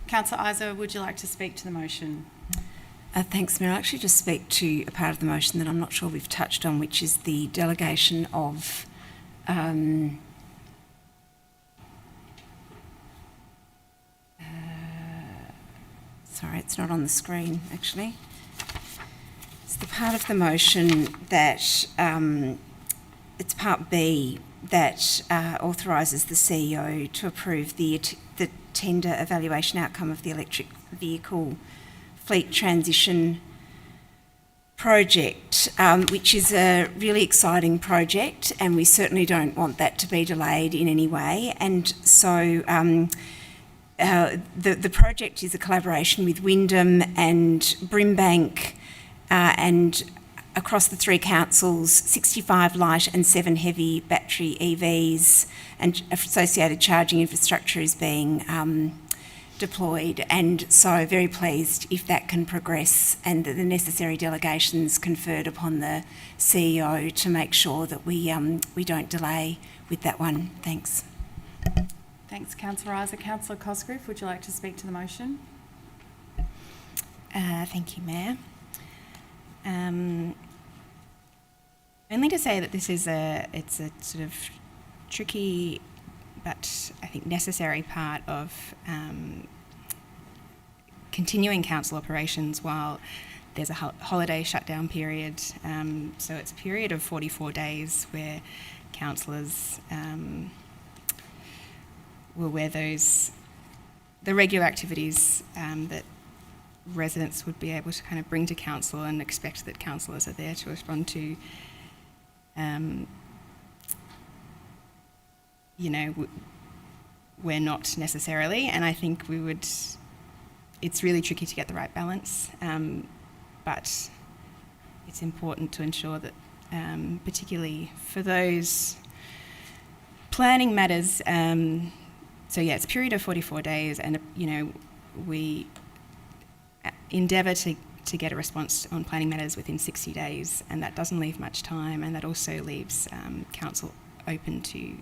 S4: Councillor Isa, would you like to speak to the motion?
S16: Thanks, Mayor. I'll actually just speak to a part of the motion that I'm not sure we've touched on, which is the delegation of sorry, it's not on the screen, actually. It's the part of the motion that, it's part B, that authorises the CEO to approve the tender evaluation outcome of the electric vehicle fleet transition project, which is a really exciting project, and we certainly don't want that to be delayed in any way. And so the project is a collaboration with Wyndham and Brimbank and across the three councils, 65 light and 7 heavy battery EVs and associated charging infrastructure is being deployed, and so very pleased if that can progress and that the necessary delegations conferred upon the CEO to make sure that we don't delay with that one. Thanks.
S4: Thanks, Councillor Isa. Councillor Cosgriff, would you like to speak to the motion?
S17: Thank you, Mayor. Only to say that this is it's a sort of tricky but I think necessary part of continuing council operations while there's a holiday shutdown period. So it's a period of 44 days where councillors will wear the regular activities that residents would be able to kind of bring to council and expect that councillors are there to respond to. We're not necessarily, and I think it's really tricky to get the right balance, but it's important to ensure that, particularly for those planning matters, it's a period of 44 days, and, we endeavour to get a response on planning matters within 60 days, and that doesn't leave much time, and that also leaves council open to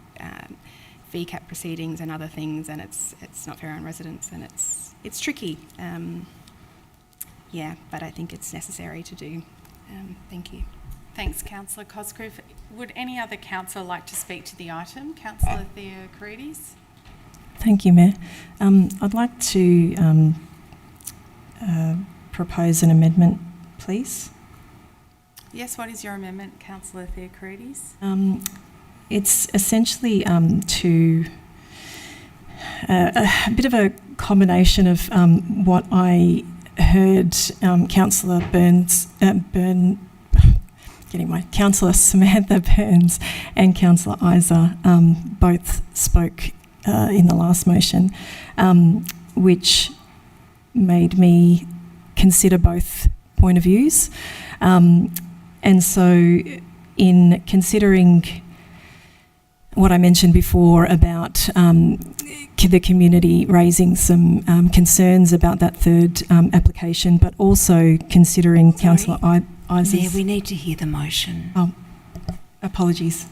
S17: VCAP proceedings and other things, and it's not fair on residents, and it's tricky. But I think it's necessary to do. Thank you.
S4: Thanks, Councillor Cosgriff. Would any other councillor like to speak to the item? Councillor Theocrides.
S7: Thank you, Mayor. I'd like to propose an amendment, please.
S4: Yes, what is your amendment, Councillor Theocrides?
S7: It's essentially to a bit of a combination of what I heard Councillor Councillor Samantha Burns and Councillor Isa both spoke in the last motion, which made me consider both point of views. And so in considering what I mentioned before about the community raising some concerns about that third application, but also considering Councillor Isa's...
S16: Mayor, we need to hear the motion.
S7: Oh, apologies.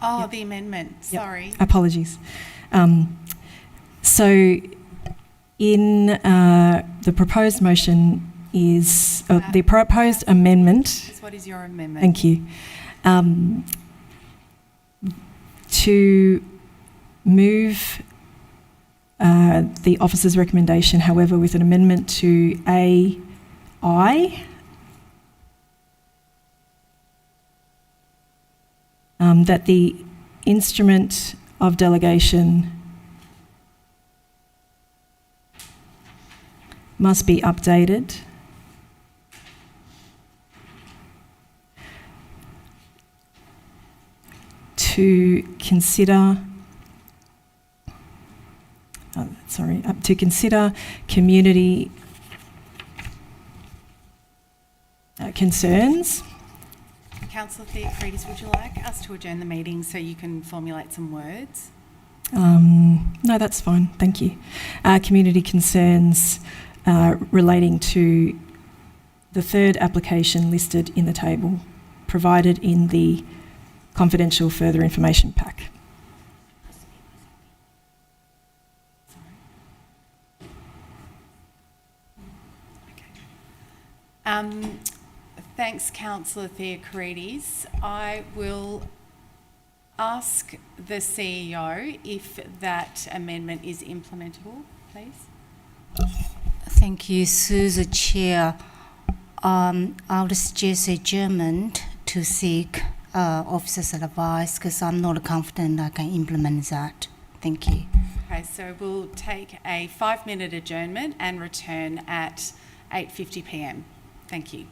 S4: Oh,
S7: Yep.
S4: the amendment,
S7: Yep.
S4: sorry.
S7: Apologies. So in the proposed motion is... the proposed amendment...
S4: What is your amendment?
S7: Thank you. To move the officer's recommendation, however, with an amendment to AI that the instrument of delegation must be updated to consider community concerns.
S4: Councillor Theocrides, would you like us to adjourn the meeting so you can formulate some words?
S7: No, that's fine, thank you. Community concerns relating to the third application listed in the table, provided in the confidential further information pack.
S4: Thanks, Councillor Theocrides. I will ask the CEO if that amendment is implementable, please.
S15: Thank you, through the chair. I would suggest adjournment to seek officers' advice because I'm not confident I can implement that. Thank you.
S4: Okay, so we'll take a 5-minute adjournment and return at 8:50 p.m. Thank you.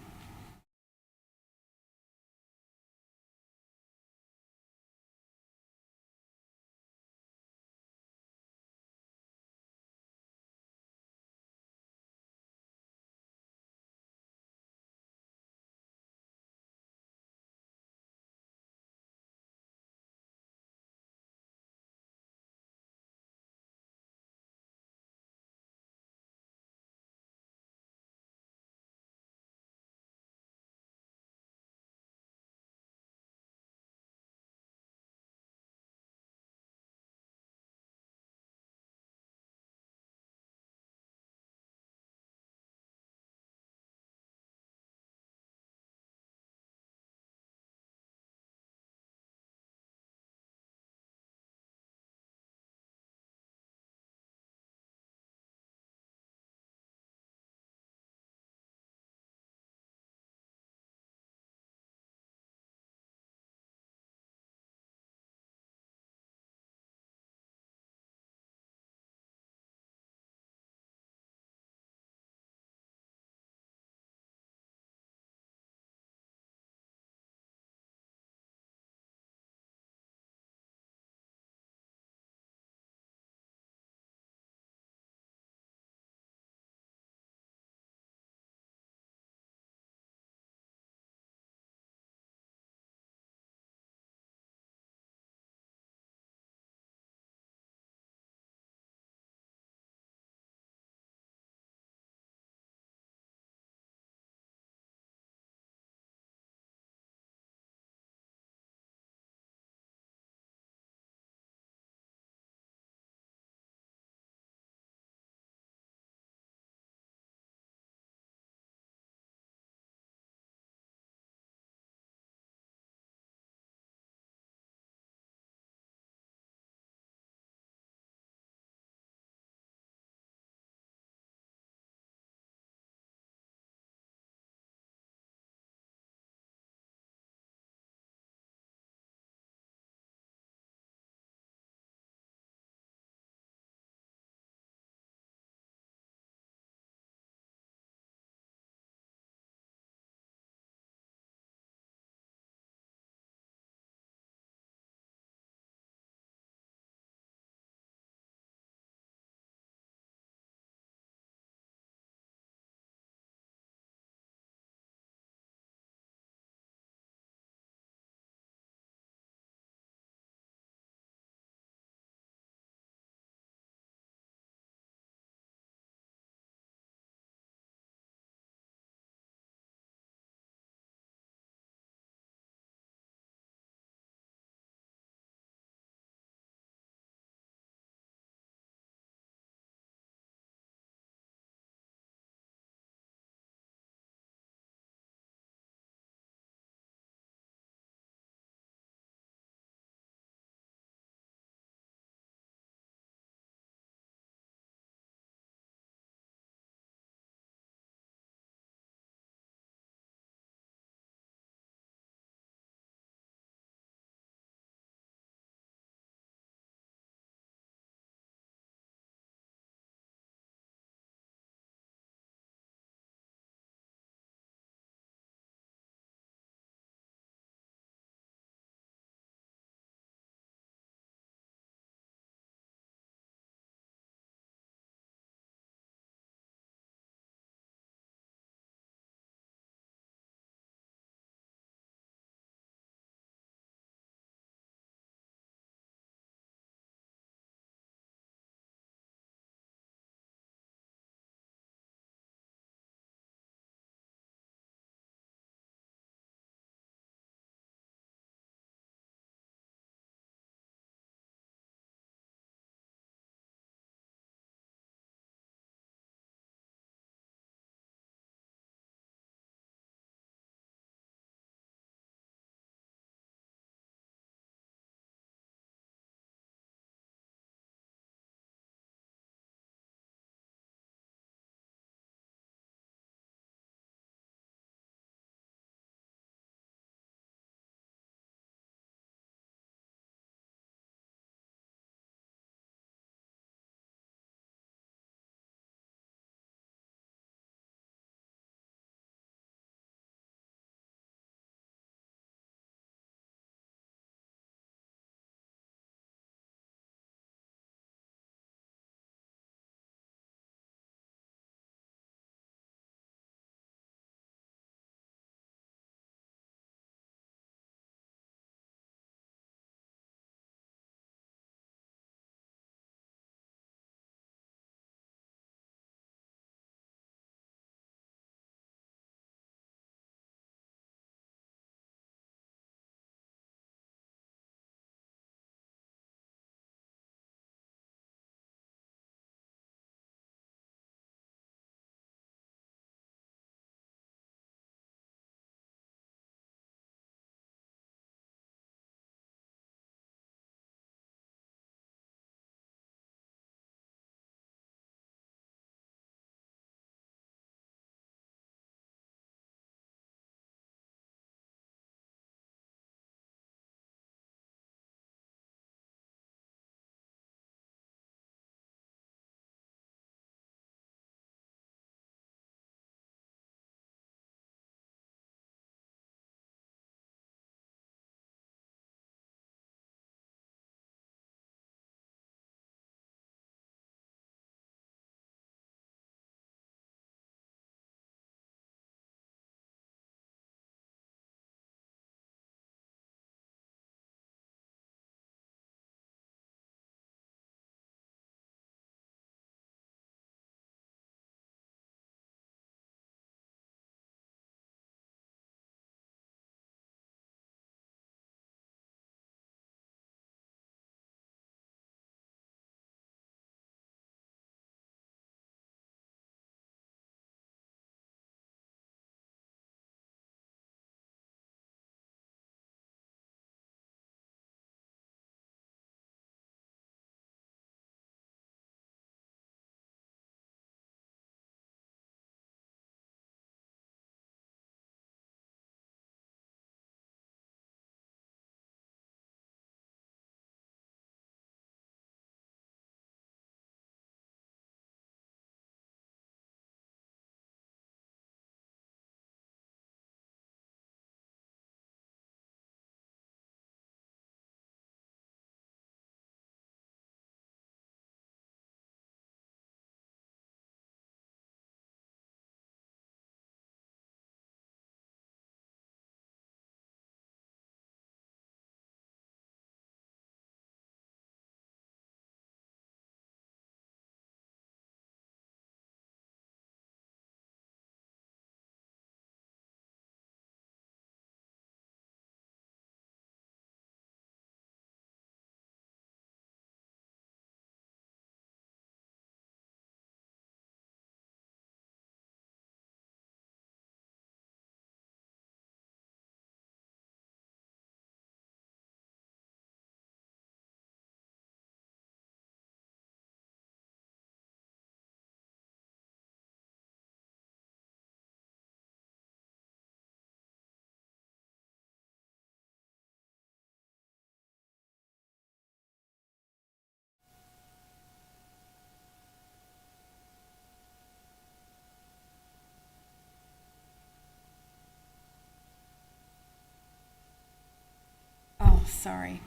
S4: Sorry,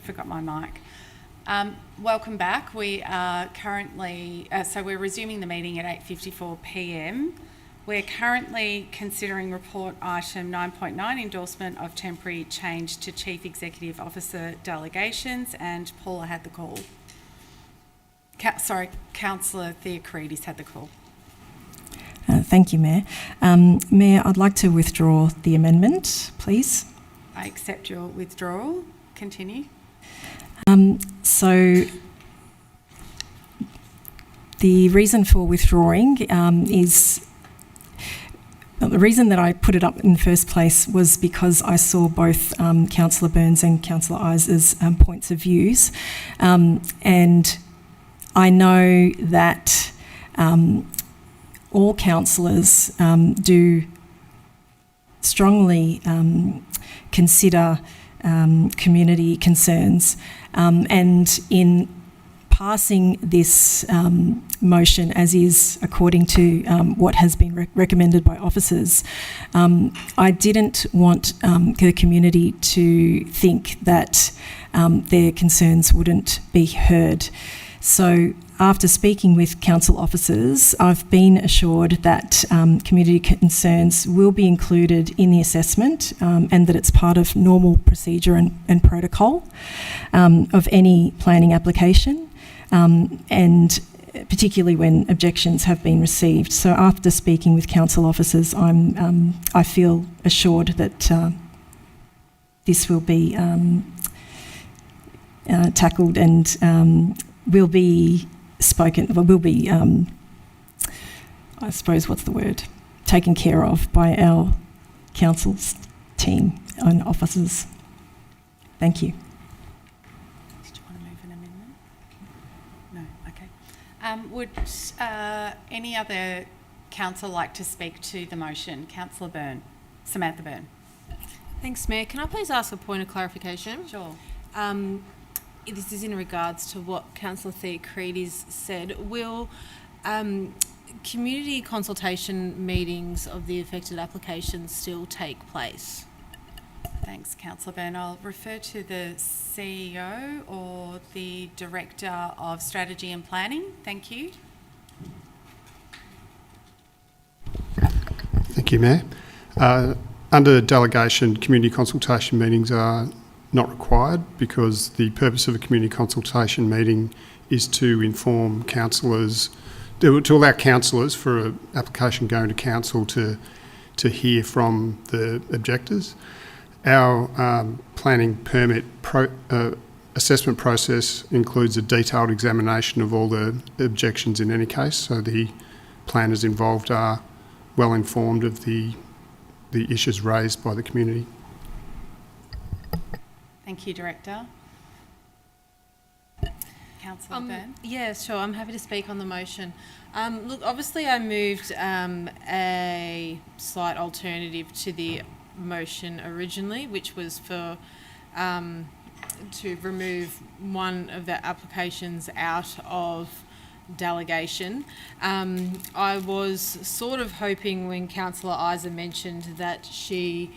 S4: forgot my mic. Welcome back. We are currently, so we're resuming the meeting at 8:54 p.m. We're currently considering report item 9.9, endorsement of temporary change to Chief Executive Officer delegations, and Paula had the call. Councillor Theocrides had the call.
S7: Thank you, Mayor. Mayor, I'd like to withdraw the amendment, please.
S4: I accept your withdrawal. Continue.
S7: So the reason for withdrawing is the reason that I put it up in the first place was because I saw both Councillor Burns and Councillor Isers' points of views, and I know that all councillors do strongly consider community concerns, and in passing this motion as is according to what has been recommended by officers, I didn't want the community to think that their concerns wouldn't be heard. So after speaking with council officers, I've been assured that community concerns will be included in the assessment, and that it's part of normal procedure and protocol of any planning application, and particularly when objections have been received. So after speaking with council officers, I feel assured that this will be tackled and will be I suppose, what's the word? Taken care of by our council's team and officers. Thank you.
S4: Did you want to move an amendment? No, okay. Would any other council like to speak to the motion? Councillor Byrne, Samantha Byrne.
S6: Thanks, Mayor. Can I please ask a point of clarification?
S4: Sure.
S6: This is in regards to what Councillor Theocrides said. Will community consultation meetings of the affected applications still take place?
S4: Thanks, Councillor Byrne. I'll refer to the CEO or the Director of Strategy and Planning. Thank you.
S11: Thank you, Mayor. Under delegation, community consultation meetings are not required because the purpose of a community consultation meeting is to inform councillors, to allow councillors for an application going to council to hear from the objectors. Our planning permit assessment process includes a detailed examination of all the objections in any case, so the planners involved are well informed of the issues raised by the community.
S4: Thank you, Director. Councillor Byrne.
S6: Yeah, sure. I'm happy to speak on the motion. Look, obviously I moved a slight alternative to the motion originally, which was for to remove one of the applications out of delegation. I was sort of hoping when Councillor Iser mentioned that she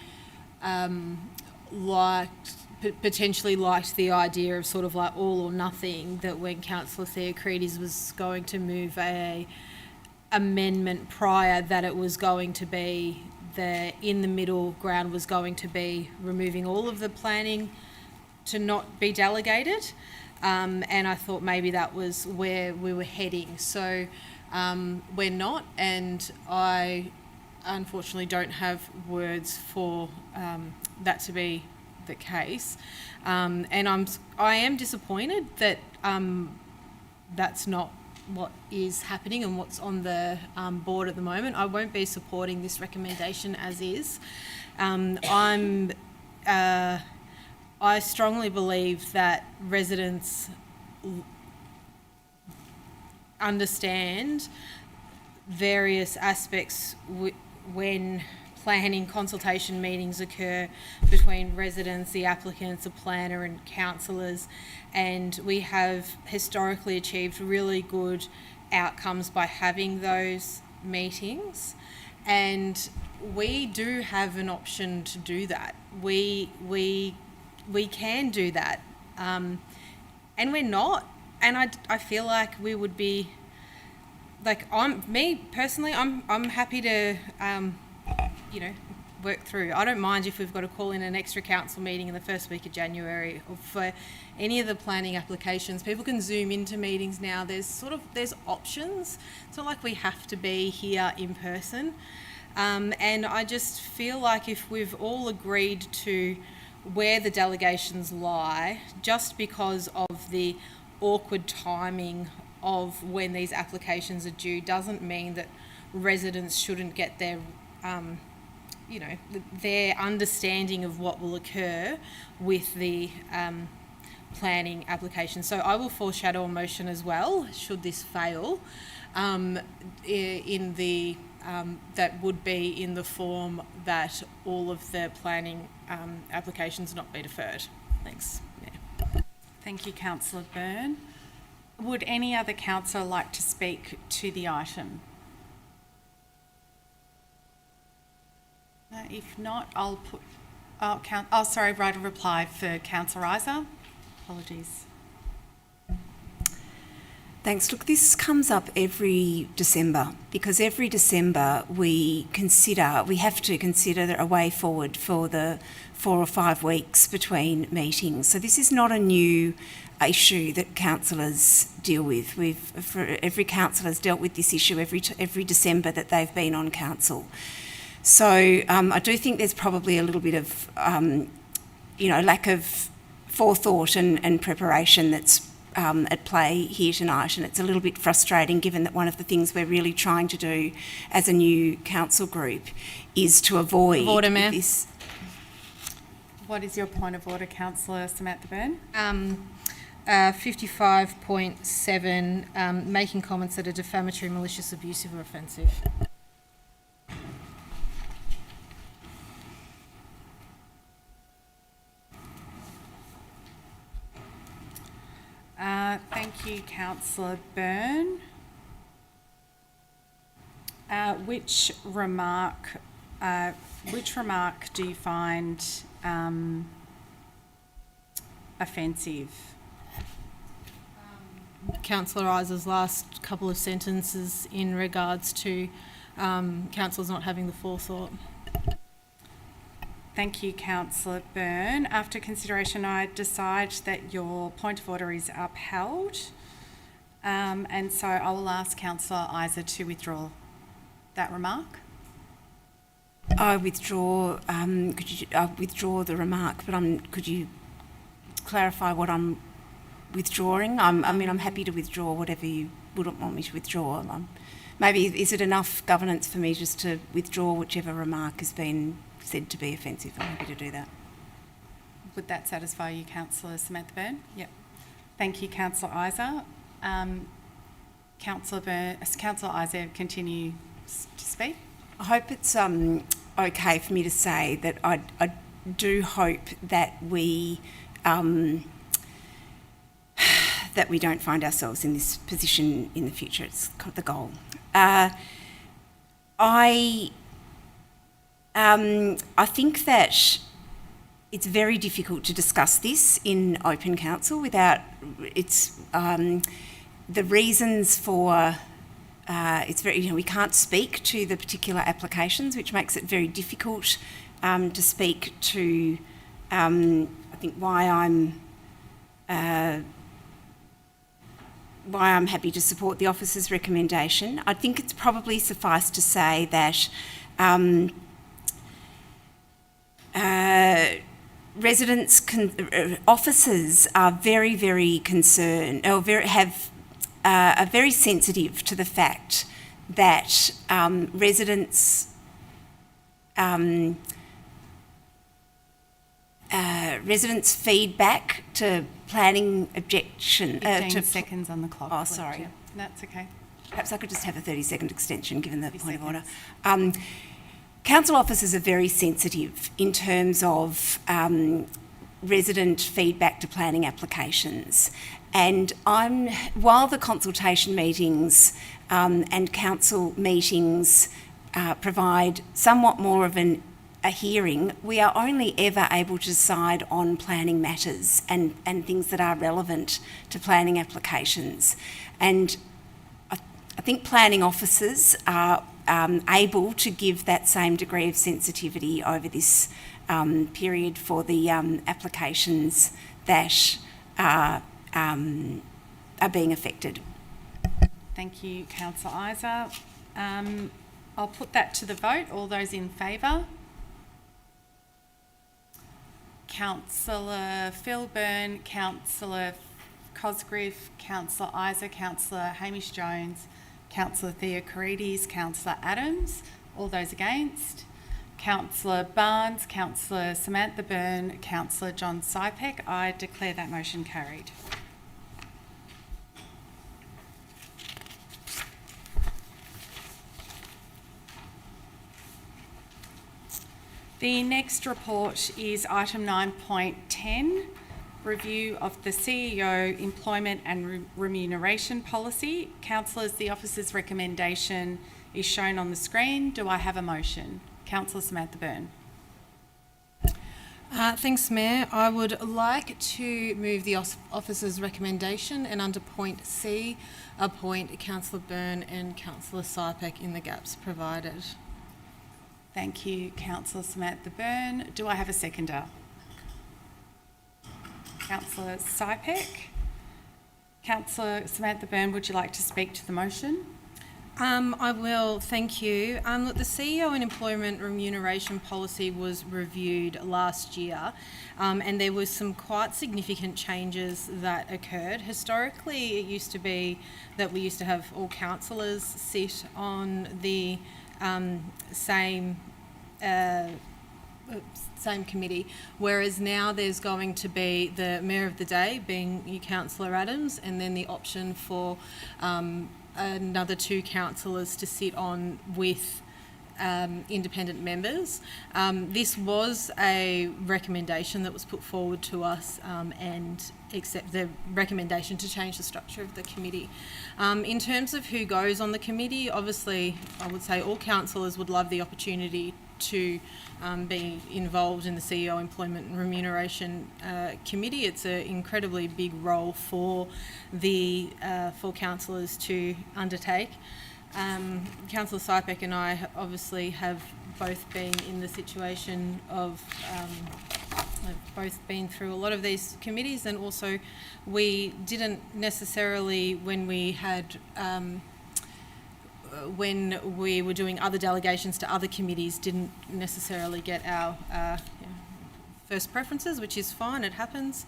S6: potentially liked the idea of sort of like all or nothing, that when Councillor Theocrides was going to move a amendment prior, that it was going to be in the middle ground was going to be removing all of the planning to not be delegated, and I thought maybe that was where we were heading. So we're not, and I unfortunately don't have words for that to be the case, and I am disappointed that that's not what is happening and what's on the board at the moment. I won't be supporting this recommendation as is. I strongly believe that residents understand various aspects when planning consultation meetings occur between residents, the applicants, the planner and councillors, and we have historically achieved really good outcomes by having those meetings, and we do have an option to do that. We we can do that, and we're not. And I feel like we would be, like, I'm happy to, work through. I don't mind if we've got to call in an extra council meeting in the first week of January, or for any of the planning applications. People can Zoom into meetings now. There's options. It's not like we have to be here in person. And I just feel like if we've all agreed to where the delegations lie, just because of the awkward timing of when these applications are due, doesn't mean that residents shouldn't get their their understanding of what will occur with the planning application. So I will foreshadow a motion as well, should this fail, in the that would be in the form that all of the planning applications not be deferred. Thanks. Yeah.
S4: Thank you, Councillor Byrne. Would any other councillor like to speak to the item? If not, I'll put... right of reply for Councillor Isa. Apologies.
S16: Thanks. Look, this comes up every December, because every December we have to consider a way forward for the 4 or 5 weeks between meetings. So this is not a new issue that councillors deal with. Every councillor has dealt with this issue every December that they've been on council. So I do think there's probably a little bit of, lack of forethought and preparation that's at play here tonight, and it's a little bit frustrating given that one of the things we're really trying to do as a new council group is to avoid
S6: order, Mayor.
S16: this.
S4: What is your point of order, Councillor Samantha Byrne?
S6: 55.7, making comments that are defamatory, malicious, abusive or offensive.
S4: Thank you, Councillor Byrne. Which remark do you find offensive?
S6: Councillor Isa's last couple of sentences in regards to councillors not having the forethought.
S4: Thank you, Councillor Byrne. After consideration, I decide that your point of order is upheld, and so I will ask Councillor Isa to withdraw that remark.
S16: I withdraw. Withdraw the remark, but could you clarify what I'm withdrawing? I'm happy to withdraw whatever you wouldn't want me to withdraw. Maybe is it enough governance for me just to withdraw whichever remark has been said to be offensive? I'm happy to do that.
S4: Would that satisfy you, Councillor Samantha Byrne? Yep. Thank you, Councillor Isa. Councillor Isa, continue to speak.
S16: I hope it's okay for me to say that I do hope that we don't find ourselves in this position in the future. It's the goal. I think that it's very difficult to discuss this in open council without the reasons for. It's very, we can't speak to the particular applications, which makes it very difficult to speak to. I think why I'm happy to support the officer's recommendation. I think it's probably suffice to say that officers are very, very concerned, or are very sensitive to the fact that residents' feedback to planning objection.
S4: 15 seconds on the clock.
S16: Oh, sorry.
S4: That's okay.
S16: Perhaps I could just have a 30-second extension given the point of order. Council officers are very sensitive in terms of resident feedback to planning applications. And while the consultation meetings and council meetings provide somewhat more of an a hearing, we are only ever able to decide on planning matters and things that are relevant to planning applications. And I think planning officers are able to give that same degree of sensitivity over this period for the applications that are being affected.
S4: Thank you, Councillor Isa. I'll put that to the vote. All those in favour? Councillor Phil Byrne, Councillor Cosgriff, Councillor Isa, Councillor Hamish Jones, Councillor Theocharides, Councillor Adams. All those against? Councillor Barnes, Councillor Samantha Byrne, Councillor John Sypek. I declare that motion carried. The next report is item 9.10, review of the CEO employment and remuneration policy. Councillors, the officer's recommendation is shown on the screen. Do I have a motion? Councillor Samantha Byrne.
S6: Thanks, Mayor. I would like to move the officer's recommendation and under point C, appoint Councillor Byrne and Councillor Sypek in the gaps provided.
S4: Thank you, Councillor Samantha Byrne. Do I have a seconder? Councillor Sypek. Councillor Samantha Byrne, would you like to speak to the motion?
S6: I will, thank you. Look, the CEO and employment remuneration policy was reviewed last year, and there was some quite significant changes that occurred. Historically, it used to be that we used to have all councillors sit on the same committee, whereas now there's going to be the Mayor of the Day, being you, Councillor Adams, and then the option for another 2 councillors to sit on with independent members. This was a recommendation that was put forward to us and accept the recommendation to change the structure of the committee. In terms of who goes on the committee, obviously I would say all councillors would love the opportunity to be involved in the CEO Employment and Remuneration Committee. It's an incredibly big role for councillors to undertake. Councillor Sypek and I obviously have both been in the situation of have both been through a lot of these committees, and also we didn't necessarily, when we were doing other delegations to other committees, didn't necessarily get our first preferences, which is fine, it happens.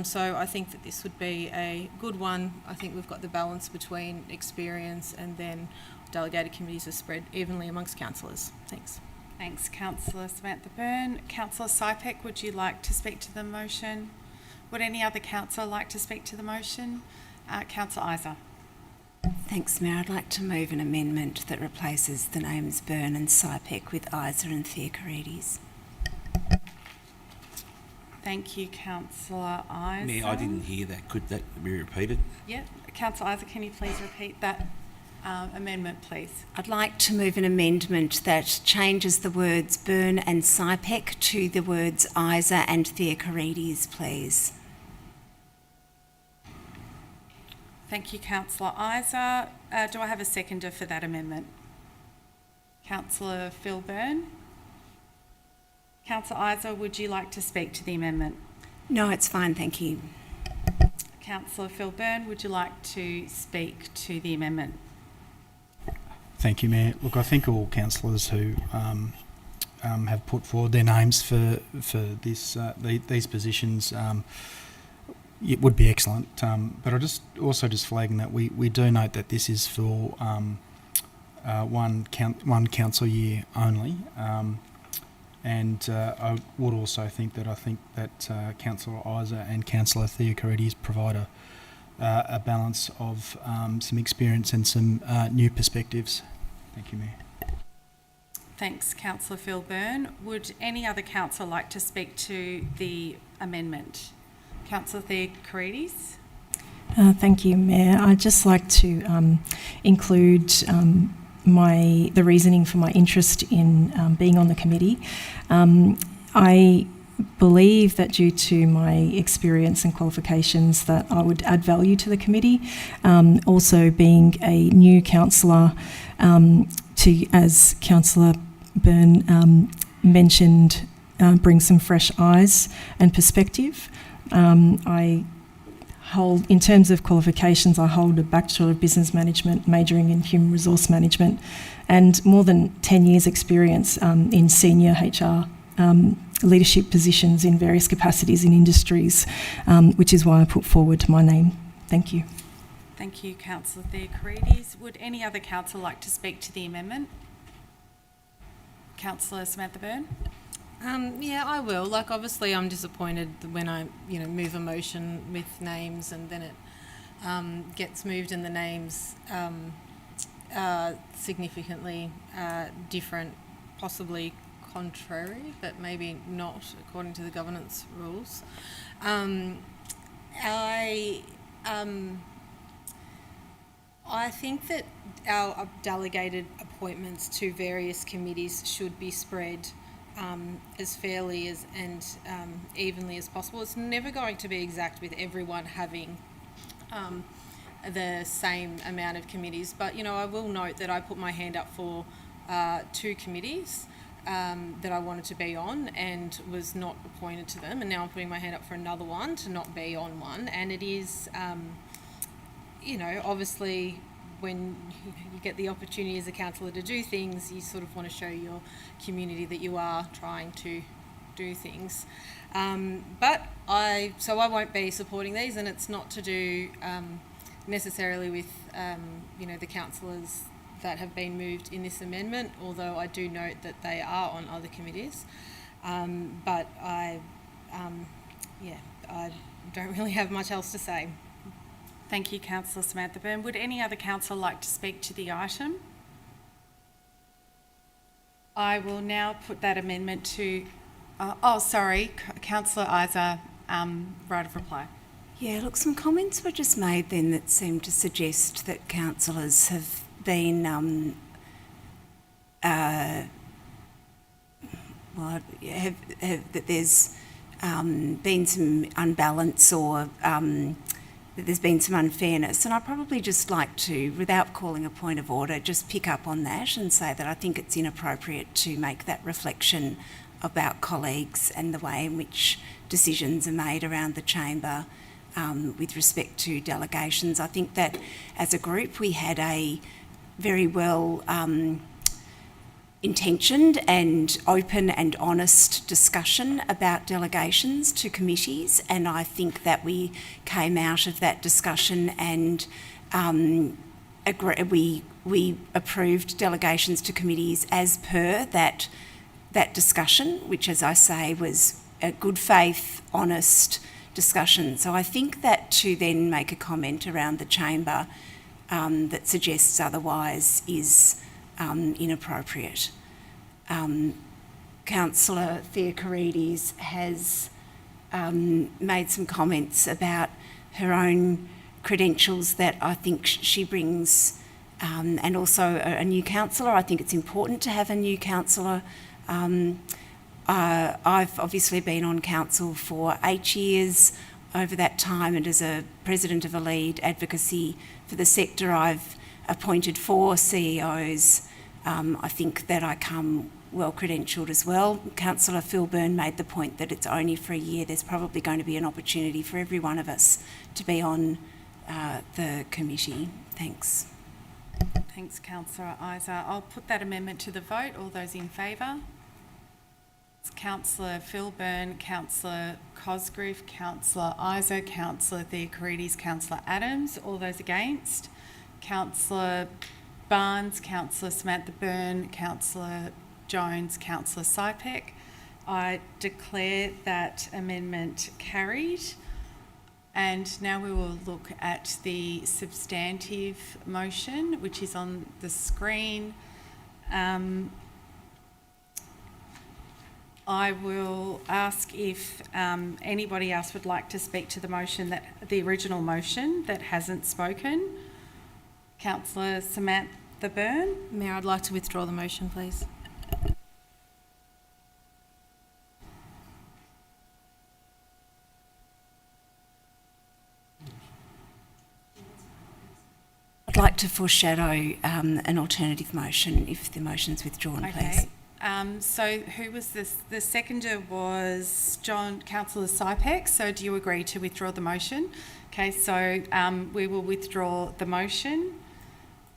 S6: So I think that this would be a good one. I think we've got the balance between experience and then delegated committees are spread evenly amongst councillors. Thanks.
S4: Thanks, Councillor Samantha Byrne. Councillor Sypek, would you like to speak to the motion? Would any other councillor like to speak to the motion? Councillor Isa.
S16: Thanks, Mayor. I'd like to move an amendment that replaces the names Byrne and Sypek with Isa and Theocharides.
S4: Thank you, Councillor Isa.
S18: Mayor, I didn't hear that. Could that be repeated?
S4: Yeah. Councillor Isa, can you please repeat that amendment, please?
S16: I'd like to move an amendment that changes the words Byrne and Sypek to the words Isa and Theocharides, please.
S4: Thank you, Councillor Isa. Do I have a seconder for that amendment? Councillor Phil Byrne. Councillor Isa, would you like to speak to the amendment?
S16: No, it's fine, thank you.
S4: Councillor Phil Byrne, would you like to speak to the amendment?
S8: Thank you, Mayor. Look, I think all councillors who have put forward their names for this these positions, it would be excellent. But I just flagging that we do note that this is for one council year only, and I would also think that Councillor Isa and Councillor Theocharides provide a balance of some experience and some new perspectives. Thank you, Mayor.
S4: Thanks, Councillor Phil Byrne. Would any other councillor like to speak to the amendment? Councillor Theocharides.
S7: Thank you, Mayor. I'd just like to include the reasoning for my interest in being on the committee. I believe that due to my experience and qualifications that I would add value to the committee. Also being a new councillor, as Councillor Byrne mentioned, bring some fresh eyes and perspective. I hold, in terms of qualifications, I hold a Bachelor of Business Management, majoring in Human Resource Management, and more than 10 years experience in senior HR leadership positions in various capacities in industries, which is why I put forward my name. Thank you.
S4: Thank you, Councillor Theocharides. Would any other councillor like to speak to the amendment? Councillor Samantha Byrne?
S6: Yeah, I will. Like, obviously, I'm disappointed when I, move a motion with names and then it gets moved and the names significantly different, possibly contrary, but maybe not according to the governance rules. I think that our delegated appointments to various committees should be spread as fairly and evenly as possible. It's never going to be exact with everyone having the same amount of committees, but I will note that I put my hand up for 2 committees that I wanted to be on and was not appointed to them, and now I'm putting my hand up for another one to not be on one. And it is obviously when you get the opportunity as a councillor to do things, you sort of want to show your community that you are trying to do things. But I won't be supporting these, and it's not to do necessarily with the councillors that have been moved in this amendment, although I do note that they are on other committees. But I don't really have much else to say.
S4: Thank you, Councillor Samantha Byrne. Would any other councillor like to speak to the item? I will now put that amendment to... Councillor Isa, right of reply.
S16: Yeah, look, some comments were just made then that seemed to suggest that councillors have been that there's been some unbalance or that there's been some unfairness, and I'd probably just like to, without calling a point of order, just pick up on that and say that I think it's inappropriate to make that reflection about colleagues and the way in which decisions are made around the chamber with respect to delegations. I think that as a group we had a very well intentioned and open and honest discussion about delegations to committees, and I think that we came out of that discussion and we approved delegations to committees as per that discussion, which, as I say, was a good faith, honest discussion. So I think that to then make a comment around the chamber that suggests otherwise is inappropriate. Councillor Theocharides has made some comments about her own credentials that I think she brings, and also a new councillor. I think it's important to have a new councillor. I've obviously been on council for 8 years. Over that time, and as a president of a lead advocacy for the sector, I've appointed 4 CEOs. I think that I come well credentialed as well. Councillor Phil Byrne made the point that it's only for a year. There's probably going to be an opportunity for every one of us to be on the committee. Thanks.
S4: Thanks, Councillor Isa. I'll put that amendment to the vote. All those in favour? It's Councillor Phil Byrne, Councillor Cosgrove, Councillor Isa, Councillor Theocharides, Councillor Adams. All those against? Councillor Barnes, Councillor Samantha Byrne, Councillor Jones, Councillor Sypek. I declare that amendment carried. And now we will look at the substantive motion, which is on the screen. I will ask if anybody else would like to speak to the motion, the original motion that hasn't spoken. Councillor the burn.
S6: Mayor, I'd like to withdraw the motion, please.
S16: I'd like to foreshadow an alternative motion if the motion's withdrawn, please.
S4: So who was this? The seconder was Councillor Sypek. So do you agree to withdraw the motion? Okay, so we will withdraw the motion,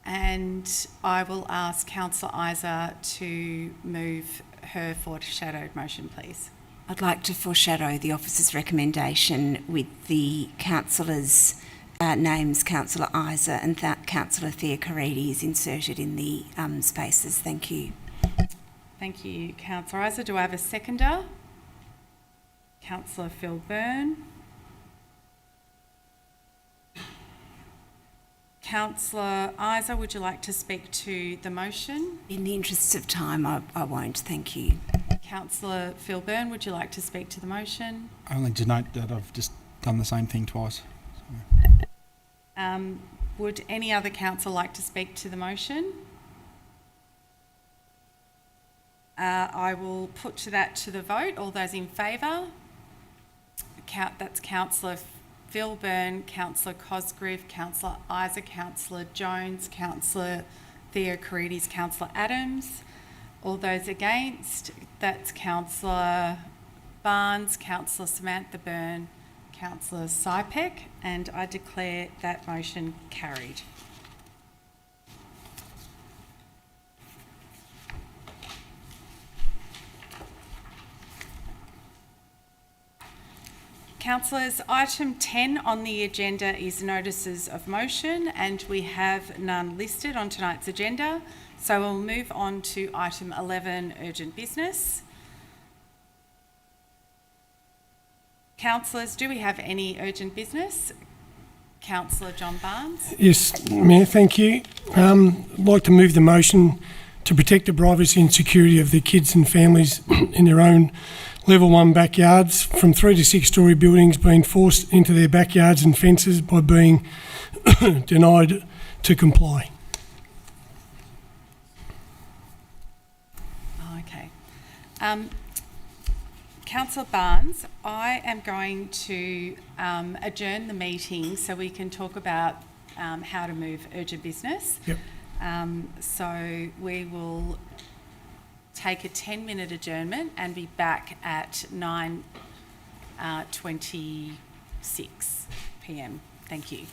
S4: and I will ask Councillor Isa to move her foreshadowed motion, please.
S16: I'd like to foreshadow the officer's recommendation with the councillors' names, Councillor Isa and Councillor Theocarides, inserted in the spaces. Thank you.
S4: Thank you, Councillor Isa. Do I have a seconder? Councillor Phil Byrne. Councillor Isa, would you like to speak to the motion?
S16: In the interests of time, I won't. Thank you.
S4: Councillor Phil Byrne, would you like to speak to the motion?
S8: Only to note that I've just done the same thing twice.
S4: Would any other councillor like to speak to the motion? I will put that to the vote. All those in favour? That's Councillor Phil Byrne, Councillor Cosgrove, Councillor Isa, Councillor Jones, Councillor Theocarides, Councillor Adams. All those against? That's Councillor Barnes, Councillor Samantha Byrne, Councillor Sypek, and I declare that motion carried. Councillors, item 10 on the agenda is notices of motion, and we have none listed on tonight's agenda. So we'll move on to item 11, urgent business. Councillors, do we have any urgent business? Councillor John Barnes.
S19: Yes, Mayor, thank you. I'd like to move the motion to protect the privacy and security of the kids and families in their own Level 1 backyards from 3 to 6 storey buildings being forced into their backyards and fences by being denied to comply.
S4: Okay. Councillor Barnes, I am going to adjourn the meeting so we can talk about how to move urgent business.
S19: Yep.
S4: So we will take a 10-minute adjournment and be back at 9:26 p.m. Thank you.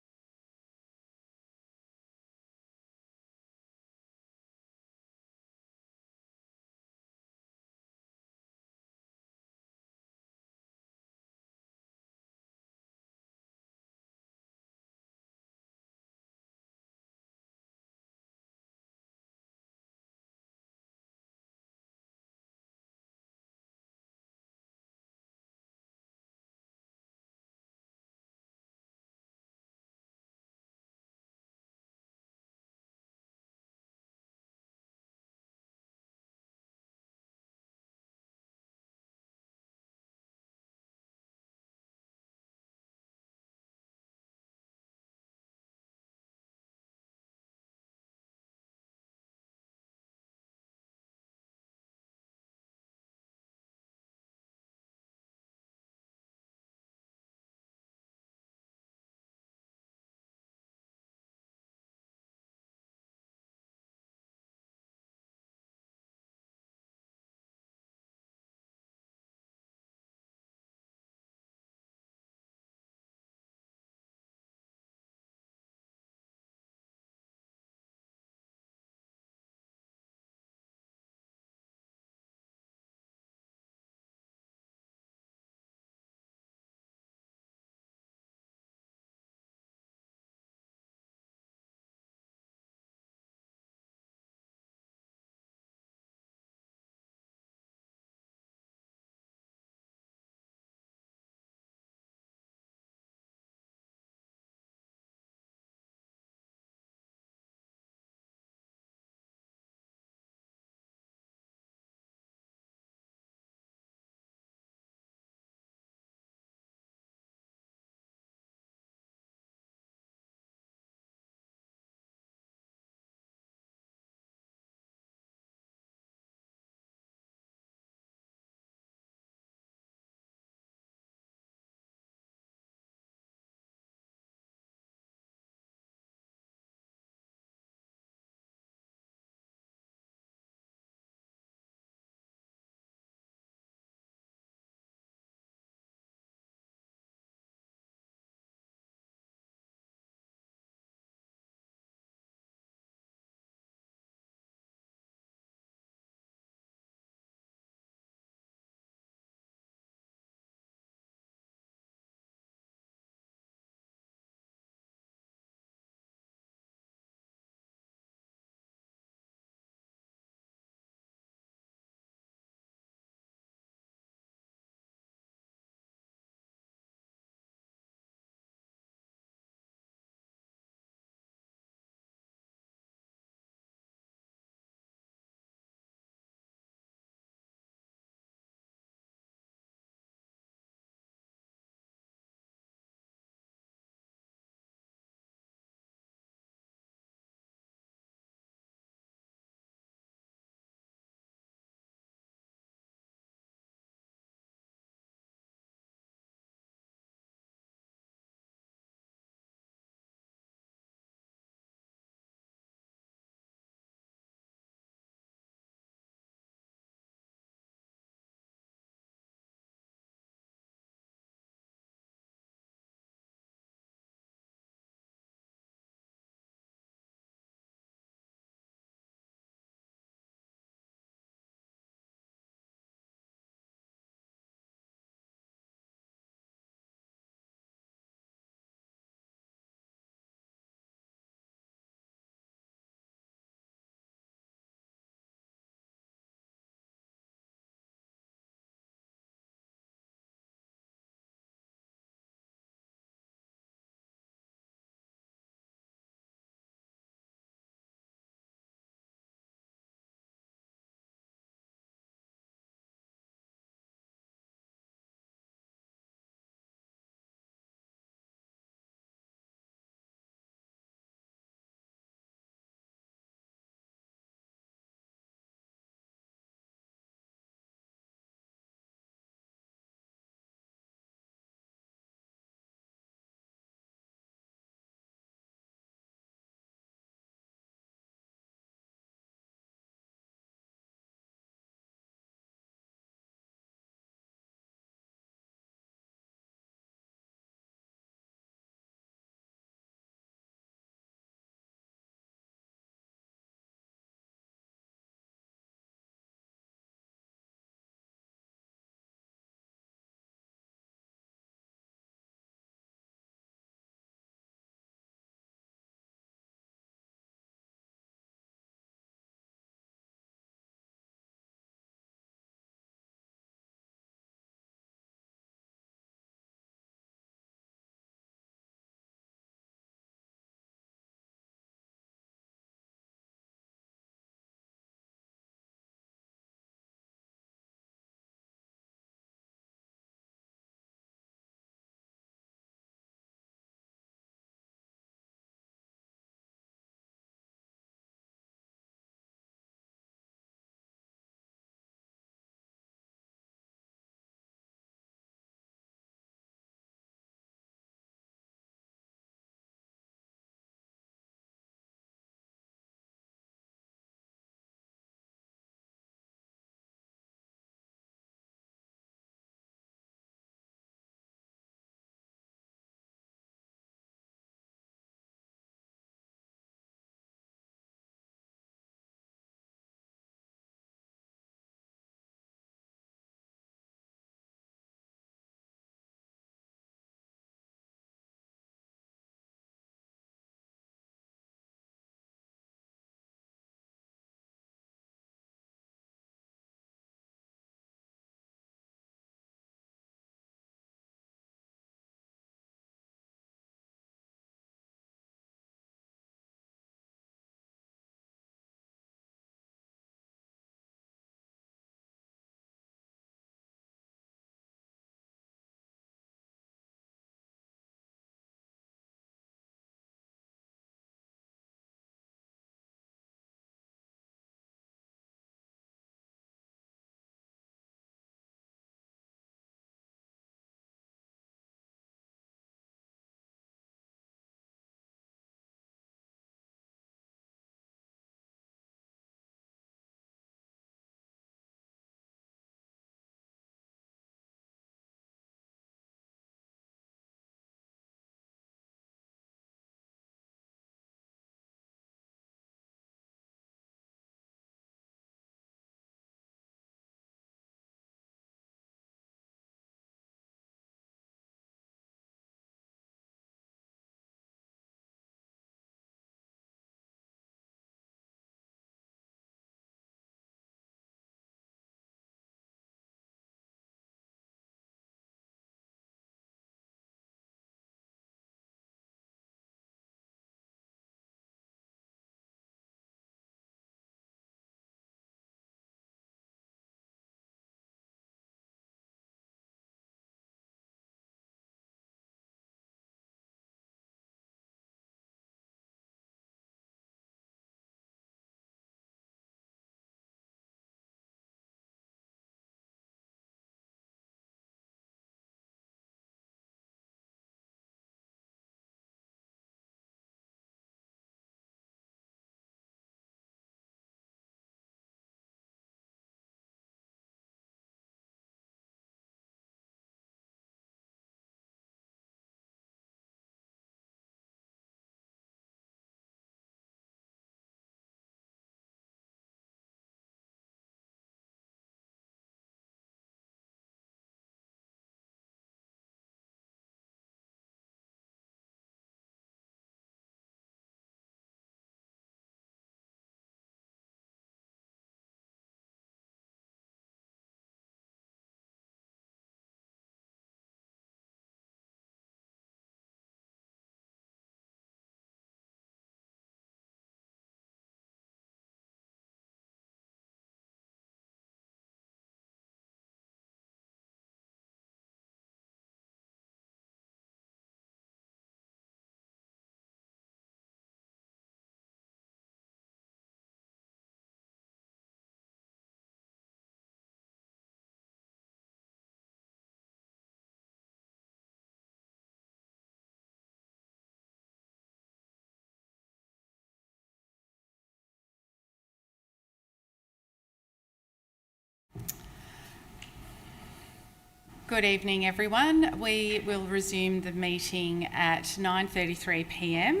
S4: Good evening, everyone. We will resume the meeting at 9:33 p.m.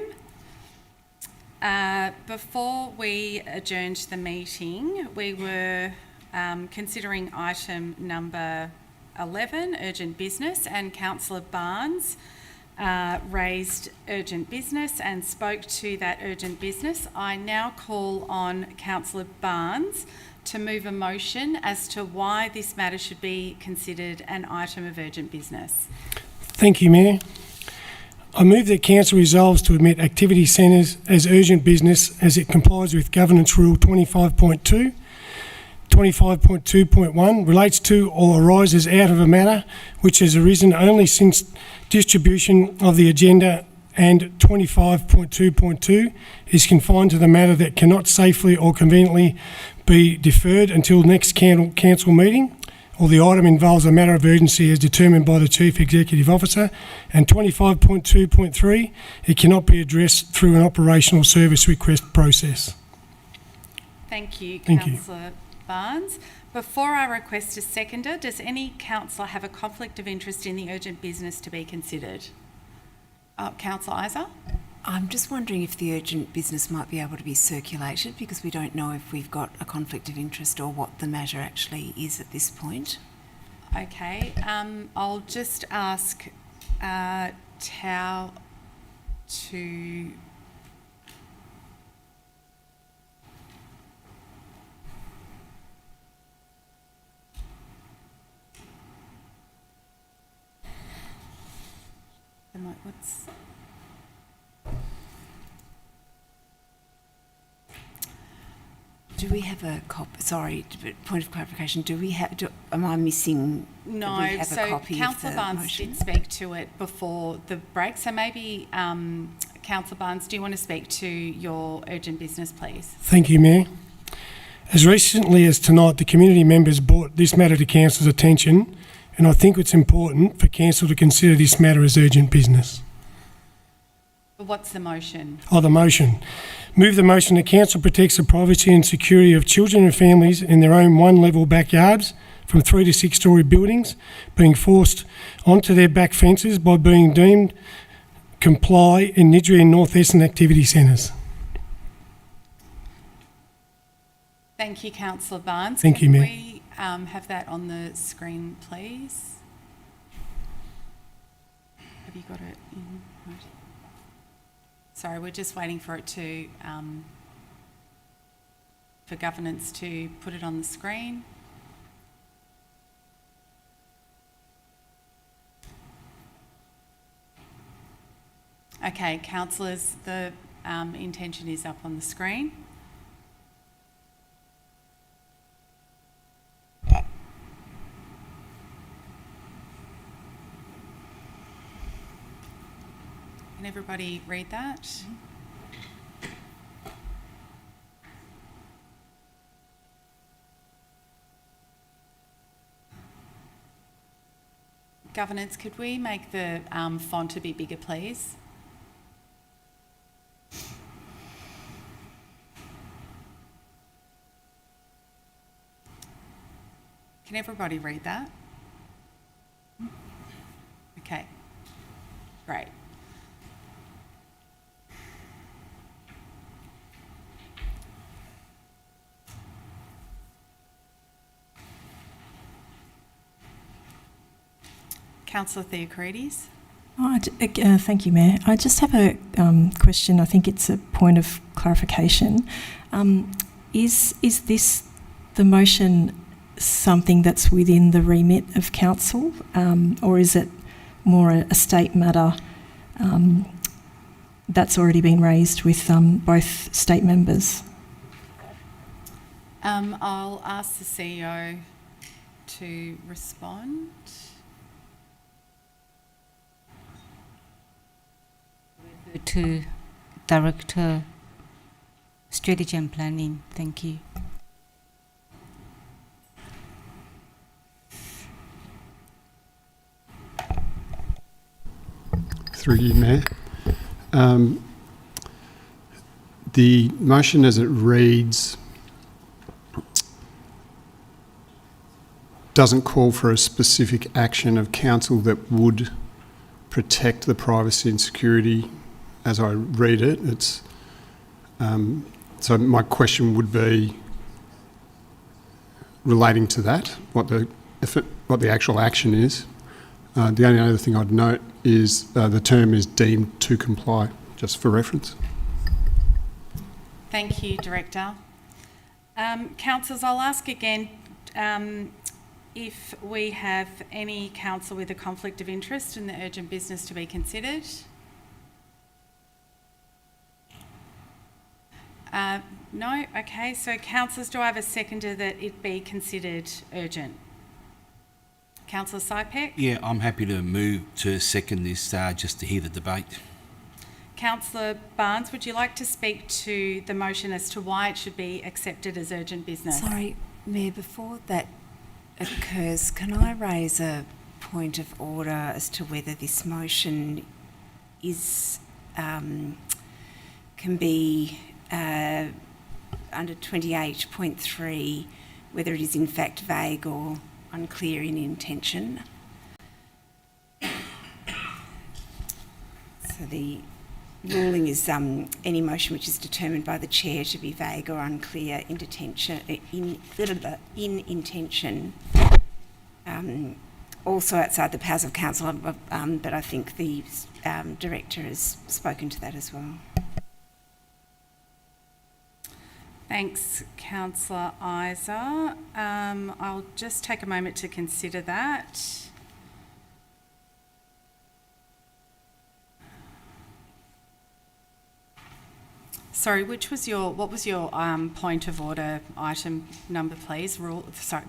S4: Before we adjourned the meeting, we were considering item number 11, urgent business, and Councillor Barnes raised urgent business and spoke to that urgent business. I now call on Councillor Barnes to move a motion as to why this matter should be considered an item of urgent business.
S19: Thank you, Mayor. I move that Council resolves to admit activity centres as urgent business as it complies with Governance Rule 25.2. 25.2.1 relates to or arises out of a matter which has arisen only since distribution of the agenda, and 25.2.2 is confined to the matter that cannot safely or conveniently be deferred until next council meeting, or the item involves a matter of urgency as determined by the Chief Executive Officer, and 25.2.3, it cannot be addressed through an operational service request process.
S4: Thank you, Councillor Barnes. Before I request a seconder, does any councillor have a conflict of interest in the urgent business to be considered? Councillor Isa?
S16: I'm just wondering if the urgent business might be able to be circulated, because we don't know if we've got a conflict of interest or what the matter actually is at this point.
S4: Okay, I'll just ask Tao to... What's...
S16: Do we have a copy? Sorry, point of clarification. Do we have? Am I missing?
S4: No.
S16: Do we have
S4: So
S16: a copy
S4: Councillor
S16: of the
S4: Barnes
S16: motion?
S4: did speak to it before the break. So maybe, Councillor Barnes, do you want to speak to your urgent business, please?
S19: Thank you, Mayor. As recently as tonight, the community members brought this matter to Council's attention, and I think it's important for Council to consider this matter as urgent business.
S4: What's the motion?
S19: The motion. Move the motion that Council protects the privacy and security of children and families in their own one-level backyards from 3 to 6 storey buildings being forced onto their back fences by being deemed comply in Niddrie and North Essendon activity centres.
S4: Thank you, Councillor Barnes.
S19: Thank you, Mayor.
S4: Can we have that on the screen, please? Have you got it in? Right. Sorry, we're just waiting for it to, for governance to put it on the screen. Okay, councillors, the intention is up on the screen. Can everybody read that? Governance, could we make the font a bit bigger, please? Can everybody read that? Okay, great. Councillor Theocrides.
S7: Thank you, Mayor. I just have a question. I think it's a point of clarification. Is this the motion something that's within the remit of council, or is it more a state matter that's already been raised with both state members?
S4: I'll ask the CEO to respond.
S15: To Director Strategy and Planning. Thank you.
S20: Through you, Mayor. The motion as it reads doesn't call for a specific action of council that would protect the privacy and security as I read it. It's so my question would be relating to that, what the actual action is. The only other thing I'd note is the term is deemed to comply, just for reference.
S4: Thank you, Director. Councillors, I'll ask again if we have any council with a conflict of interest in the urgent business to be considered. No? Okay, so councillors, do I have a seconder that it be considered urgent? Councillor Sypek?
S18: Yeah, I'm happy to move to second this just to hear the debate.
S4: Councillor Barnes, would you like to speak to the motion as to why it should be accepted as urgent business?
S16: Sorry, Mayor, before that occurs, can I raise a point of order as to whether this motion is can be under 28.3, whether it is in fact vague or unclear in intention? So the ruling is any motion which is determined by the chair to be vague or unclear in intention, also outside the powers of council, but I think the director has spoken to that as well.
S4: Thanks, Councillor Isa. I'll just take a moment to consider that. Sorry, what was your point of order item number, please?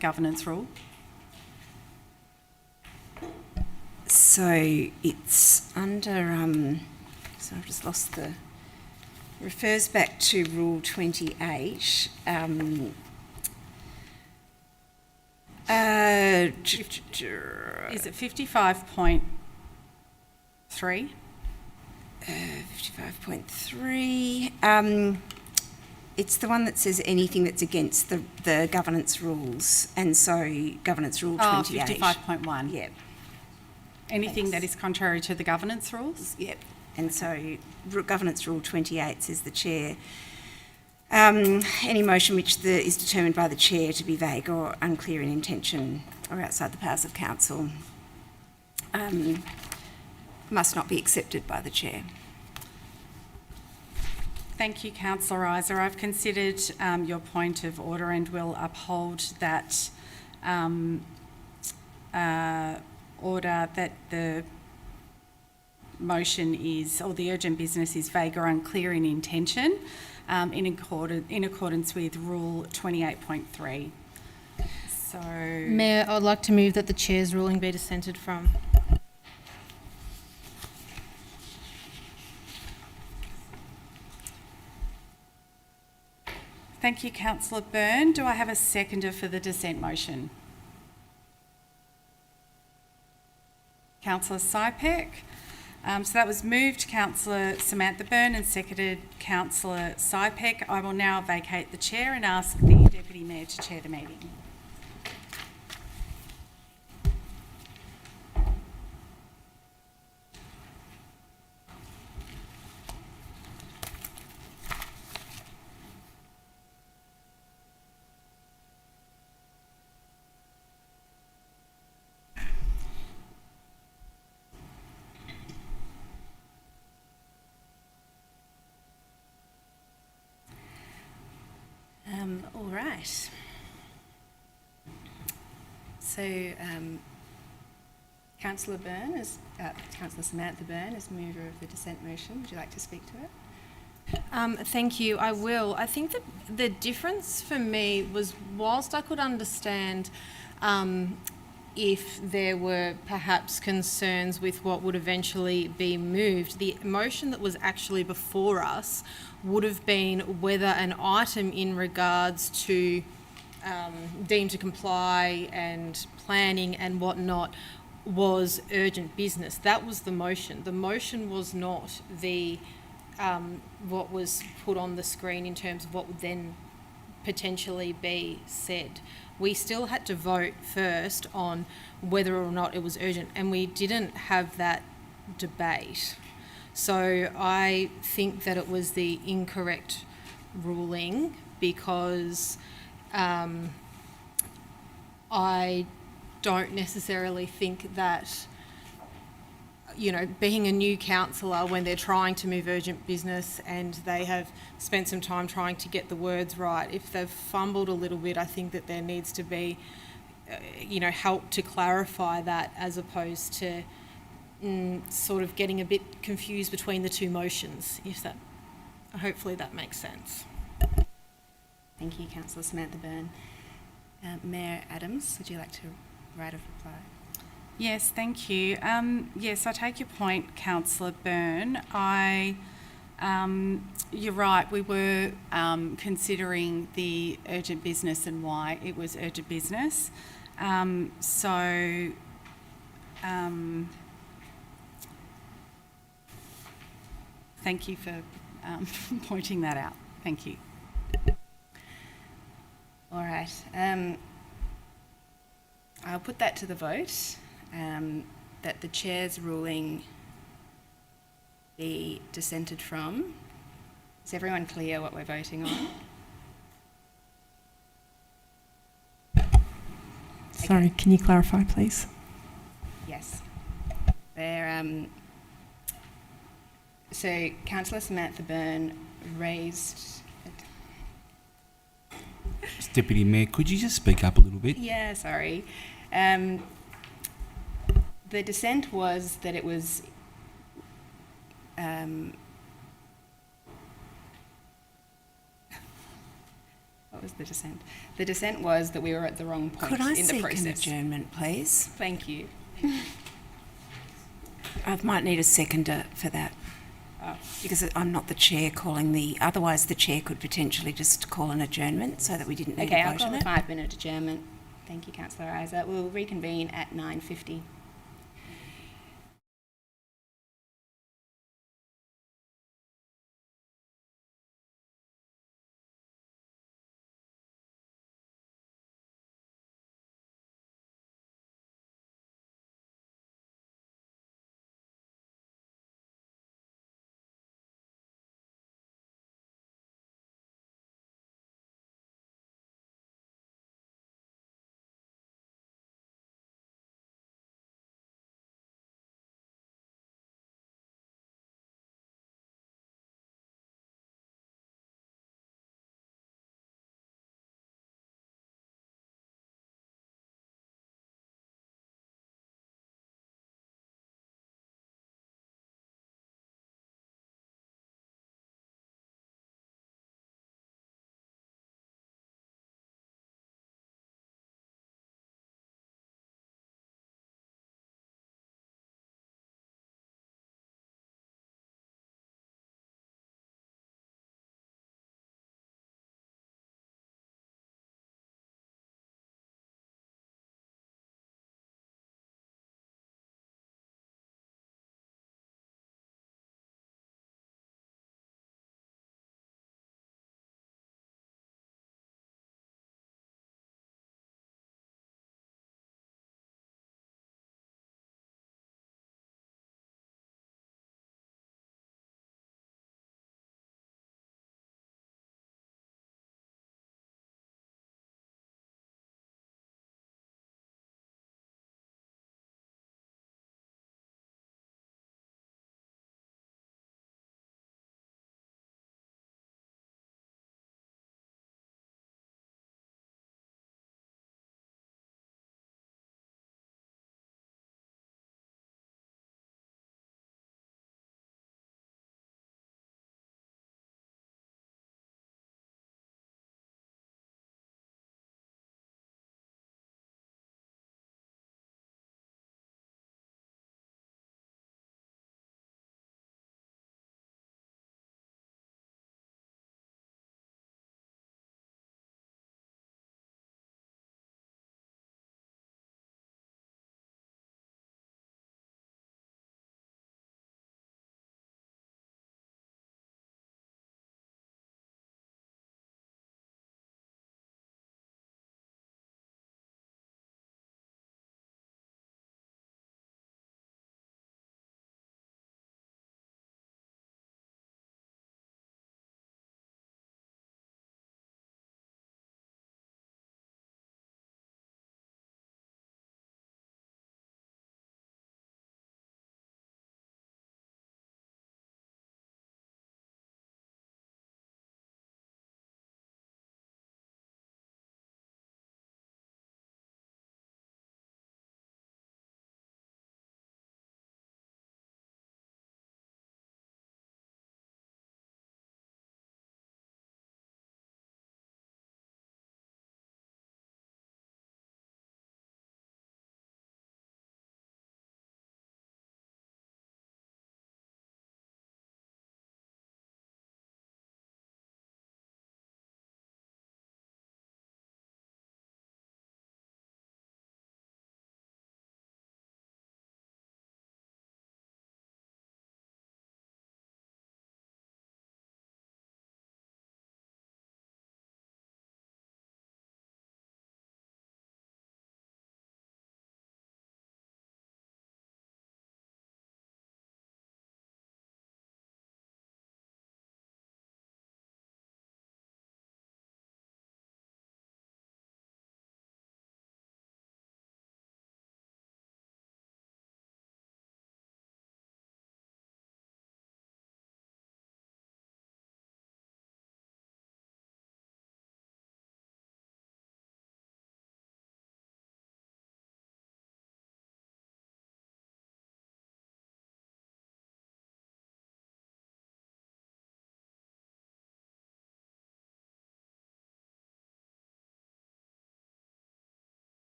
S4: Governance rule.
S16: So it's under, so I've just lost the, refers back to Rule 28.
S4: Is it 55.3?
S16: 55.3. It's the one that says anything that's against the governance rules, and so governance rule 28.
S4: 55.1.
S16: Yep.
S4: Anything that is contrary to the governance rules?
S16: Yep. And so governance rule 28 says the chair, any motion which is determined by the chair to be vague or unclear in intention or outside the powers of council must not be accepted by the chair.
S4: Thank you, Councillor Isa. I've considered your point of order and will uphold that order that the motion is, or the urgent business is vague or unclear in intention in accordance with Rule 28.3. So,
S6: Mayor, I'd like to move that the chair's ruling be dissented from.
S4: thank you, Councillor Byrne. Do I have a seconder for the dissent motion? Councillor Sypek. So that was moved Councillor Samantha Byrne and seconded Councillor Sypek. I will now vacate the chair and ask the Deputy Mayor to chair the meeting.
S17: All right. So, Councillor Byrne is Councillor Samantha Byrne is mover of the dissent motion. Would you like to speak to it?
S6: Thank you, I will. I think that the difference for me was, whilst I could understand if there were perhaps concerns with what would eventually be moved, the motion that was actually before us would have been whether an item in regards to deemed to comply and planning and whatnot was urgent business. That was the motion. The motion was not the what was put on the screen in terms of what would then potentially be said. We still had to vote first on whether or not it was urgent, and we didn't have that debate. So I think that it was the incorrect ruling because I don't necessarily think that, you know, being a new councillor when they're trying to move urgent business and they have spent some time trying to get the words right, if they've fumbled a little bit, I think that there needs to be, you know, help to clarify that as opposed to sort of getting a bit confused between the two motions, if that, hopefully that makes sense.
S17: Thank you, Councillor Samantha Byrne. Mayor Adams, would you like to write a reply?
S4: Yes, thank you. Yes, I take your point, Councillor Byrne. You're right, we were considering the urgent business and why it was urgent business. Thank you for pointing that out. Thank you.
S17: All right. I'll put that to the vote, that the chair's ruling be dissented from. Is everyone clear what we're voting on?
S7: Sorry, can you clarify, please?
S17: Yes. So Councillor Samantha Byrne raised...
S18: Deputy Mayor, could you just speak up a little bit?
S17: Yeah, sorry. The dissent was that it was... what was the dissent? The dissent was that we were at the wrong point
S16: Could I
S17: in the
S16: seek
S17: process.
S16: an adjournment, please?
S17: Thank you.
S16: I might need a seconder for that. Because I'm not the chair calling otherwise the chair could potentially just call an adjournment so that we didn't need
S17: Okay,
S16: to
S17: I'll
S16: vote
S17: call
S16: on
S17: a
S16: it.
S17: 5-minute adjournment. Thank you, Councillor Isa. We'll reconvene at 9:50.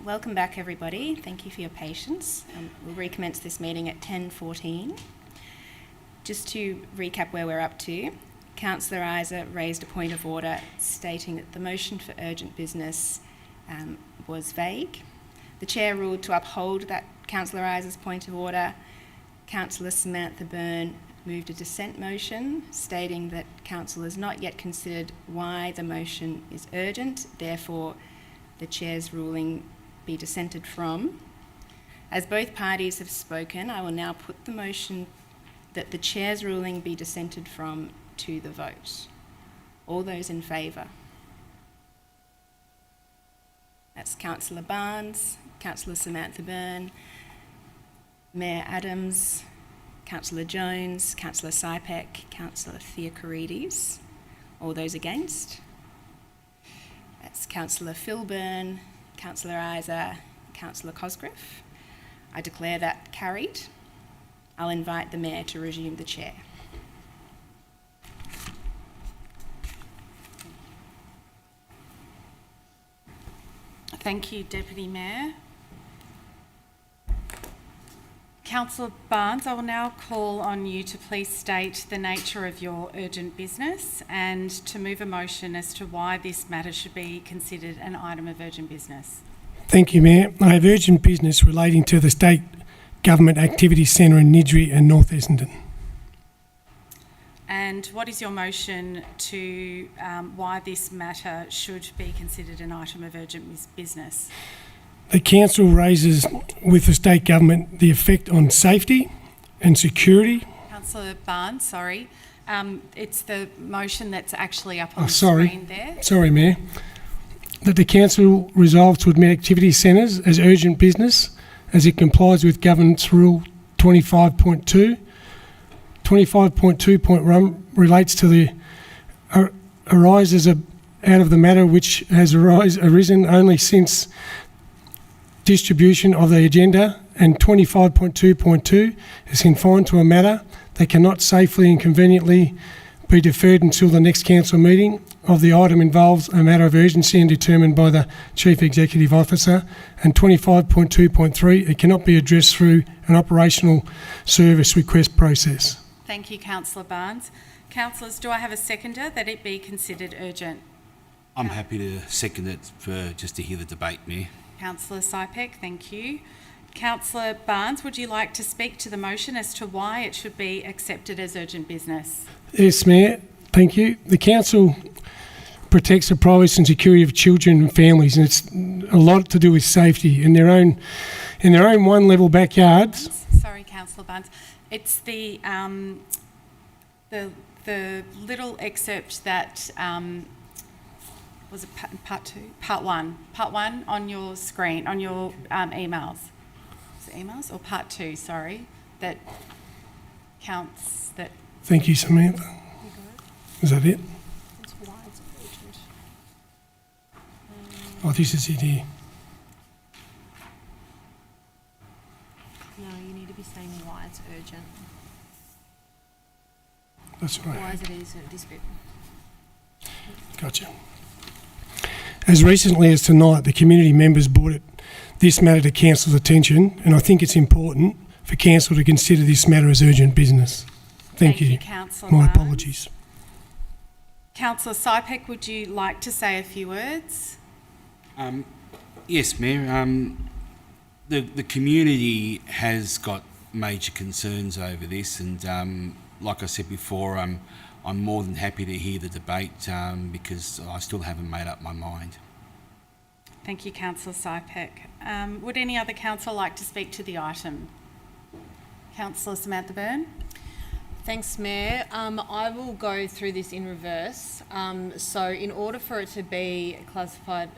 S17: Welcome back, everybody. Thank you for your patience. We'll recommence this meeting at 10:14. Just to recap where we're up to, Councillor Isa raised a point of order stating that the motion for urgent business was vague. The Chair ruled to uphold that Councillor Isa's point of order. Councillor Samantha Byrne moved a dissent motion stating that Council has not yet considered why the motion is urgent, therefore the Chair's ruling be dissented from. As both parties have spoken, I will now put the motion that the Chair's ruling be dissented from to the vote. All those in favour? That's Councillor Barnes, Councillor Samantha Byrne, Mayor Adams, Councillor Jones, Councillor Sypek, Councillor Theocharides. All those against? That's Councillor Phil Byrne, Councillor Isa, Councillor Cosgrove. I declare that carried. I'll invite the Mayor to resume the chair.
S4: Thank you, Deputy Mayor. Councillor Barnes, I will now call on you to please state the nature of your urgent business and to move a motion as to why this matter should be considered an item of urgent business.
S19: Thank you, Mayor. I have urgent business relating to the State Government Activity Centre in Niddrie and North Essendon.
S4: And what is your motion to why this matter should be considered an item of urgent business?
S19: The Council raises with the State Government the effect on safety and security.
S4: Councillor Barnes, sorry. It's the motion that's actually up on the screen there.
S19: Sorry, Mayor. That the Council resolves to admit activity centres as urgent business as it complies with Governance Rule 25.2. 25.2.1 relates to the arises out of the matter which has arisen only since distribution of the agenda, and 25.2.2 is confined to a matter that cannot safely and conveniently be deferred until the next council meeting of the item involves a matter of urgency and determined by the Chief Executive Officer, and 25.2.3 it cannot be addressed through an operational service request process.
S4: Thank you, Councillor Barnes. Councillors, do I have a seconder that it be considered urgent?
S18: I'm happy to second it just to hear the debate, Mayor.
S4: Councillor Sypek, thank you. Councillor Barnes, would you like to speak to the motion as to why it should be accepted as urgent business?
S19: Yes, Mayor. Thank you. The Council protects the privacy and security of children and families, and it's a lot to do with safety in their own one-level backyards.
S4: Sorry, Councillor Barnes. It's the little excerpt that was it part two? Part one on your screen, on your emails. Is it emails or part two? Sorry, that counts. That.
S19: Thank you, Samantha. Is that it?
S12: It's why it's urgent.
S19: Oh, this is it here.
S6: No, you need to be saying why it's urgent.
S19: That's right.
S6: Why is it this bit?
S19: Gotcha. As recently as tonight, the community members brought this matter to Council's attention, and I think it's important for Council to consider this matter as urgent business. Thank you.
S4: Councillor
S19: My
S4: Barnes.
S19: apologies.
S4: Councillor Sypek, would you like to say a few words?
S18: Yes, Mayor. The community has got major concerns over this, and like I said before, I'm more than happy to hear the debate because I still haven't made up my mind.
S4: Thank you, Councillor Sypek. Would any other councillor like to speak to the item? Councillor Samantha Byrne.
S6: Thanks, Mayor. I will go through this in reverse. So in order for it to be classified,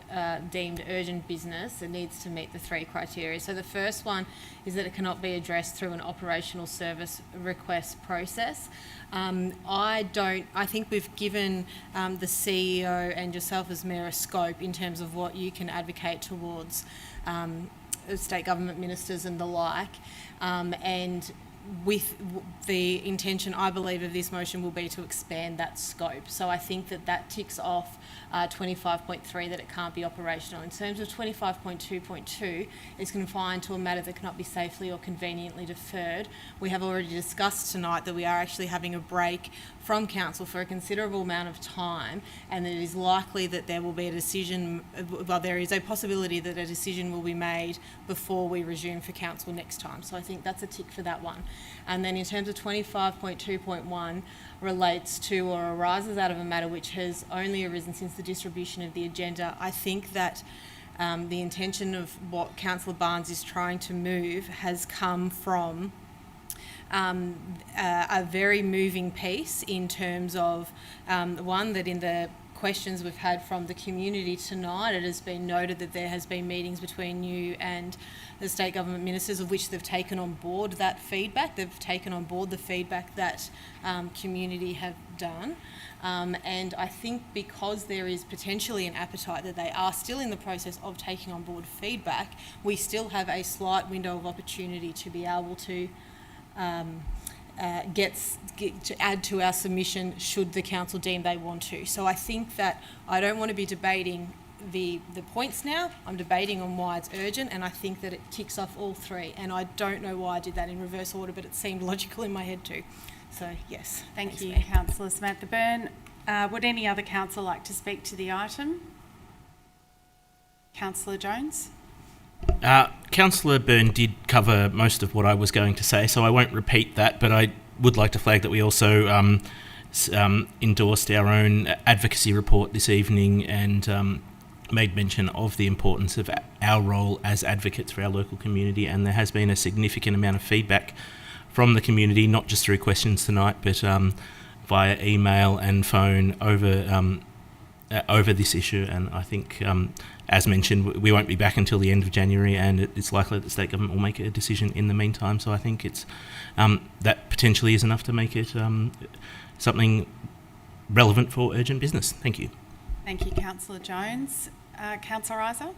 S6: deemed urgent business, it needs to meet the three criteria. So the first one is that it cannot be addressed through an operational service request process. I think we've given the CEO and yourself as Mayor a scope in terms of what you can advocate towards state government ministers and the like. And with the intention, I believe, of this motion will be to expand that scope. So I think that ticks off 25.3, that it can't be operational. In terms of 25.2.2, it's confined to a matter that cannot be safely or conveniently deferred. We have already discussed tonight that we are actually having a break from council for a considerable amount of time, and it is likely that there will be a decision, well, there is a possibility that a decision will be made before we resume for council next time. So I think that's a tick for that one. And then in terms of 25.2.1, relates to or arises out of a matter which has only arisen since the distribution of the agenda. I think that the intention of what Councillor Barnes is trying to move has come from a very moving piece in terms of one, that in the questions we've had from the community tonight, it has been noted that there has been meetings between you and the state government ministers, of which they've taken on board that feedback. They've taken on board the feedback that community have done. And I think because there is potentially an appetite that they are still in the process of taking on board feedback, we still have a slight window of opportunity to be able to to add to our submission should the council deem they want to. So I think that I don't want to be debating the points now. I'm debating on why it's urgent, and I think that it ticks off all three. And I don't know why I did that in reverse order, but it seemed logical in my head too. So yes.
S4: Thank you, Councillor Samantha Byrne. Would any other councillor like to speak to the item? Councillor Jones?
S5: Councillor Byrne did cover most of what I was going to say, so I won't repeat that, but I would like to flag that we also endorsed our own advocacy report this evening and made mention of the importance of our role as advocates for our local community, and there has been a significant amount of feedback from the community, not just through questions tonight, but via email and phone over this issue. And I think, as mentioned, we won't be back until the end of January, and it's likely that the state government will make a decision in the meantime. So I think it's that potentially is enough to make it something relevant for urgent business. Thank you.
S4: Thank you, Councillor Jones. Councillor Isa?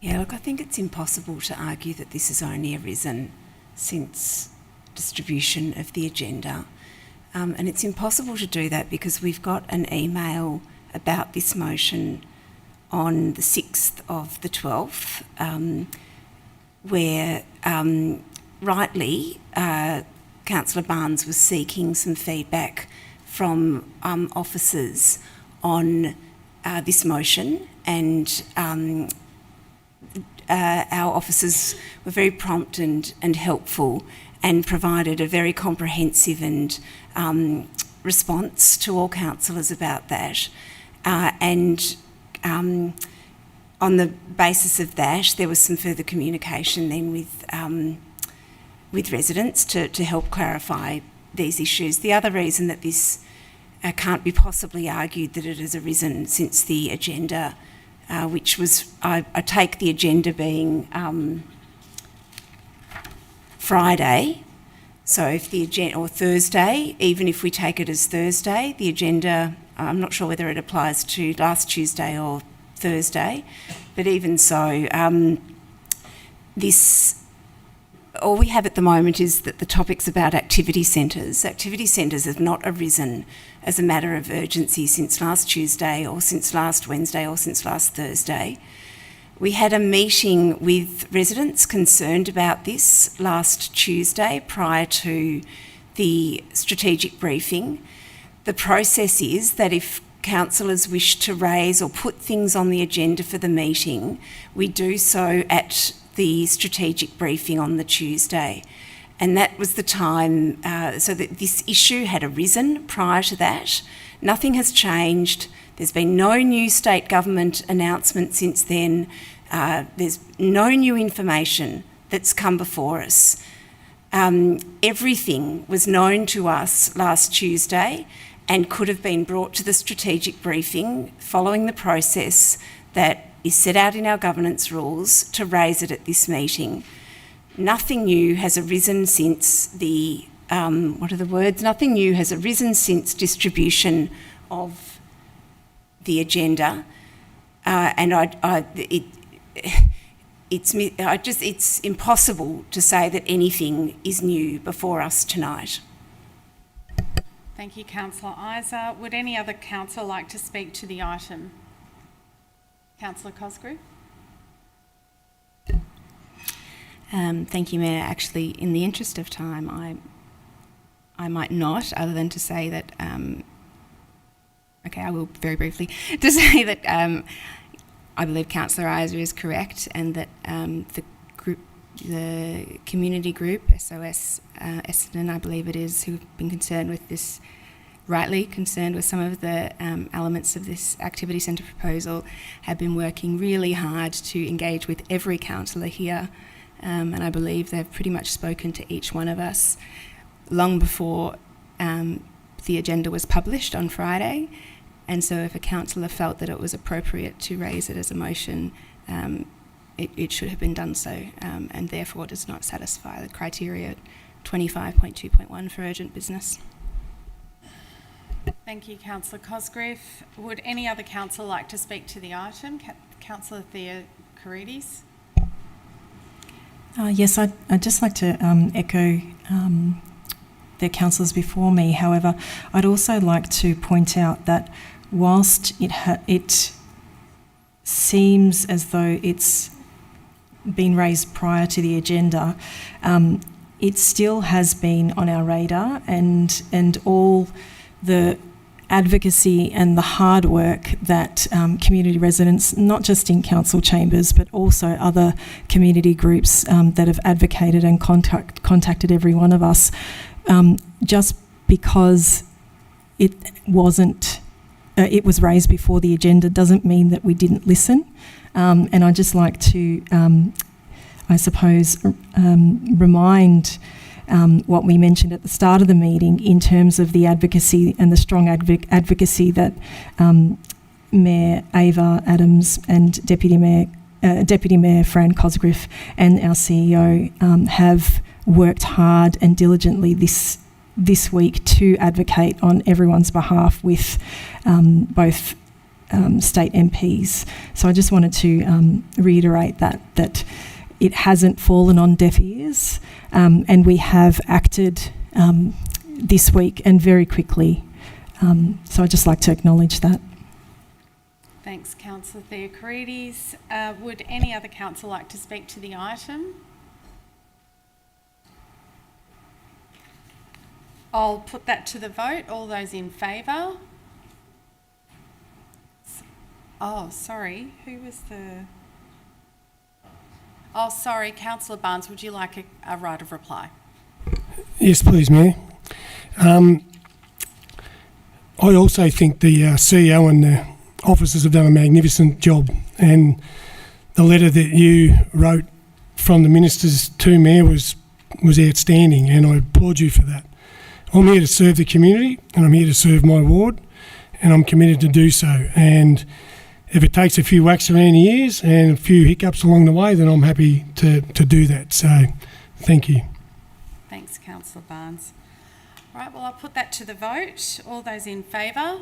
S16: Yeah, look, I think it's impossible to argue that this has only arisen since distribution of the agenda. And it's impossible to do that because we've got an email about this motion on the 6th of the 12th, where rightly Councillor Barnes was seeking some feedback from officers on this motion, and our officers were very prompt and helpful and provided a very comprehensive and response to all councillors about that. And on the basis of that, there was some further communication then with residents to help clarify these issues. The other reason that this can't be possibly argued that it has arisen since the agenda, which was, I take the agenda being Friday. So if the agenda, or Thursday, even if we take it as Thursday, the agenda, I'm not sure whether it applies to last Tuesday or Thursday, but even so, all we have at the moment is that the topic's about activity centres. Activity centres have not arisen as a matter of urgency since last Tuesday or since last Wednesday or since last Thursday. We had a meeting with residents concerned about this last Tuesday prior to the strategic briefing. The process is that if councillors wish to raise or put things on the agenda for the meeting, we do so at the strategic briefing on the Tuesday. And that was the time, so that this issue had arisen prior to that. Nothing has changed. There's been no new state government announcement since then. There's no new information that's come before us. Everything was known to us last Tuesday and could have been brought to the strategic briefing following the process that is set out in our governance rules to raise it at this meeting. Nothing new has arisen since the, Nothing new has arisen since distribution of the agenda. And it's impossible to say that anything is new before us tonight.
S4: Thank you, Councillor Isa. Would any other councillor like to speak to the item? Councillor Cosgrove.
S17: Thank you, Mayor. Actually, in the interest of time, I might not, other than to say that, I will very briefly, to say that I believe Councillor Isa is correct, and that the community group, SOS Essendon, I believe it is, who've been concerned with this, rightly concerned with some of the elements of this activity centre proposal, have been working really hard to engage with every councillor here. And I believe they've pretty much spoken to each one of us long before the agenda was published on Friday. And so if a councillor felt that it was appropriate to raise it as a motion, it should have been done so, and therefore does not satisfy the criteria 25.2.1 for urgent business.
S4: Thank you, Councillor Cosgrove. Would any other councillor like to speak to the item? Councillor Theocharides.
S7: Yes, I'd just like to echo the councillors before me. However, I'd also like to point out that whilst it seems as though it's been raised prior to the agenda, it still has been on our radar, and all the advocacy and the hard work that community residents, not just in council chambers, but also other community groups that have advocated and contacted every one of us, just because it was raised before the agenda doesn't mean that we didn't listen. And I'd just like to, I suppose, remind what we mentioned at the start of the meeting in terms of the advocacy and the strong advocacy that Mayor Ava Adams and Deputy Mayor Fran Cosgrove and our CEO have worked hard and diligently this week to advocate on everyone's behalf with both state MPs. So I just wanted to reiterate that it hasn't fallen on deaf ears, and we have acted this week and very quickly. So I'd just like to acknowledge that.
S4: Thanks, Councillor Theocharides. Would any other councillor like to speak to the item? I'll put that to the vote. All those in favour? Oh, sorry. Who was the... Oh, sorry, Councillor Barnes, would you like a right of reply?
S19: Yes, please, Mayor. I also think the CEO and the officers have done a magnificent job, and the letter that you wrote from the ministers to Mayor was outstanding, and I applaud you for that. I'm here to serve the community, and I'm here to serve my ward, and I'm committed to do so. And if it takes a few whacks around the ears and a few hiccups along the way, then I'm happy to do that. So, thank you.
S4: Thanks, Councillor Barnes. All right, well, I'll put that to the vote. All those in favour?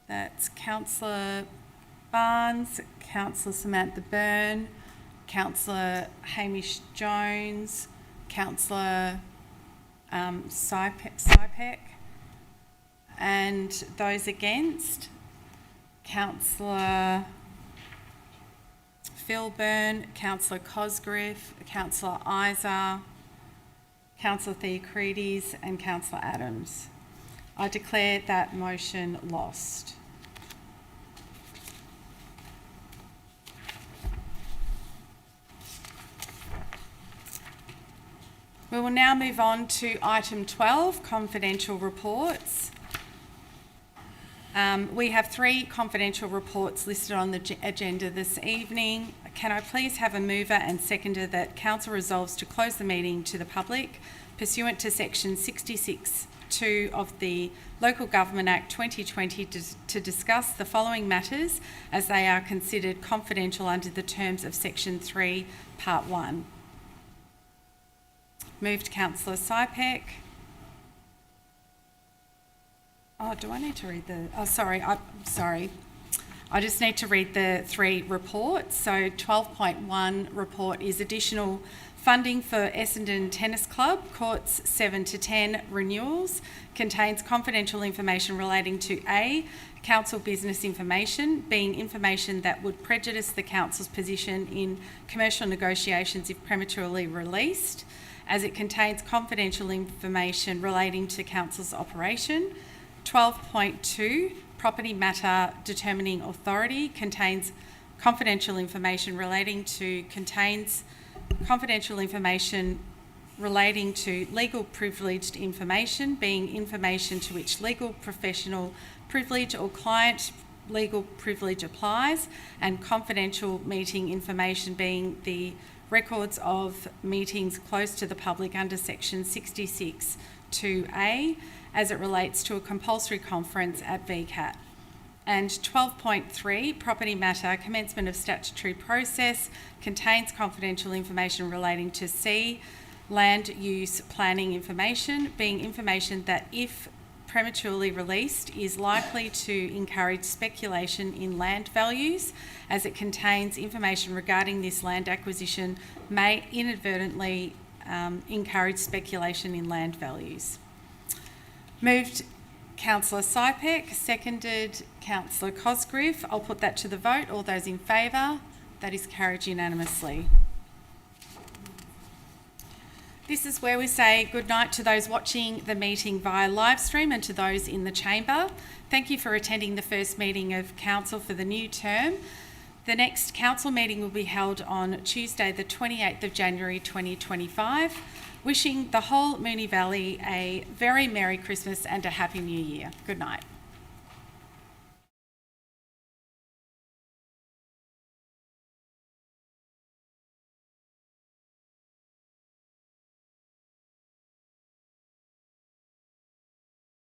S4: That's Councillor Barnes, Councillor Samantha Byrne, Councillor Hamish Jones, Councillor Sypek, and those against? Councillor Phil Byrne, Councillor Cosgrove, Councillor Isa, Councillor Theocharides and Councillor Adams. I declare that motion lost. We will now move on to item 12, confidential reports. We have 3 confidential reports listed on the agenda this evening. Can I please have a mover and seconder that Council resolves to close the meeting to the public pursuant to section 66(2) of the Local Government Act 2020 to discuss the following matters as they are considered confidential under the terms of section 3, part 1. Moved Councillor Sypek. Oh, do I need to read the... Oh, sorry. I just need to read the 3 reports. So 12.1 report is additional funding for Essendon Tennis Club, courts 7 to 10 renewals, contains confidential information relating to A, council business information, being information that would prejudice the council's position in commercial negotiations if prematurely released, as it contains confidential information relating to council's operation. 12.2, property matter determining authority, contains confidential information relating to legal privileged information, being information to which legal professional privilege or client legal privilege applies, and confidential meeting information being the records of meetings close to the public under section 66(2)(a) as it relates to a compulsory conference at VCAT. And 12.3, property matter, commencement of statutory process, contains confidential information relating to C, land use planning information, being information that if prematurely released is likely to encourage speculation in land values, as it contains information regarding this land acquisition may inadvertently encourage speculation in land values. Moved Councillor Sypek, seconded Councillor Cosgrove. I'll put that to the vote. All those in favour? That is carried unanimously. This is where we say good night to those watching the meeting via live stream and to those in the chamber. Thank you for attending the first meeting of Council for the new term. The next Council meeting will be held on Tuesday the 28th of January 2025. Wishing the whole Moonee Valley a very Merry Christmas and a Happy New Year. Good night.